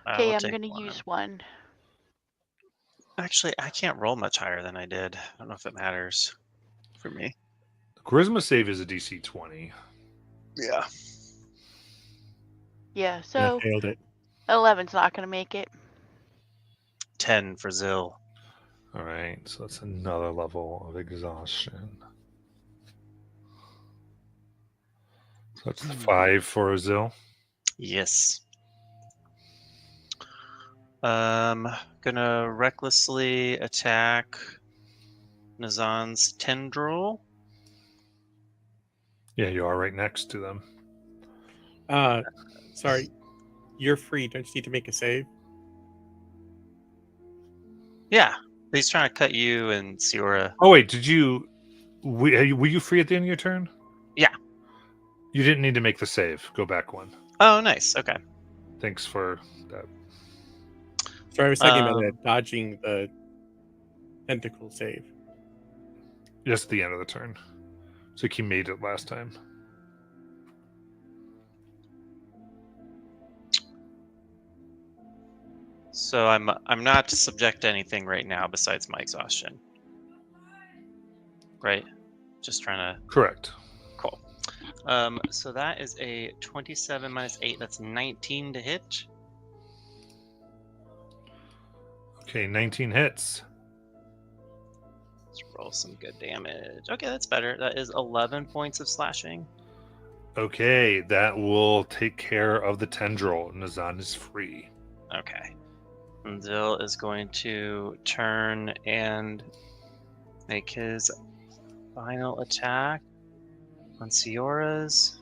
Okay, we'll I'm take gonna one. use one. Actually, I can't roll much higher than I did. I don't know if it matters for me. Charisma save is a DC 20. Yeah. Yeah, I so failed it. 11's not gonna make it. 10 for Zill. All right, so that's another level of exhaustion. So that's 5 for Zill. Yes. Gonna recklessly attack Nazan's tendril. Yeah, you are right next to them. Sorry. You're free. Don't you need to make a save? Yeah, he's trying to cut you and Siora. Oh wait, were you free at the end of your turn? Yeah. You didn't need to make the save. Go back one. Oh, nice. Okay. Thanks for that. Sorry, I was talking about dodging the tentacle save. Just at the end of the turn. So he made it last time. So I'm not subject to anything right now besides my exhaustion. Right? Just trying to. Correct. Cool. So that is a 27 minus 8. That's 19 to hit. Okay, 19 hits. Let's roll some good damage. Okay, that's better. That is 11 points of slashing. Okay, that will take care of the tendril. Nazan is free. Okay. And Zill is going to turn and make his final attack on Siora's.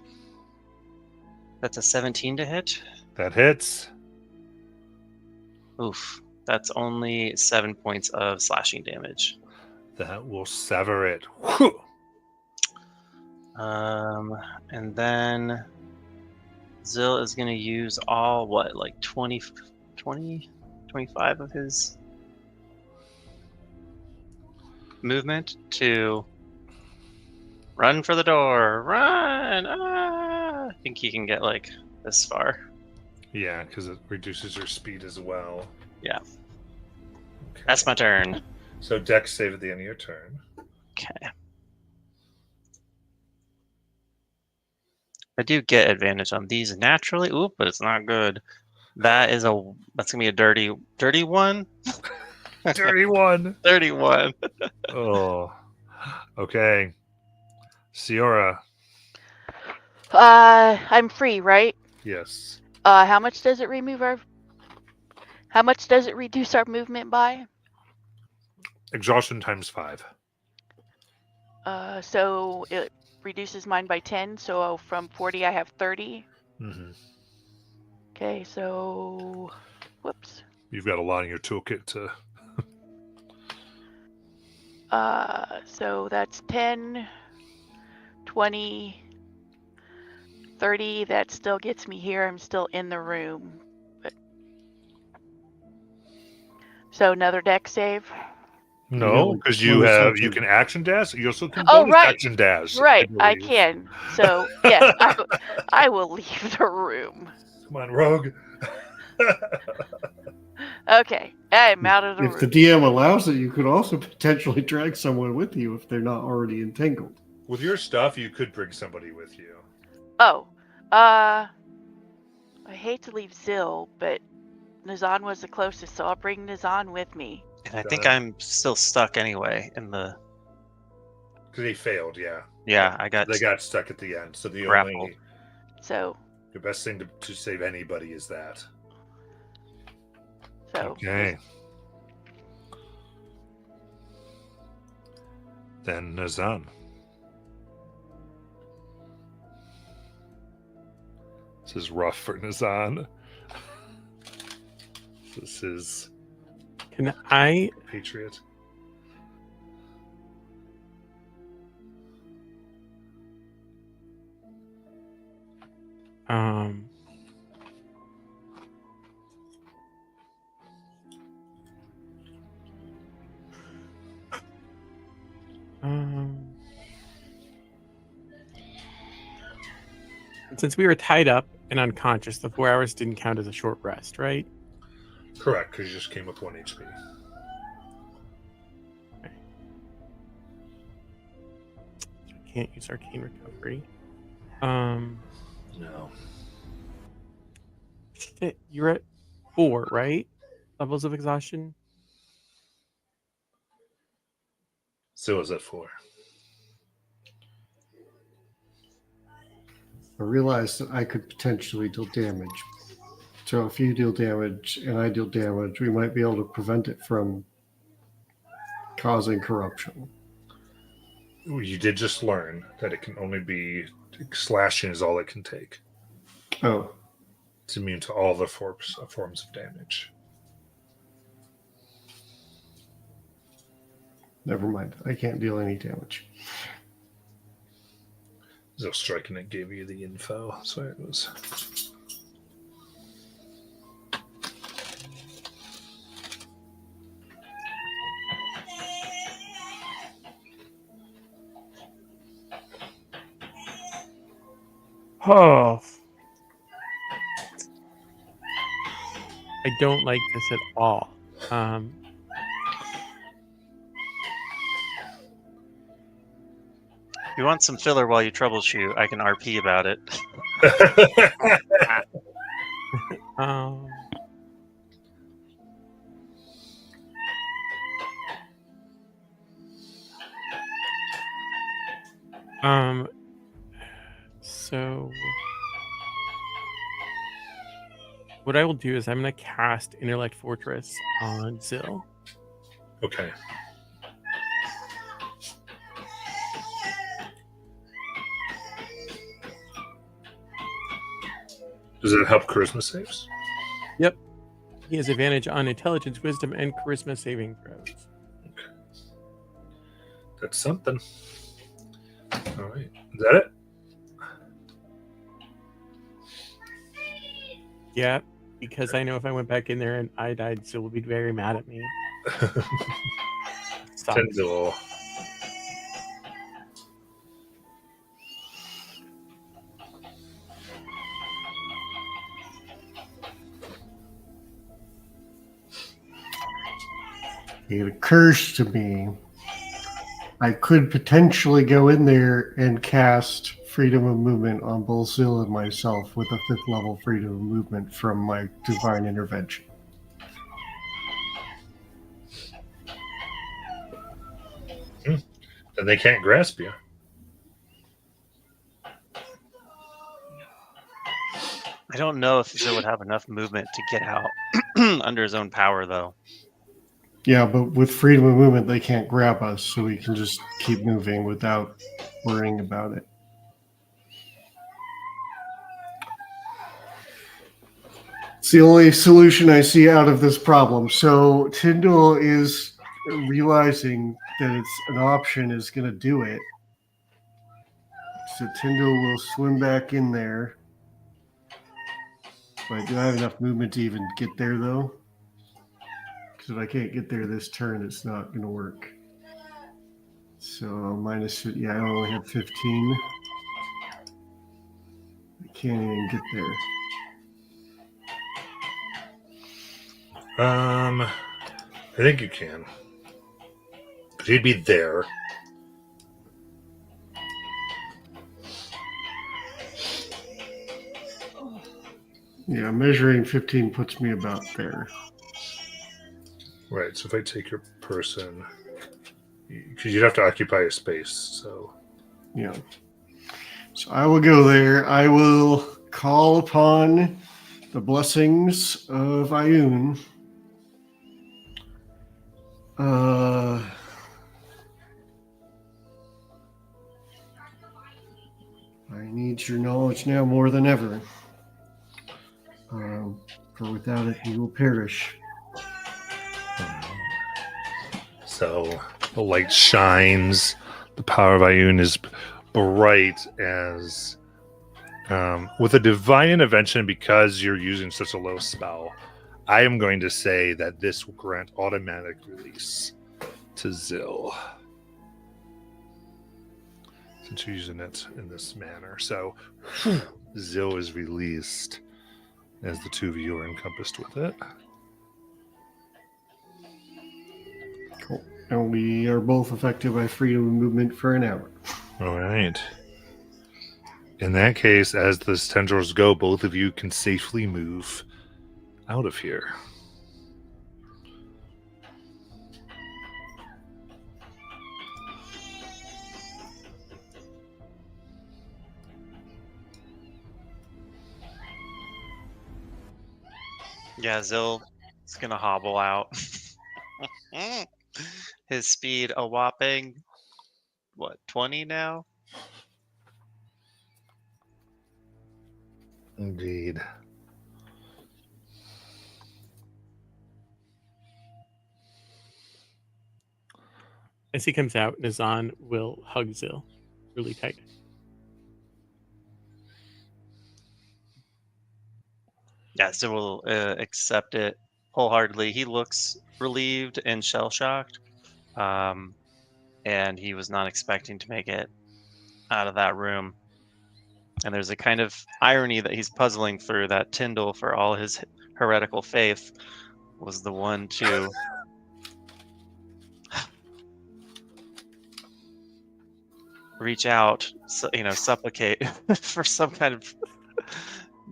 That's a 17 to hit. That hits. Oof. That's only 7 points of slashing damage. That will sever it. Whew. And then Zill is going to use all, what, like 20, 25 of his movement to run for the door. Run! Ah! I think he can get like this far. Yeah, because it reduces your speed as well. Yeah. Okay. That's my turn. So Dex save at the end of your turn. Okay. I do get advantage on these naturally. Oop, but it's not good. That's gonna be a dirty one. Dirty one. 31. Oh. Okay. Ciora. I'm free, right? Yes. How much does it remove our? How much does it reduce our movement by? Exhaustion times 5. So it reduces mine by 10. So from 40, I have 30. Mm-hmm. Okay, so whoops. You've got a lot in your toolkit to. So that's 10, 20, 30. That still gets me here. I'm still in the room. But... So another deck save. No, because you can action dash. You also can bonus action dash. Right, I can. So yes, I will leave the room. Come on, rogue. Okay, I'm out of the room. If the DM allows it, you could also potentially drag someone with you if they're not already entangled. With your stuff, you could bring somebody with you. Oh, I hate to leave Zill, but Nazan was the closest, so I'll bring Nazan with me. And I think I'm still stuck anyway in the. Because they failed, yeah. Yeah, They got stuck at the end. So the grappled. the best thing to save anybody is that. So Okay. Then Nazan. This is rough for Nazan. This is Can I? Patriot. Since we were tied up and unconscious, the 4 hours didn't count as a short rest, right? Correct, because you just came with 1 HP. Okay. So I can't use Arcane Recovery. No. Shit, you're at 4, right? Levels of exhaustion? So is that 4? I realized that I could potentially deal damage. So if you deal damage and I deal damage, we might be able to prevent it from causing corruption. You did just learn that it can only be slashing is all it can take. Oh. It's immune to all the forms of damage. Never mind. I can't deal any damage. So striking it gave you the info. So it was. Oh. I don't like this at all. If you want some filler while you troubleshoot, I can RP about it. So what I will do is I'm going to cast Intellect Fortress on Zill. Okay. Does it help charisma saves? Yep. He has advantage on intelligence, wisdom, and charisma saving throws. Okay. That's something. All right. Is that it? Yeah, because I know if I went back in there and I died, Zill would be very mad at me. Sucks. Tendril. It occurs to me I could potentially go in there and cast Freedom of Movement on both Zill and myself with a 5th level Freedom of Movement from my Divine Intervention. And they can't grasp you. I don't know if Zill would have enough movement to get out under his own power, though. Yeah, but with Freedom of Movement, they can't grab us, so we can just keep moving without worrying about it. It's the only solution I see out of this problem. So Tyndall is realizing that it's an option is going to do it. So Tyndall will swim back in there. But do I have enough movement to even get there, though? Because if I can't get there this turn, it's not going to work. So minus, yeah, I only have 15. I can't even get there. I think you can. But he'd be there. Yeah, measuring 15 puts me about there. Right, so if I take your person, because you'd have to occupy a space, so. Yeah. So I will go there. I will call upon the blessings of Ioun. I need your knowledge now more than ever. For without it, you will perish. So the light shines. The power of Ioun is bright as with a divine intervention. Because you're using such a low spell, I am going to say that this will grant automatic release to Zill, since you're using it in this manner. So Zill is released as the two of you are encompassed with it. Cool. And we are both affected by freedom of movement for an hour. All right. In that case, as the tendrils go, both of you can safely move out of here. Yeah, Zill is going to hobble out. His speed a whopping, 20 now? Indeed. As he comes out, Nazan will hug Zill really tight. Yeah, Zill will accept it wholeheartedly. He looks relieved and shell-shocked, and he was not expecting to make it out of that room. And there's a kind of irony that he's puzzling through, that Tyndall, for all his heretical faith, was the one to reach out, supplicate for some kind of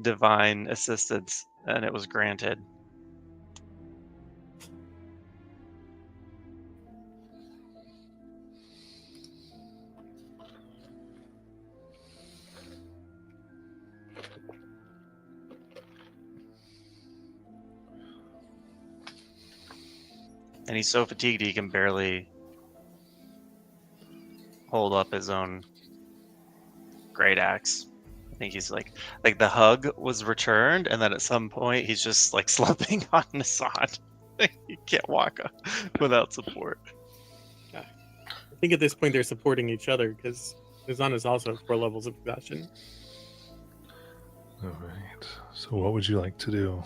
divine assistance, and it was granted. And he's so fatigued he can barely hold up his own great axe. I think he's like the hug was returned, and then at some point he's just like slumping on Nazan. He can't walk without support. I think at this point they're supporting each other because Nizan is also 4 levels of exhaustion. All right. So, what would you like to do?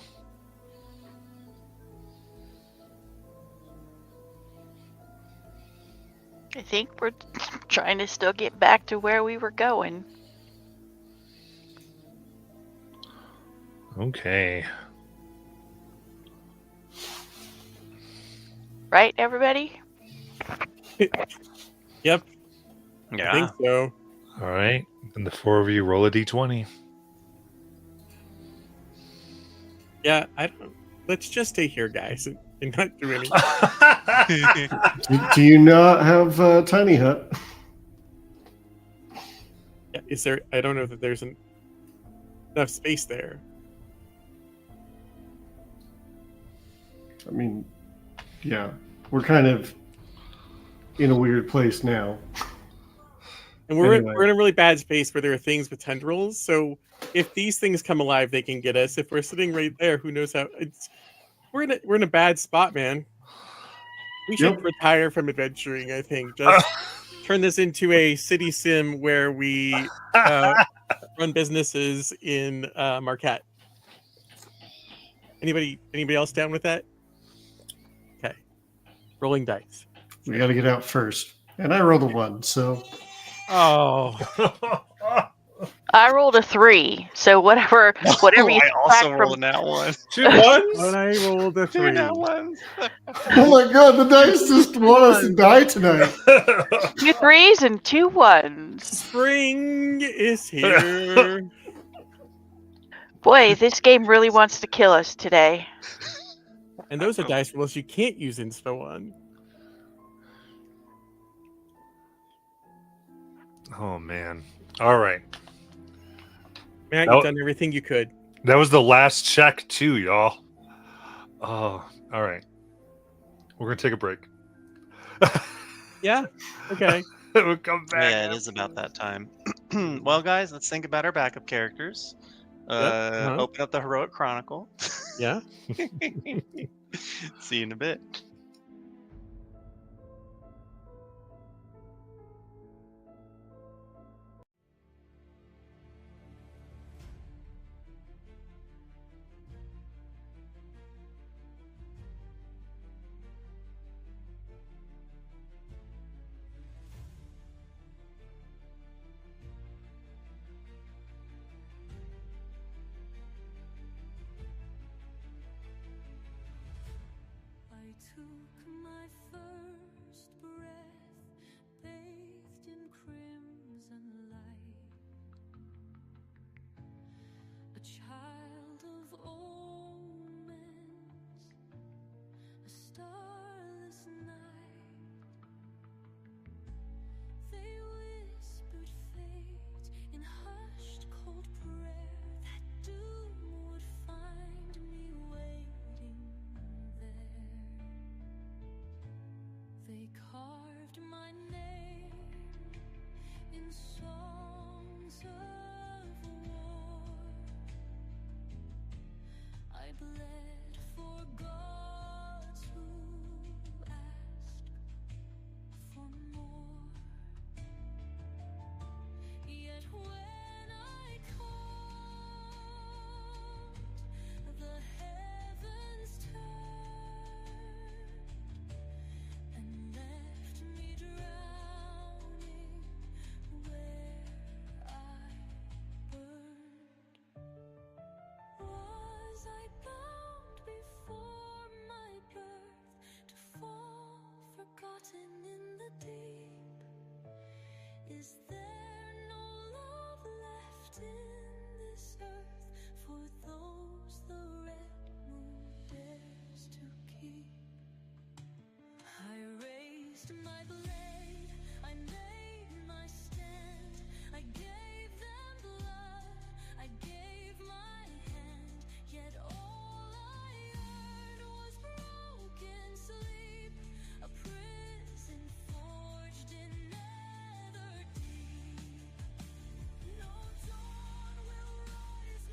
I think we're trying to still get back to where we were going. Okay. Right, everybody? Yep, I Yeah. think so. All right. Then the 4 of you roll a d20. Yeah, I don't. Let's just stay here, guys, and not do anything. Do you not have Tiny Hut? Yeah, is there? I don't know that there's enough space there. I mean, yeah, we're kind of in a weird place now. And we're Anyway. we're in a really bad space where there are things with tendrils. So if these things come alive, they can get us. If we're sitting right there, who knows how? We're in a bad spot, man. We should Yep. retire from adventuring. I think just turn this into a city sim where we run businesses in Marquette. Anybody else down with that? Okay, rolling dice. We got to get out first. And I rolled a 1, so Oh, I rolled a 3, so whatever you I also subtract rolled from that one. 2 ones? but I rolled a 3. That one. oh my god, the dice just want us to die tonight. 2 3s and 2 1s. Spring is here. Boy, this game really wants to kill us today. And those are dice rolls you can't use Inspo on. Oh, man. All right. Matt, Oh. you've done everything you could. That was the last check, too, y'all. Oh, all right. We're going to take a break. Yeah. Okay. We'll come back. Yeah, it is about that time. Well, guys, let's think about our backup characters. uh-huh. Open up the Heroic Chronicle. Yeah. See you in a bit. I took my first breath, bathed in crimson light. A child of omens, a starless night. They whispered fate in hushed cold prayer that doom would find me waiting there. They carved my name in songs of war. I bled for gods who ask for more. Yet when I called, the heavens turned and left me drowning where I burned. Was I bound before my birth to fall forgotten in the deep? Is there no love left in this earth for those the red moon dares to keep? I raised my blade, I made my stand, I gave them blood, I gave my hand, yet all I earned was broken sleep, a prison forged in nether deep. No dawn will rise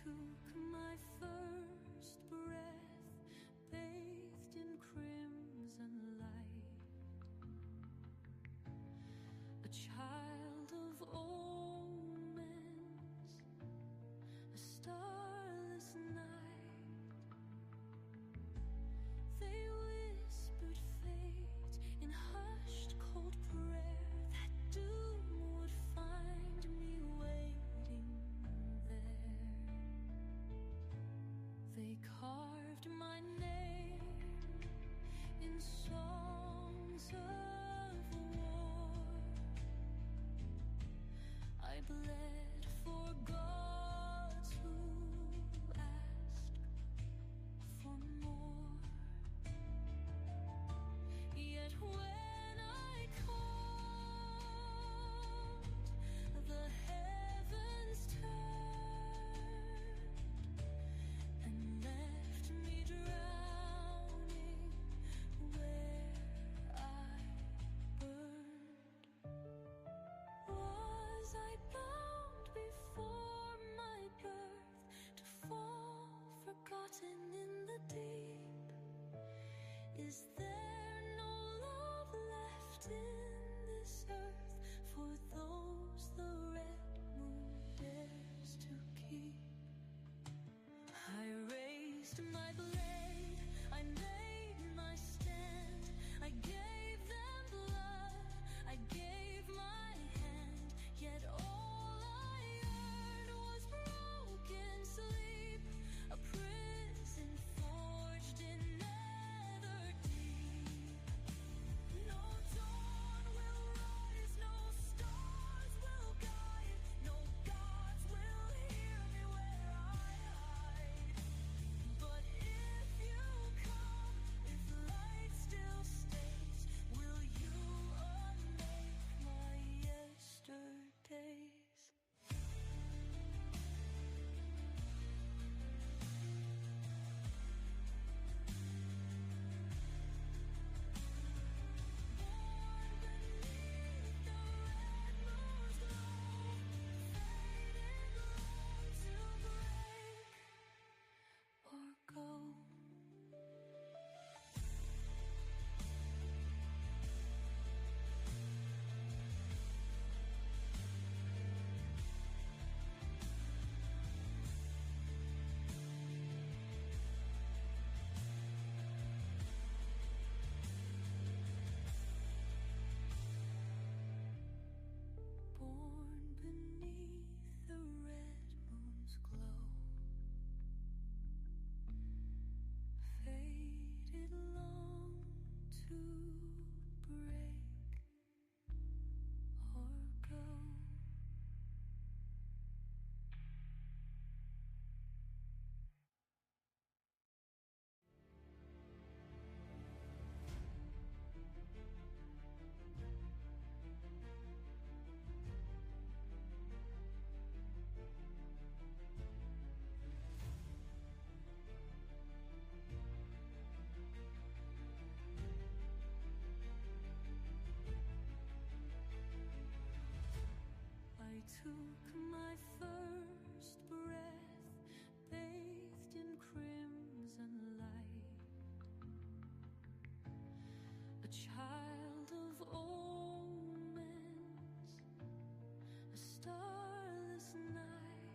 took my first breath, bathed in crimson light. A child of omens, a starless night. They whispered fate in hushed cold prayer, that doom would find me waiting there. They carved my name in songs of war. I bled for gods who ask for more. Yet when I called, the heavens turned and left me drowning where I burned. Was I bound before my birth to fall forgotten in the deep? Is there no love left in this earth for those the red moon dares to keep? I raised my blade, I made my stand, I gave them blood, I gave my hand, yet all I earned was broken sleep, a prison forged in nether deep. No dawn will rise, no stars will guide, no gods will hear me where I hide. But if you come, if light still stays, will you unmake my yesterdays? Born beneath the red moon's glow, faded long to break or go. Born beneath the red moon's glow, faded long to break or go. I took my first breath, bathed in crimson light. A child of omens, a starless night.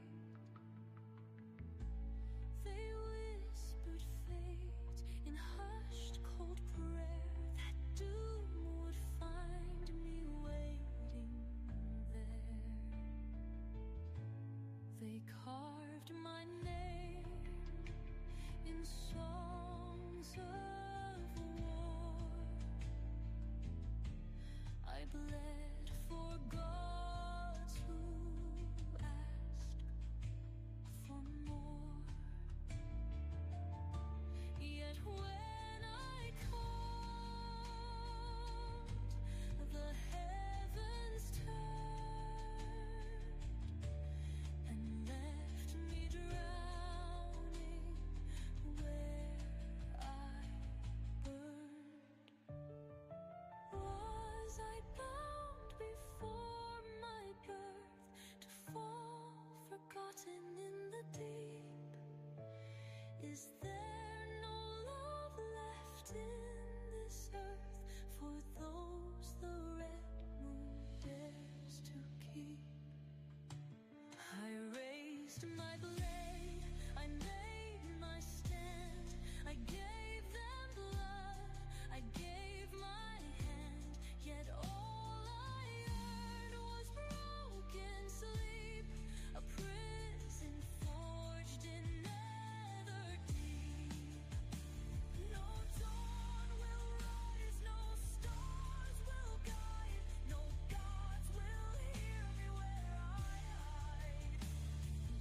They whispered fate in hushed cold prayer, that doom would find me waiting there. They carved my name in songs of war. I bled for gods who ask for more. Yet when I called, the heavens turned and left me drowning where I burned. Was I bound before Is there no love left in this earth for those the red moon dares to keep? I raised my blade, I made my stand, I gave them blood, I gave my hand, yet all I earned was broken sleep, a prison forged in nether deep. No dawn will rise, no stars will guide, no gods will hear me where I hide.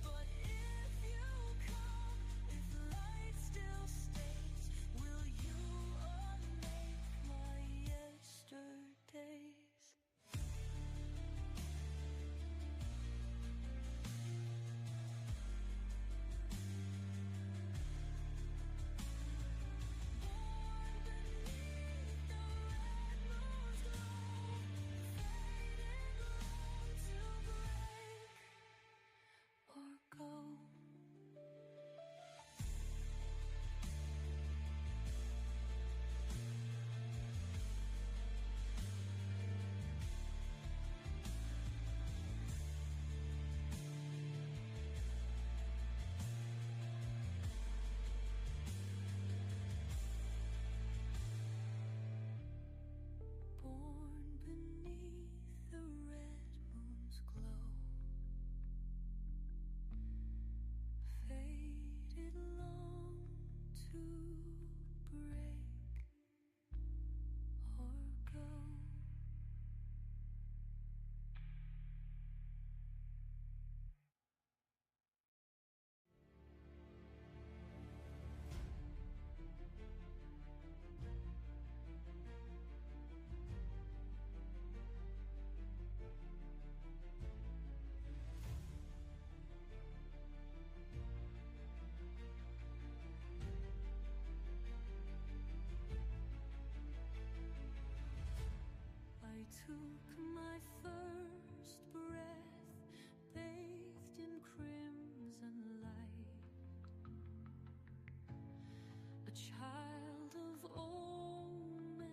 But if you come, if light still stays, will you unmake my yesterdays? Born beneath the red moon's glow, fading long to break or go. Born beneath the red moon's glow, faded long to break or go. I took my first breath, bathed in crimson light, a child of omens,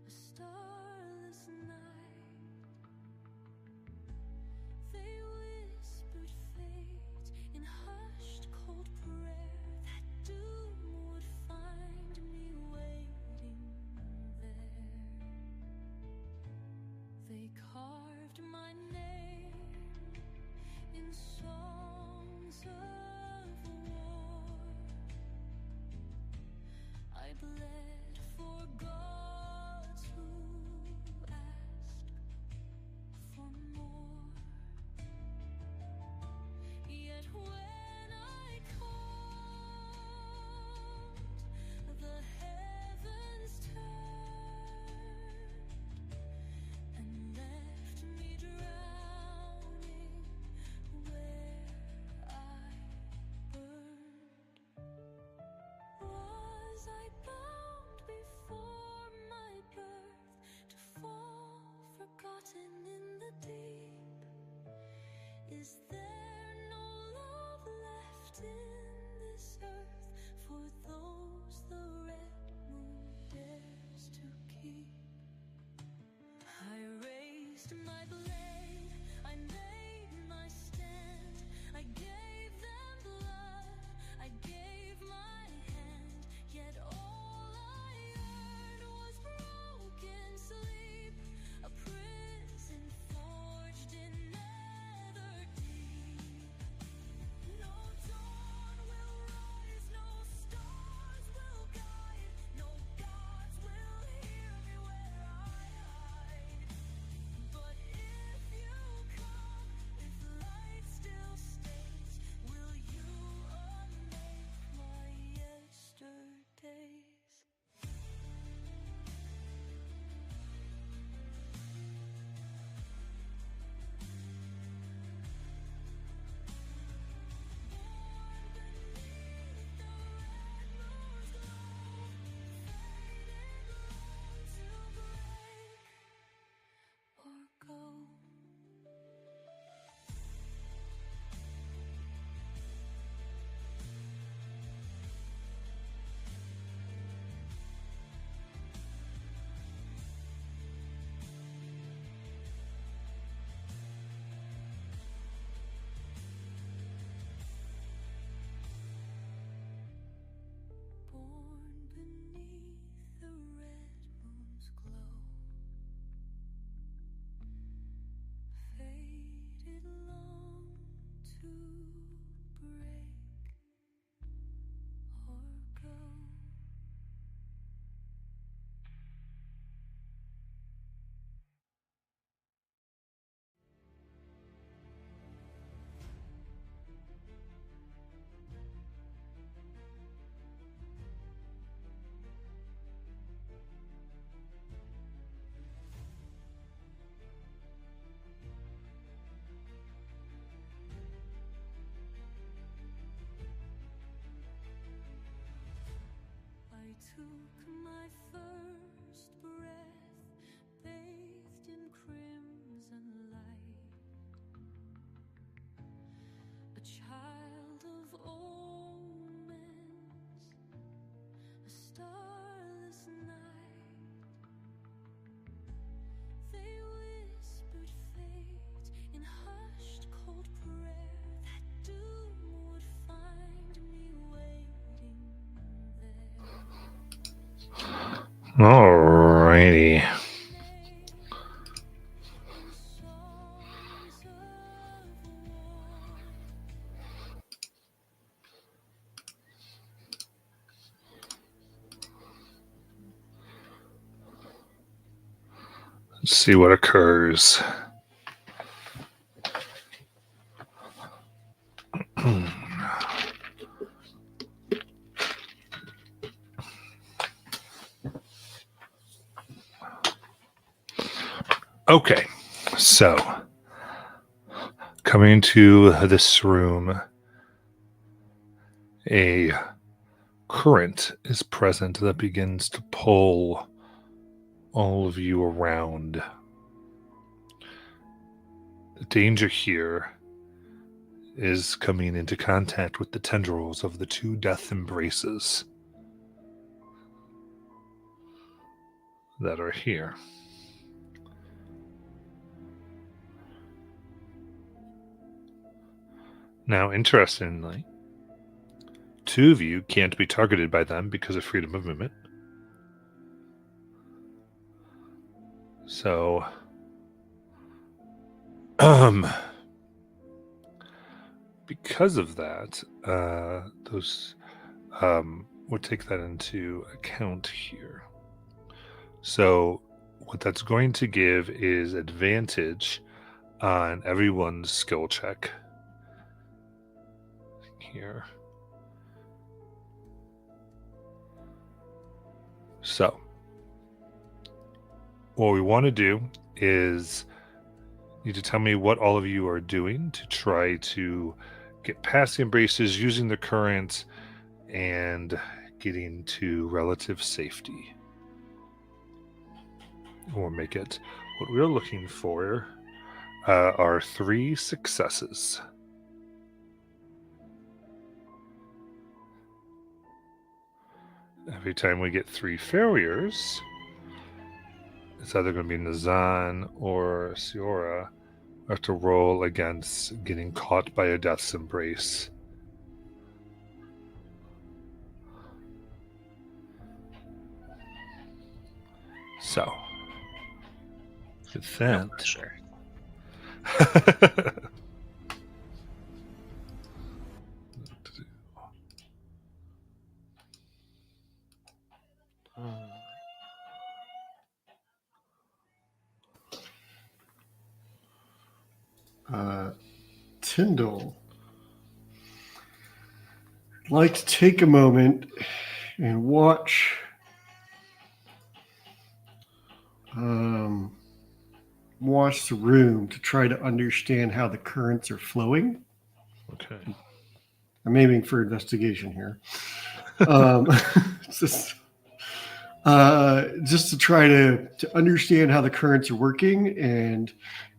a starless night. They whispered fate in hushed cold prayer, that doom would find me waiting there. They carved my name in songs of war. I bled for gods who ask for more. Yet when I called, the heavens turned and left me drowning where I burned. Was I bound before my birth to fall forgotten in the deep? Is there no love left in this earth for those the red moon dares to keep? I raised my blade, I made my stand, I gave them blood, I gave my hand, yet all I earned was broken sleep, a prison forged in nether deep. No dawn will rise, no stars will guide, no gods will took my first breath, bathed in crimson light. A child of omens, a starless night. They whispered fate in hushed cold prayer, that doom would find me waiting there. Alrighty. Songs of war. Let's see what occurs. Okay, so coming to this room, a current is present that begins to pull all of you around. The danger here is coming into contact with the tendrils of the two death embraces that are here. Now, interestingly, two of you can't be targeted by them because of freedom of movement. So, because of that, we'll take that into account here. So, what that's going to give is advantage on everyone's skill check here. So, what we want to do is you need to tell me what all of you are doing to try to get past the embraces using the current and getting to relative safety. Or make it. What we're looking for are 3 successes. Every time we get 3 failures, it's either going to be Nazan or Siora have to roll against getting caught by a death's embrace. So, with that, Sure. Tyndall, I'd like to take a moment and watch the room to try to understand how the currents are flowing. okay. I'm aiming for investigation here. Just to try to understand how the currents are working, and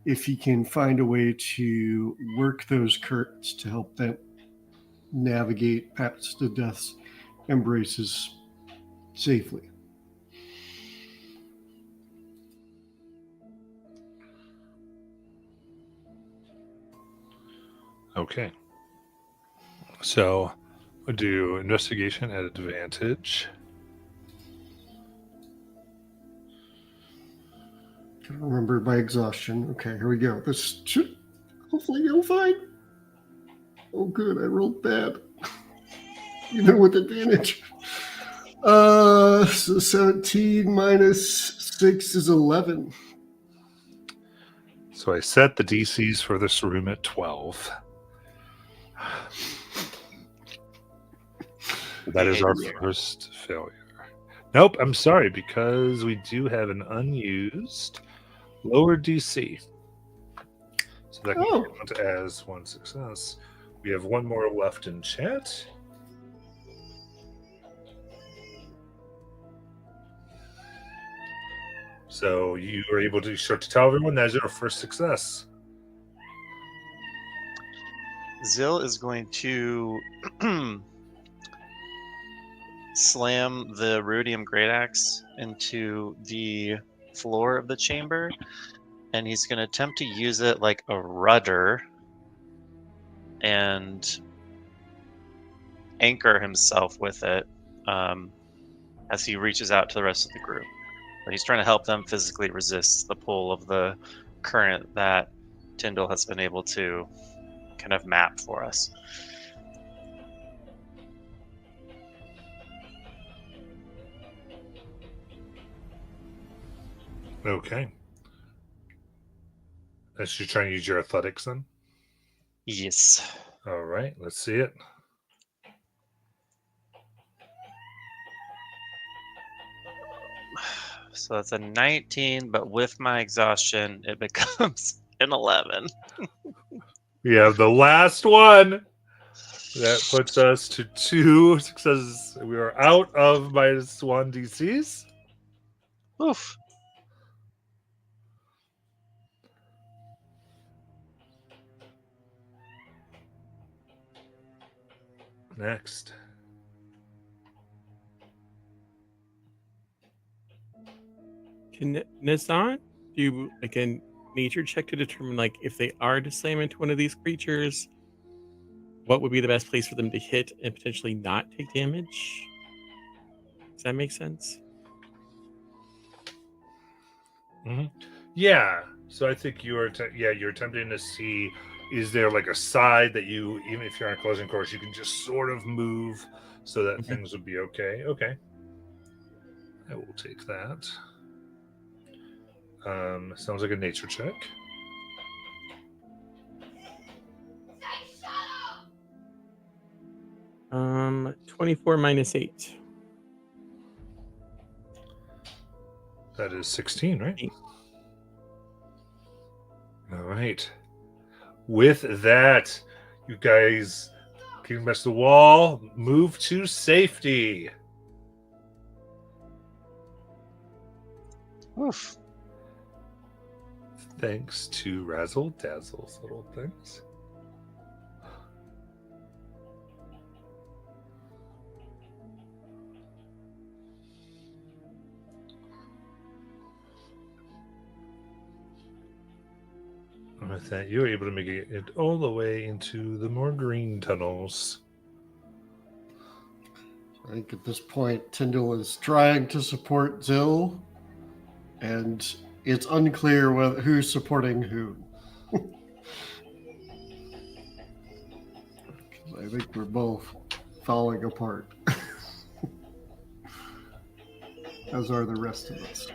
if he can find a way to work those currents to help them navigate past the death's embraces safely. Okay. So, we'll do investigation at advantage. Can't remember my exhaustion. Okay, here we go. This should hopefully go fine. Oh, good. I rolled bad. Even with advantage. So 17 minus 6 is 11. So I set the DCs for this room at 12. That is our first failure. Nope, I'm sorry, because we do have an unused lower DC. So that can count as 1 success. We have 1 more left in chat. So you are able to start to tell everyone that is your first success. Zill is going to slam the ruidium great axe into the floor of the chamber, and he's going to attempt to use it like a rudder and anchor himself with it as he reaches out to the rest of the group. But he's trying to help them physically resist the pull of the current that Tyndall has been able to kind of map for us. Okay. As you're trying to use your athletics then? Yes. All right, let's see it. So that's a 19, but with my exhaustion, it becomes an 11. We have the last one. That puts us to 2 successes. We are out of -1 DCs. Oof. Next. Can Nazan do like a nature check to determine like if they are to slam into one of these creatures, what would be the best place for them to hit and potentially not take damage? Does that make sense? Yeah. So I think you're you're attempting to see, is there like a side that you, even if you're on a closing course, you can just sort of move so that things would be okay. Okay. I will take that. Sounds like a nature check. Um, 24 minus 8. That is 16, right? 8. All right. With that, you guys can mess the wall, move to safety. Oof. Thanks to Razzle Dazzle's little things. And with that, you're able to make it all the way into the more green tunnels. I think at this point, Tyndall is trying to support Zill, and it's unclear who's supporting who. I think we're both falling apart, as are the rest of us.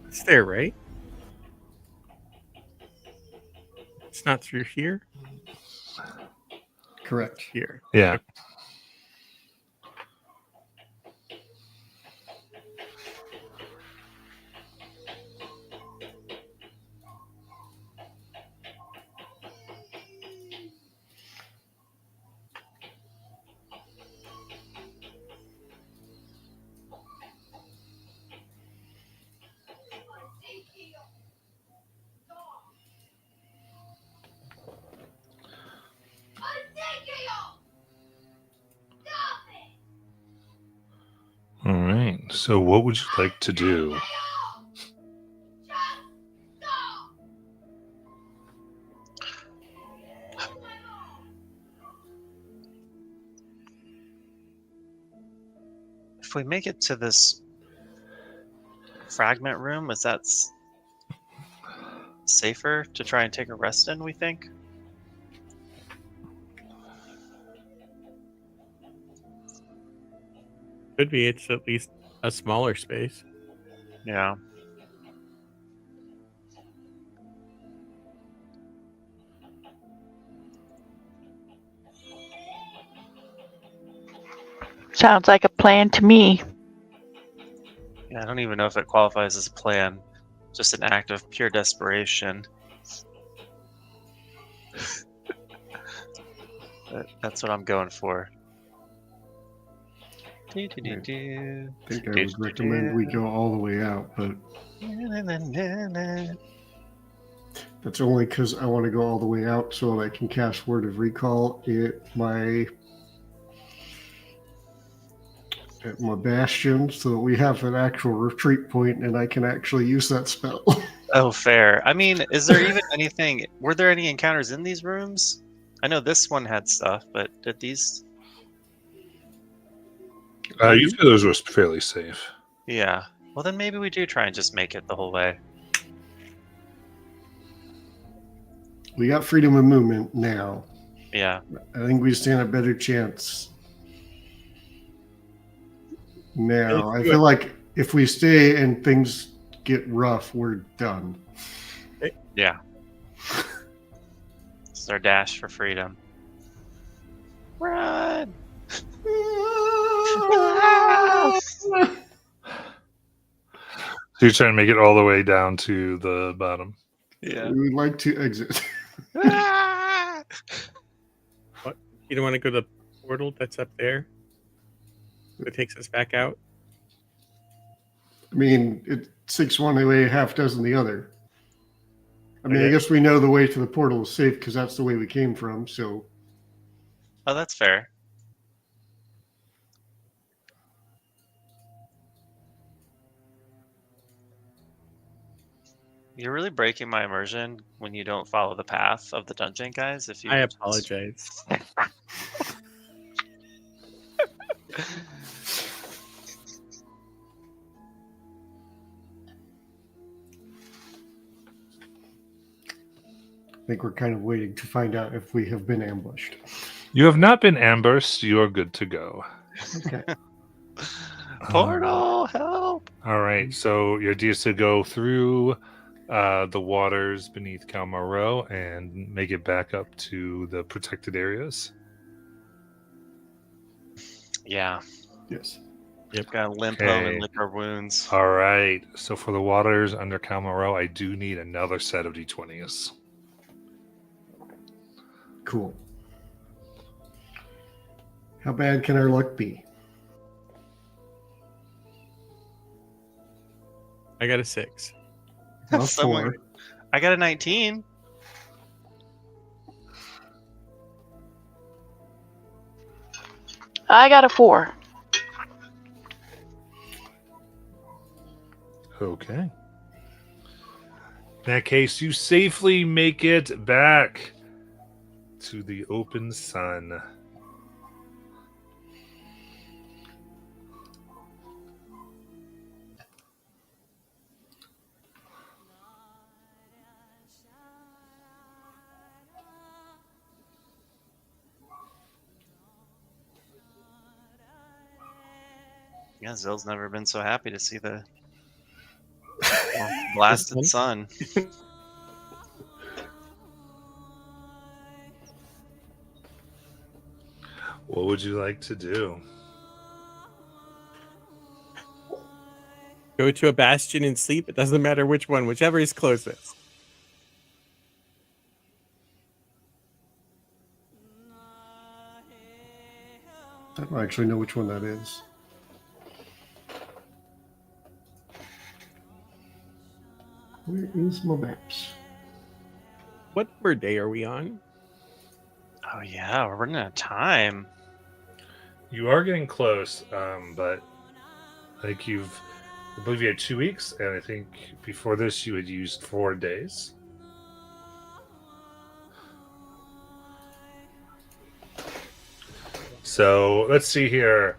It's there, right? It's not through here? Correct. Here. Yeah. All right. So, what would you like to do? If we make it to this fragment room, is that safer to try and take a rest in, we think? Could be. It's at least a smaller space. Yeah. Sounds like a plan to me. Yeah, I don't even know if it qualifies as a plan. Just an act of pure desperation. That's what I'm going for. I think I would recommend we go all the way out, but that's only because I want to go all the way out so I can cast Word of Recall at my bastion, so that we have an actual retreat point and I can actually use that spell. Oh, fair. I mean, is there even anything? Were there any encounters in these rooms? I know this one had stuff, but did these? You feel those were fairly safe. Yeah. Well, then maybe we do try and just make it the whole way. We got freedom of movement now. Yeah. I think we stand a better chance now. I feel like if we stay and things get rough, we're done. Yeah. It's our dash for freedom. Run! So you're trying to make it all the way down to the bottom. Yeah. We would like to exit. You don't want to go to the portal that's up there that takes us back out? I mean, it 6 one way, half dozen the other. I mean, I Okay. guess we know the way to the portal is safe because that's the way we came from. So Oh, that's fair. You're really breaking my immersion when you don't follow the path of the dungeon, guys. If you I apologize. I think we're kind of waiting to find out if we have been ambushed. You have not been ambushed. You are good to go. Okay. Portal, help! All right. So your idea is to go through the waters beneath Kalmar and make it back up to the protected areas. Yeah, Yes. gotta limp home Okay. and lick our wounds. All right. So for the waters under Kalmar, I do need another set of d20s. Cool. How bad can our luck be? I got a 6. Well, Someone- 4. I got a 19. I got a 4. Okay. In that case, you safely make it back to the open sun. Yeah, Zill's never been so happy to see the blasted sun. What would you like to do? Go to a bastion and sleep. It doesn't matter which one, whichever is closest. I don't actually know which one that is. Where is my maps? What number day are we on? Oh yeah, we're running out of time. You are getting close, but I think I believe you had 2 weeks, and I think before this you had used 4 days. So let's see here.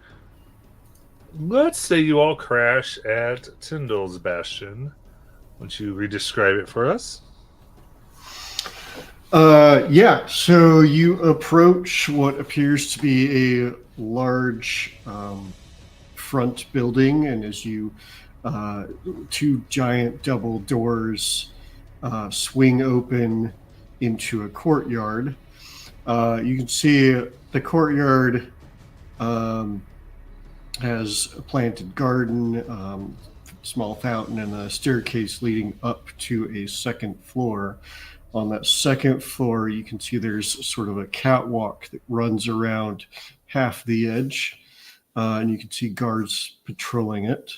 Let's say you all crash at Tyndall's Bastion. Why don't you re-describe it for us? Yeah, so you approach what appears to be a large front building, and as you two giant double doors swing open into a courtyard, you can see the courtyard has a planted garden, small fountain, and a staircase leading up to a second floor. On that second floor, you can see there's sort of a catwalk that runs around half the edge, and you can see guards patrolling it.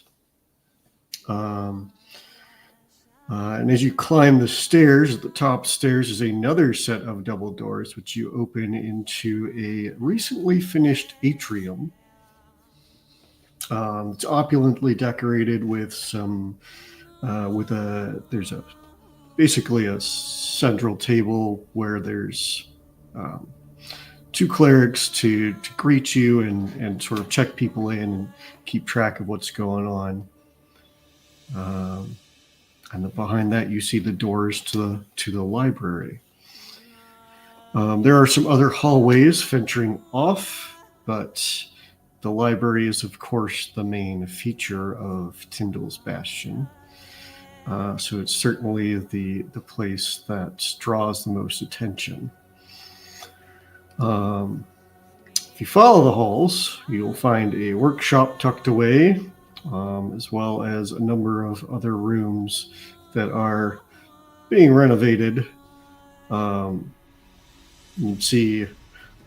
And as you climb the stairs, at the top stairs is another set of double doors, which you open into a recently finished atrium. It's opulently decorated with some, there's basically a central table where there's two clerics to greet you and sort of check people in and keep track of what's going on. And behind that, you see the doors to the library. There are some other hallways venturing off, but the library is, of course, the main feature of Tyndall's Bastion. So it's certainly the place that draws the most attention. If you follow the halls, you'll find a workshop tucked away, as well as a number of other rooms that are being renovated. You can see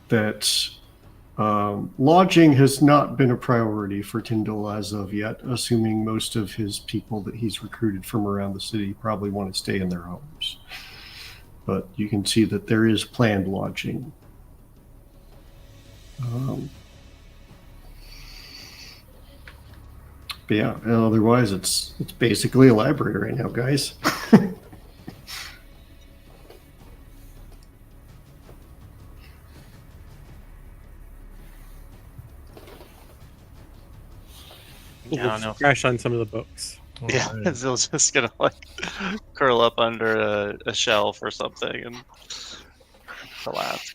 that lodging has not been a priority for Tyndall as of yet, assuming most of his people that he's recruited from around the city probably want to stay in their homes. But you can see that there is planned lodging. But yeah, otherwise it's basically a library right now, guys. Yeah, I don't know. Crash on some of the books. Yeah, Alright. Zill's just gonna like curl up under a shelf or something and collapse.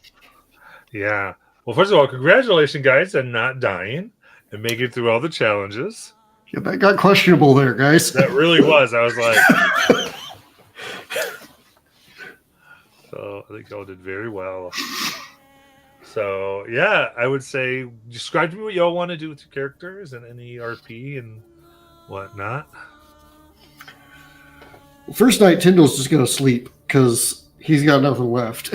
Yeah. Well, first of all, congratulations, guys, on not dying and making it through all the challenges. Yeah, that got questionable there, guys. That really was. I was like, so I think y'all did very well. So yeah, I would say describe to me what y'all want to do with your characters and any RP and whatnot. First night, Tyndall's just going to sleep because he's got nothing left.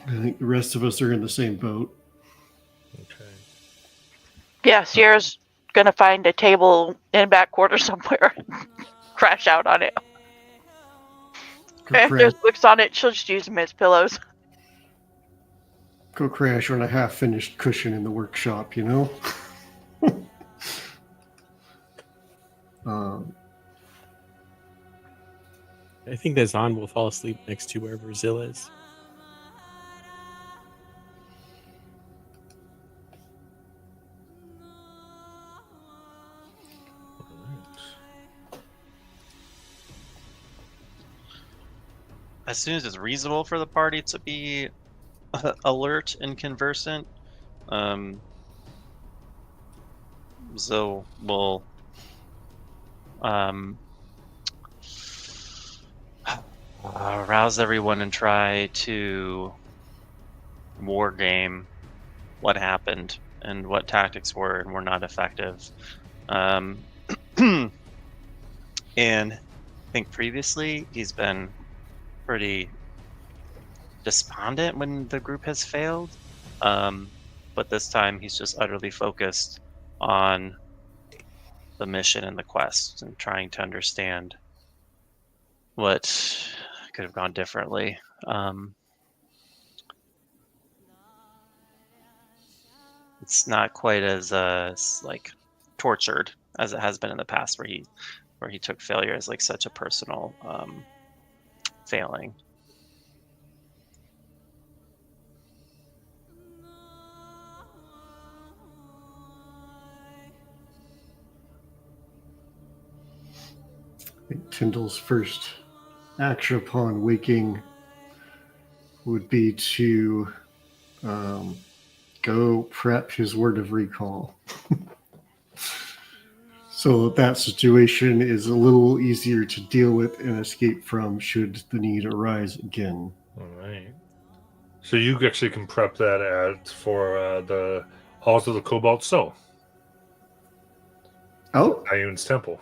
I think the rest of us are in the same boat. Okay. Yeah, Sierra's gonna find a table in back quarter somewhere, crash out on it. If there's books on it, she'll just use them as pillows. Go crash on a half-finished cushion in the workshop, you know? I think that Zahn will fall asleep next to wherever Zill is. As soon as it's reasonable for the party to be alert and conversant, Zill will rouse everyone and try to war game what happened and what tactics were and were not effective. And I think previously he's been pretty despondent when the group has failed. But this time he's just utterly focused on the mission and the quest and trying to understand what could have gone differently. It's not quite as like tortured as it has been in the past, where he took failure as like such a personal failing. I think Tyndall's first action upon waking would be to go prep his word of recall. So that situation is a little easier to deal with and escape from should the need arise again. All right. So you actually can prep that for the Halls of the Cobalt Soul, Oh, Ioun's Temple.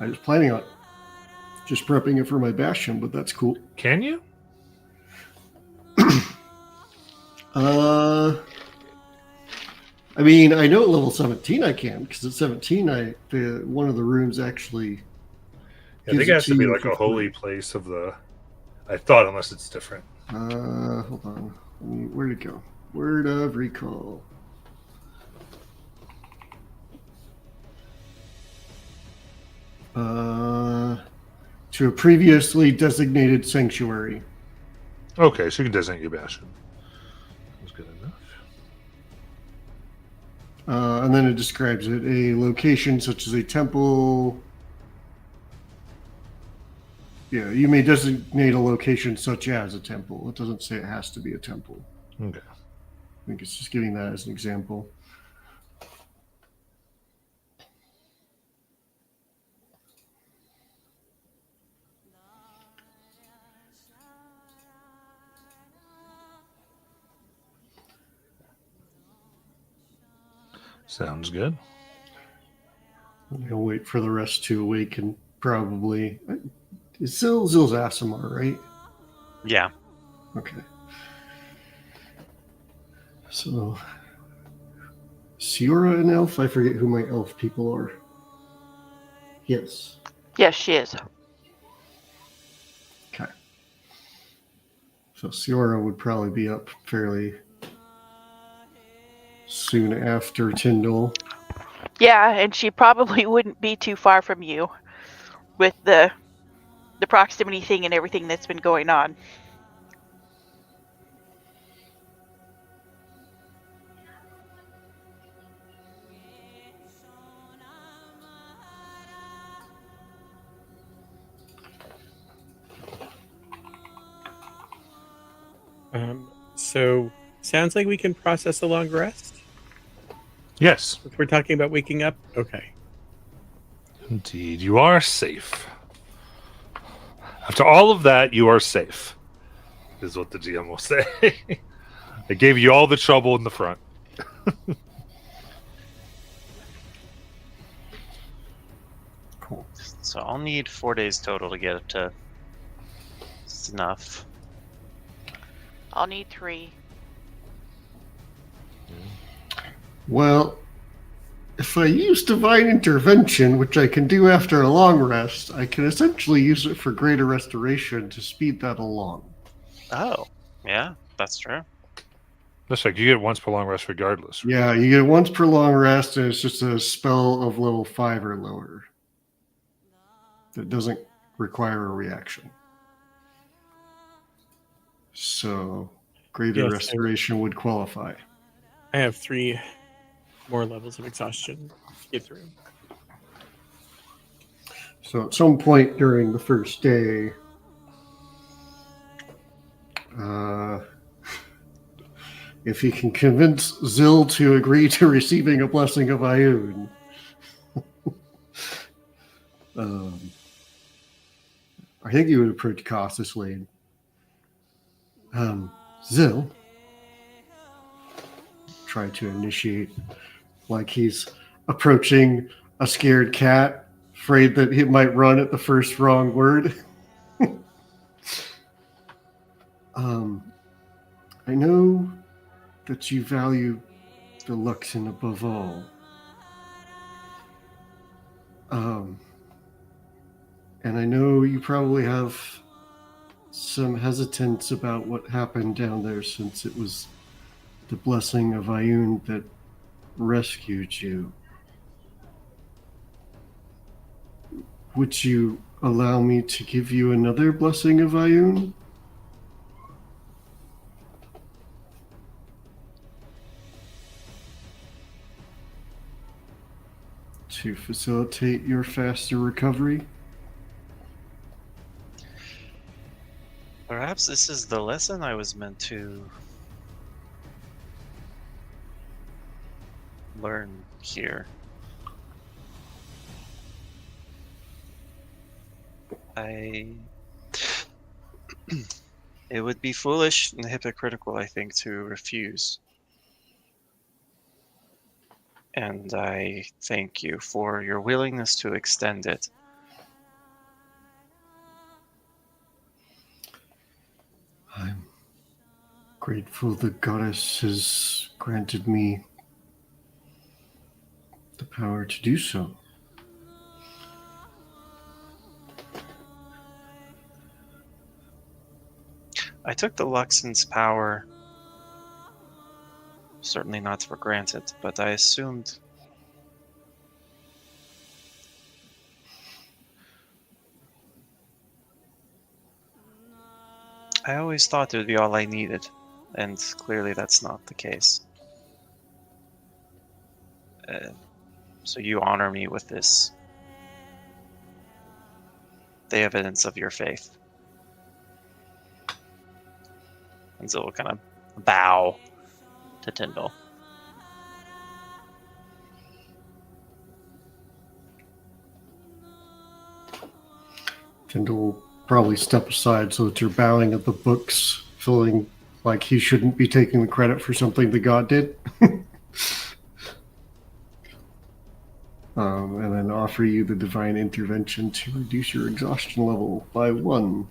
I was planning on just prepping it for my Bastion, but that's cool. Can you? I mean, I know at level 17 I can, because at 17, one of the rooms actually. Yeah, I think it has to be like a holy place of the. I thought, unless it's different. Hold on. Where'd it go? Word of recall. To a previously designated sanctuary. Okay, so you can designate your Bastion. That's good enough. And then it describes it a location such as a temple. Yeah, you may designate a location such as a temple. It doesn't say it has to be a temple. Okay. I think it's just giving that as an example. Sounds good. I'll wait for the rest to awaken, probably. It's Zill's Aasimar, right? Yeah. Okay. So, Siora an elf? I forget who my elf people are. Yes. Yes, she is. Okay. So Siora would probably be up fairly soon after Tyndall. Yeah, and she probably wouldn't be too far from you with the proximity thing and everything that's been going on. So sounds like we can process a long rest. Yes, If we're talking about waking up, okay. indeed. You are safe. After all of that, you are safe, is what the GM will say. I gave you all the trouble in the front. Cool. So I'll need 4 days total to get up to snuff. I'll need 3. Well, if I use Divine Intervention, which I can do after a long rest, I can essentially use it for greater restoration to speed that along. Oh, yeah, that's true. That's like you get once per long rest regardless. Right? Yeah, you get once per long rest, and it's just a spell of level 5 or lower. That doesn't require a reaction. So, greater Yes, restoration would qualify. I have 3 more levels of exhaustion to get through. So, at some point during the first day, if you can convince Zill to agree to receiving a blessing of Ioun, I think you would approach cautiously. Zill, try to initiate like he's approaching a scared cat, afraid that he might run at the first wrong word. I know that you value the Luxon above all. And I know you probably have some hesitance about what happened down there, since it was the blessing of Ioun that rescued you. Would you allow me to give you another blessing of Ioun? To facilitate your faster recovery? Perhaps this is the lesson I was meant to learn here. It would be foolish and hypocritical, I think, to refuse. And I thank you for your willingness to extend it. grateful the goddess has granted me the power to do so. I took the Luxon's power, certainly not for granted, but I assumed I always thought it would be all I needed, and clearly that's not the case. So you honor me with this, the evidence of your faith. And so we'll kind of bow to Tyndall. Tyndall will probably step aside so that you're bowing at the books, feeling like he shouldn't be taking the credit for something the god did. And then offer you the divine intervention to reduce your exhaustion level by 1.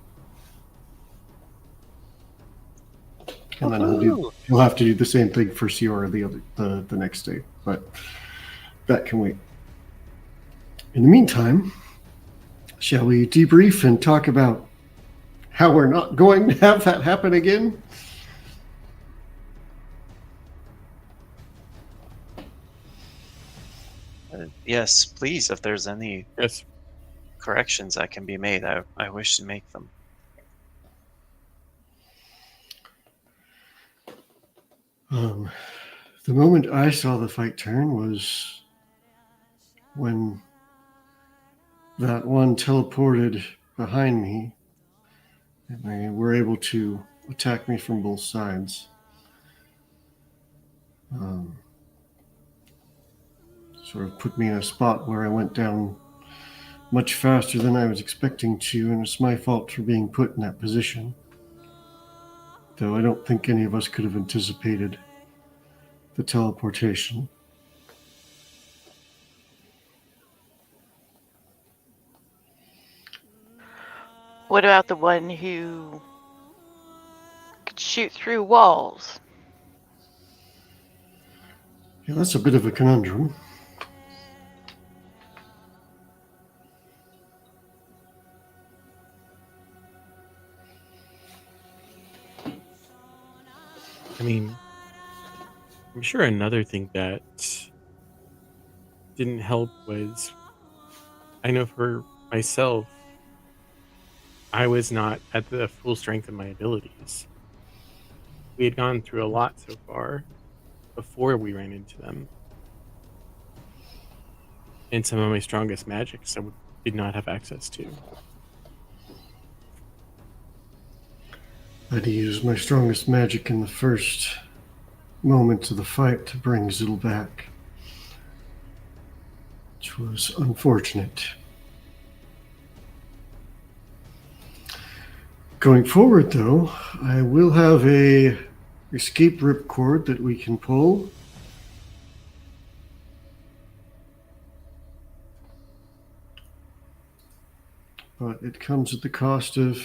And then he'll have to do the same thing for Siora the next day, but that can wait. In the meantime, shall we debrief and talk about how we're not going to have that happen again? Yes, please, if there's any Yes. corrections that can be made, I wish to make them. The moment I saw the fight turn was when that one teleported behind me, and they were able to attack me from both sides. Sort of put me in a spot where I went down much faster than I was expecting to, and it's my fault for being put in that position. Though I don't think any of us could have anticipated the teleportation. What about the one who could shoot through walls? Yeah, that's a bit of a conundrum. I mean, I'm sure another thing that didn't help was, I know for myself, I was not at the full strength of my abilities. We had gone through a lot so far before we ran into them. And some of my strongest magics I did not have access to. I had to use my strongest magic in the first moments of the fight to bring Zil back, which was unfortunate. Going forward, though, I will have a escape ripcord that we can pull. But it comes at the cost of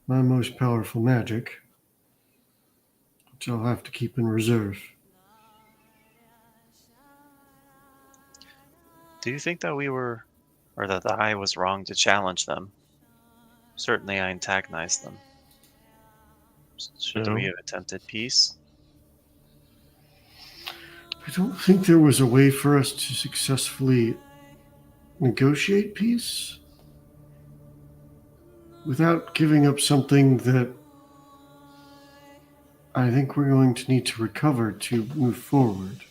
my most powerful magic, which I'll have to keep in reserve. Do you think that that I was wrong to challenge them? Certainly I antagonized them. Should No. we have attempted peace? I don't think there was a way for us to successfully negotiate peace without giving up something that I think we're going to need to recover to move forward.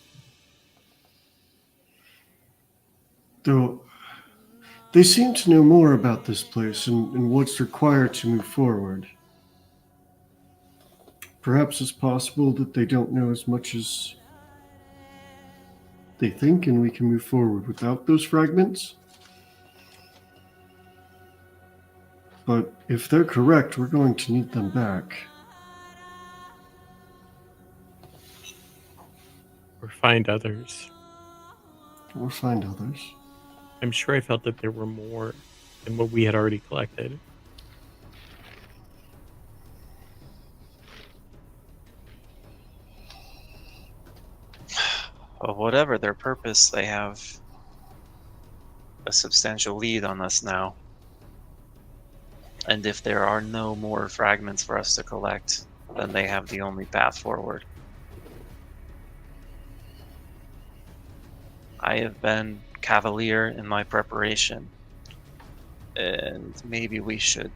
Though they seem to know more about this place and what's required to move forward. Perhaps it's possible that they don't know as much as they think, and we can move forward without those fragments. But if they're correct, we're going to need them back. Or find others. Or find others. I'm sure I felt that there were more than what we had already collected. Well, whatever their purpose, they have a substantial lead on us now. And if there are no more fragments for us to collect, then they have the only path forward. I have been cavalier in my preparation, and maybe we should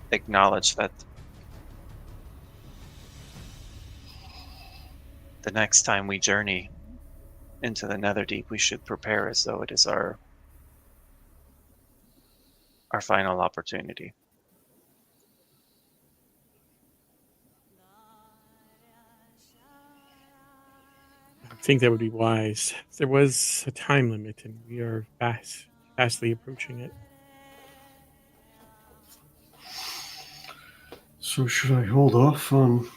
acknowledge that the next time we journey into the Netherdeep, we should prepare as though it is our final opportunity. I think that would be wise. There was a time limit, and we are fastly approaching it. So should I hold off on...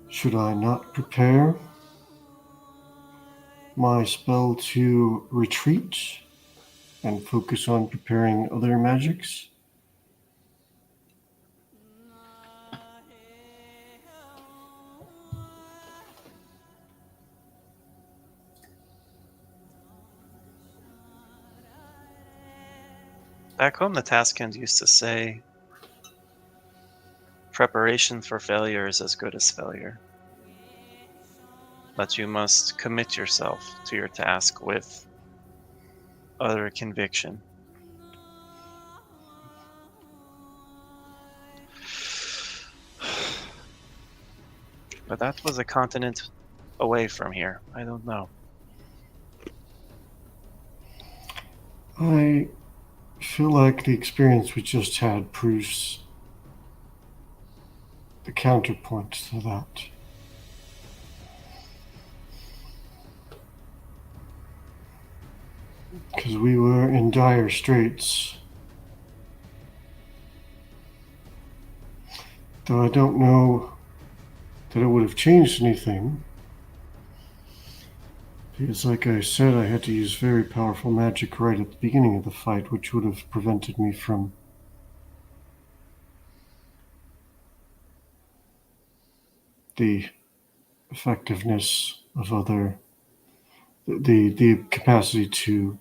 Should I not prepare my spell to retreat and focus on preparing other magics? Back home, the Taskins used to say, preparation for failure is as good as failure. But you must commit yourself to your task with utter conviction. But that was a continent away from here. I don't know. I feel like the experience we just had proves the counterpoint to that. Because we were in dire straits. Though I don't know that it would have changed anything. Because like I said, I had to use very powerful magic right at the beginning of the fight, which would have prevented me from the effectiveness of the capacity to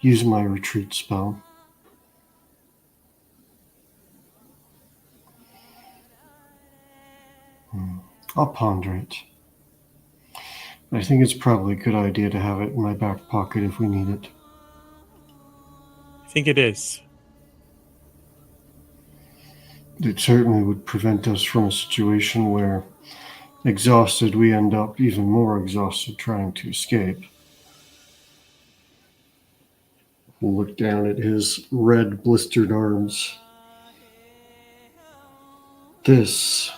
use my retreat spell. I'll ponder it. I think it's probably a good idea to have it in my back pocket if we need it. I think it is. It certainly would prevent us from a situation where, exhausted, we end up even more exhausted trying to escape. We'll look down at his red blistered arms. This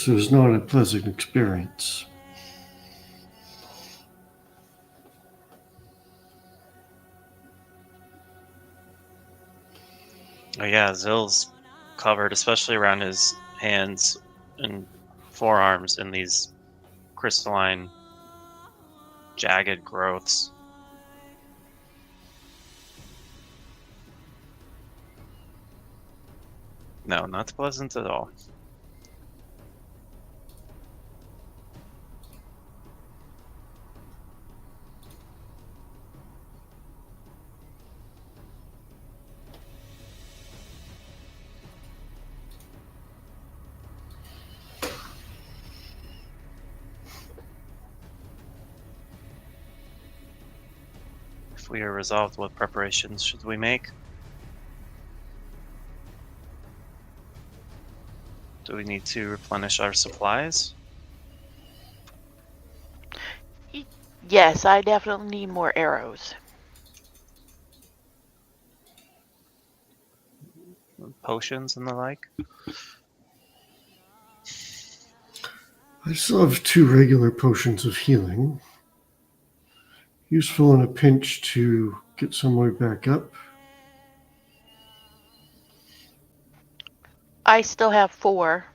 was not a pleasant experience. Oh yeah, Zill's covered, especially around his hands and forearms, in these crystalline, jagged growths. No, not pleasant at all. If we are resolved, what preparations should we make? Do we need to replenish our supplies? Yes, I definitely need more arrows. Potions and the like? I still have 2 regular potions of healing. Useful in a pinch to get some way back up. I still have 4.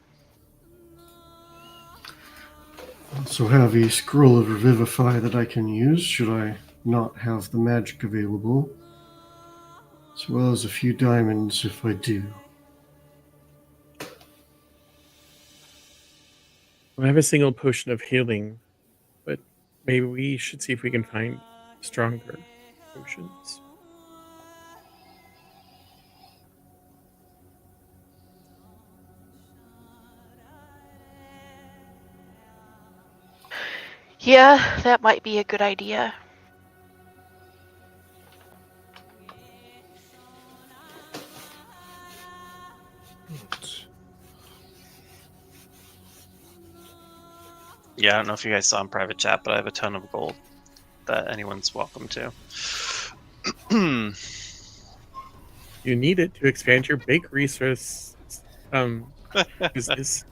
I also have a scroll of Revivify that I can use should I not have the magic available, as well as a few diamonds if I do. I have a single potion of healing, but maybe we should see if we can find stronger potions. Yeah, that might be a good idea. Yeah, I don't know if you guys saw in private chat, but I have a ton of gold that anyone's welcome to. You need it to expand your big resource business.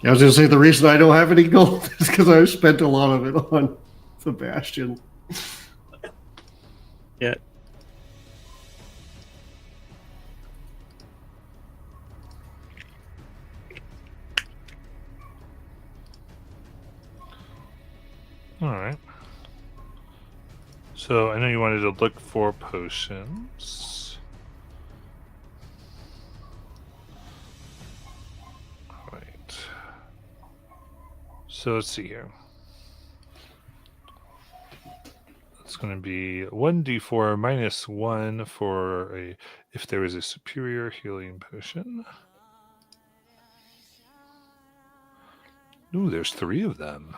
I was going to say the reason I don't have any gold is because I've spent a lot of it on Sebastian. Yeah. All right. So I know you wanted to look for potions. All right. So let's see here. It's going to be 1d4 minus 1 for if there is a superior healing potion. Ooh, there's 3 of them.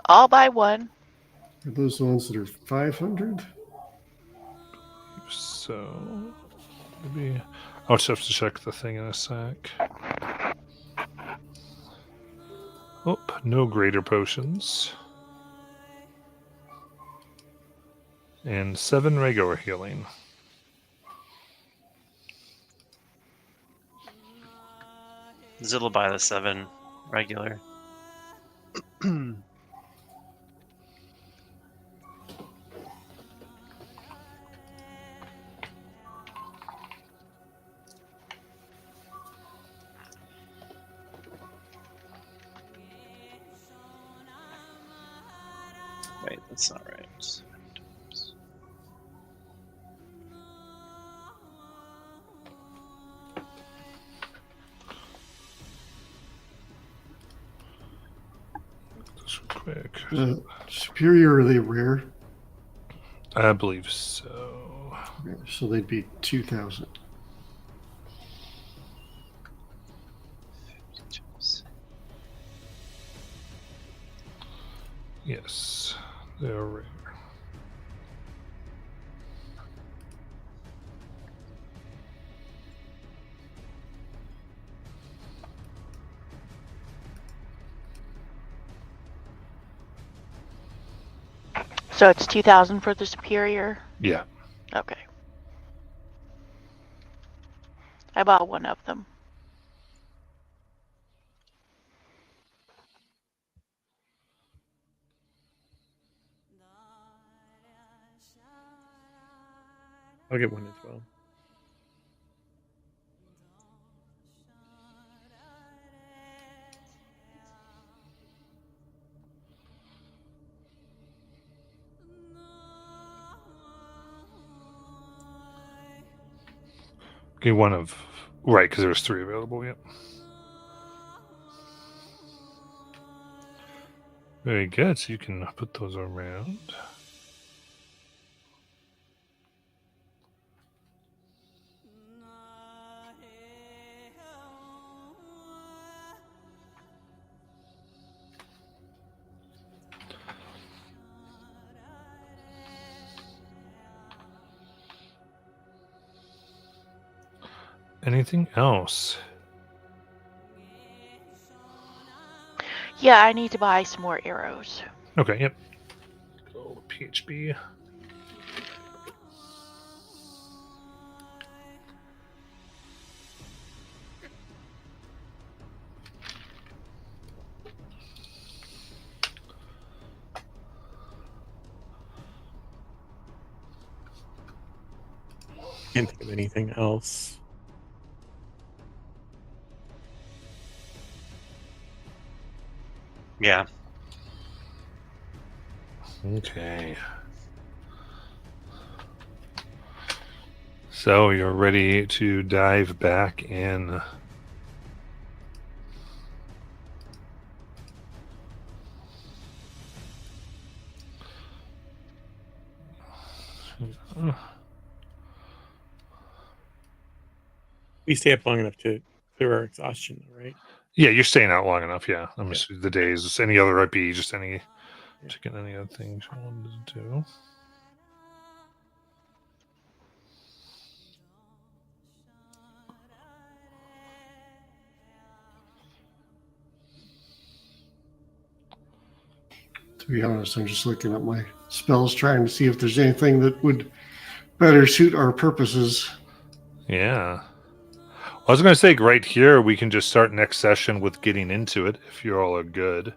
All by one. Are those the ones that are 500? So maybe I'll just have to check the thing in a sec. Oh, no greater potions. And 7 regular healing. Zit'll buy the 7 regular. Wait, that's not right. Just real quick. Superior, are they rare? I believe so. So they'd be 2,000. Yes, they're rare. So it's 2,000 for the superior? Yeah. Okay. I bought one of them. I'll get one as well. Okay, one of right because there's 3 available. Yep. Very good. So you can put those around. Anything else? Yeah, I need to buy some more arrows. Okay, yep. Good old PHB. Can't think of anything else. Yeah. Okay. So you're ready to dive back in. We stay up long enough to clear our exhaustion, though, right? Yeah, you're staying out long enough. Yeah, I'm Yeah. just the days. Just any other IP, just any Yeah. checking any other things you wanted to do. To be honest, I'm just looking at my spells, trying to see if there's anything that would better suit our purposes. Yeah. I was going to say right here we can just start next session with getting into it if you all are good.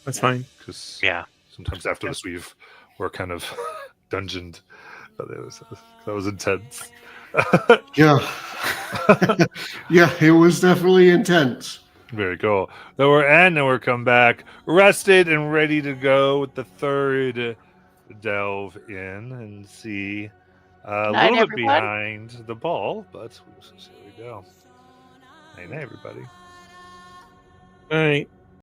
That's fine. Because Yeah. sometimes after Yeah. this we're kind of dungeoned. That was intense. Yeah. Yeah, it was definitely intense. Very cool. Then we're come back rested and ready to go with the third delve in and see a Night, little bit everyone. behind the ball, but here we go. Night, night, everybody. All right.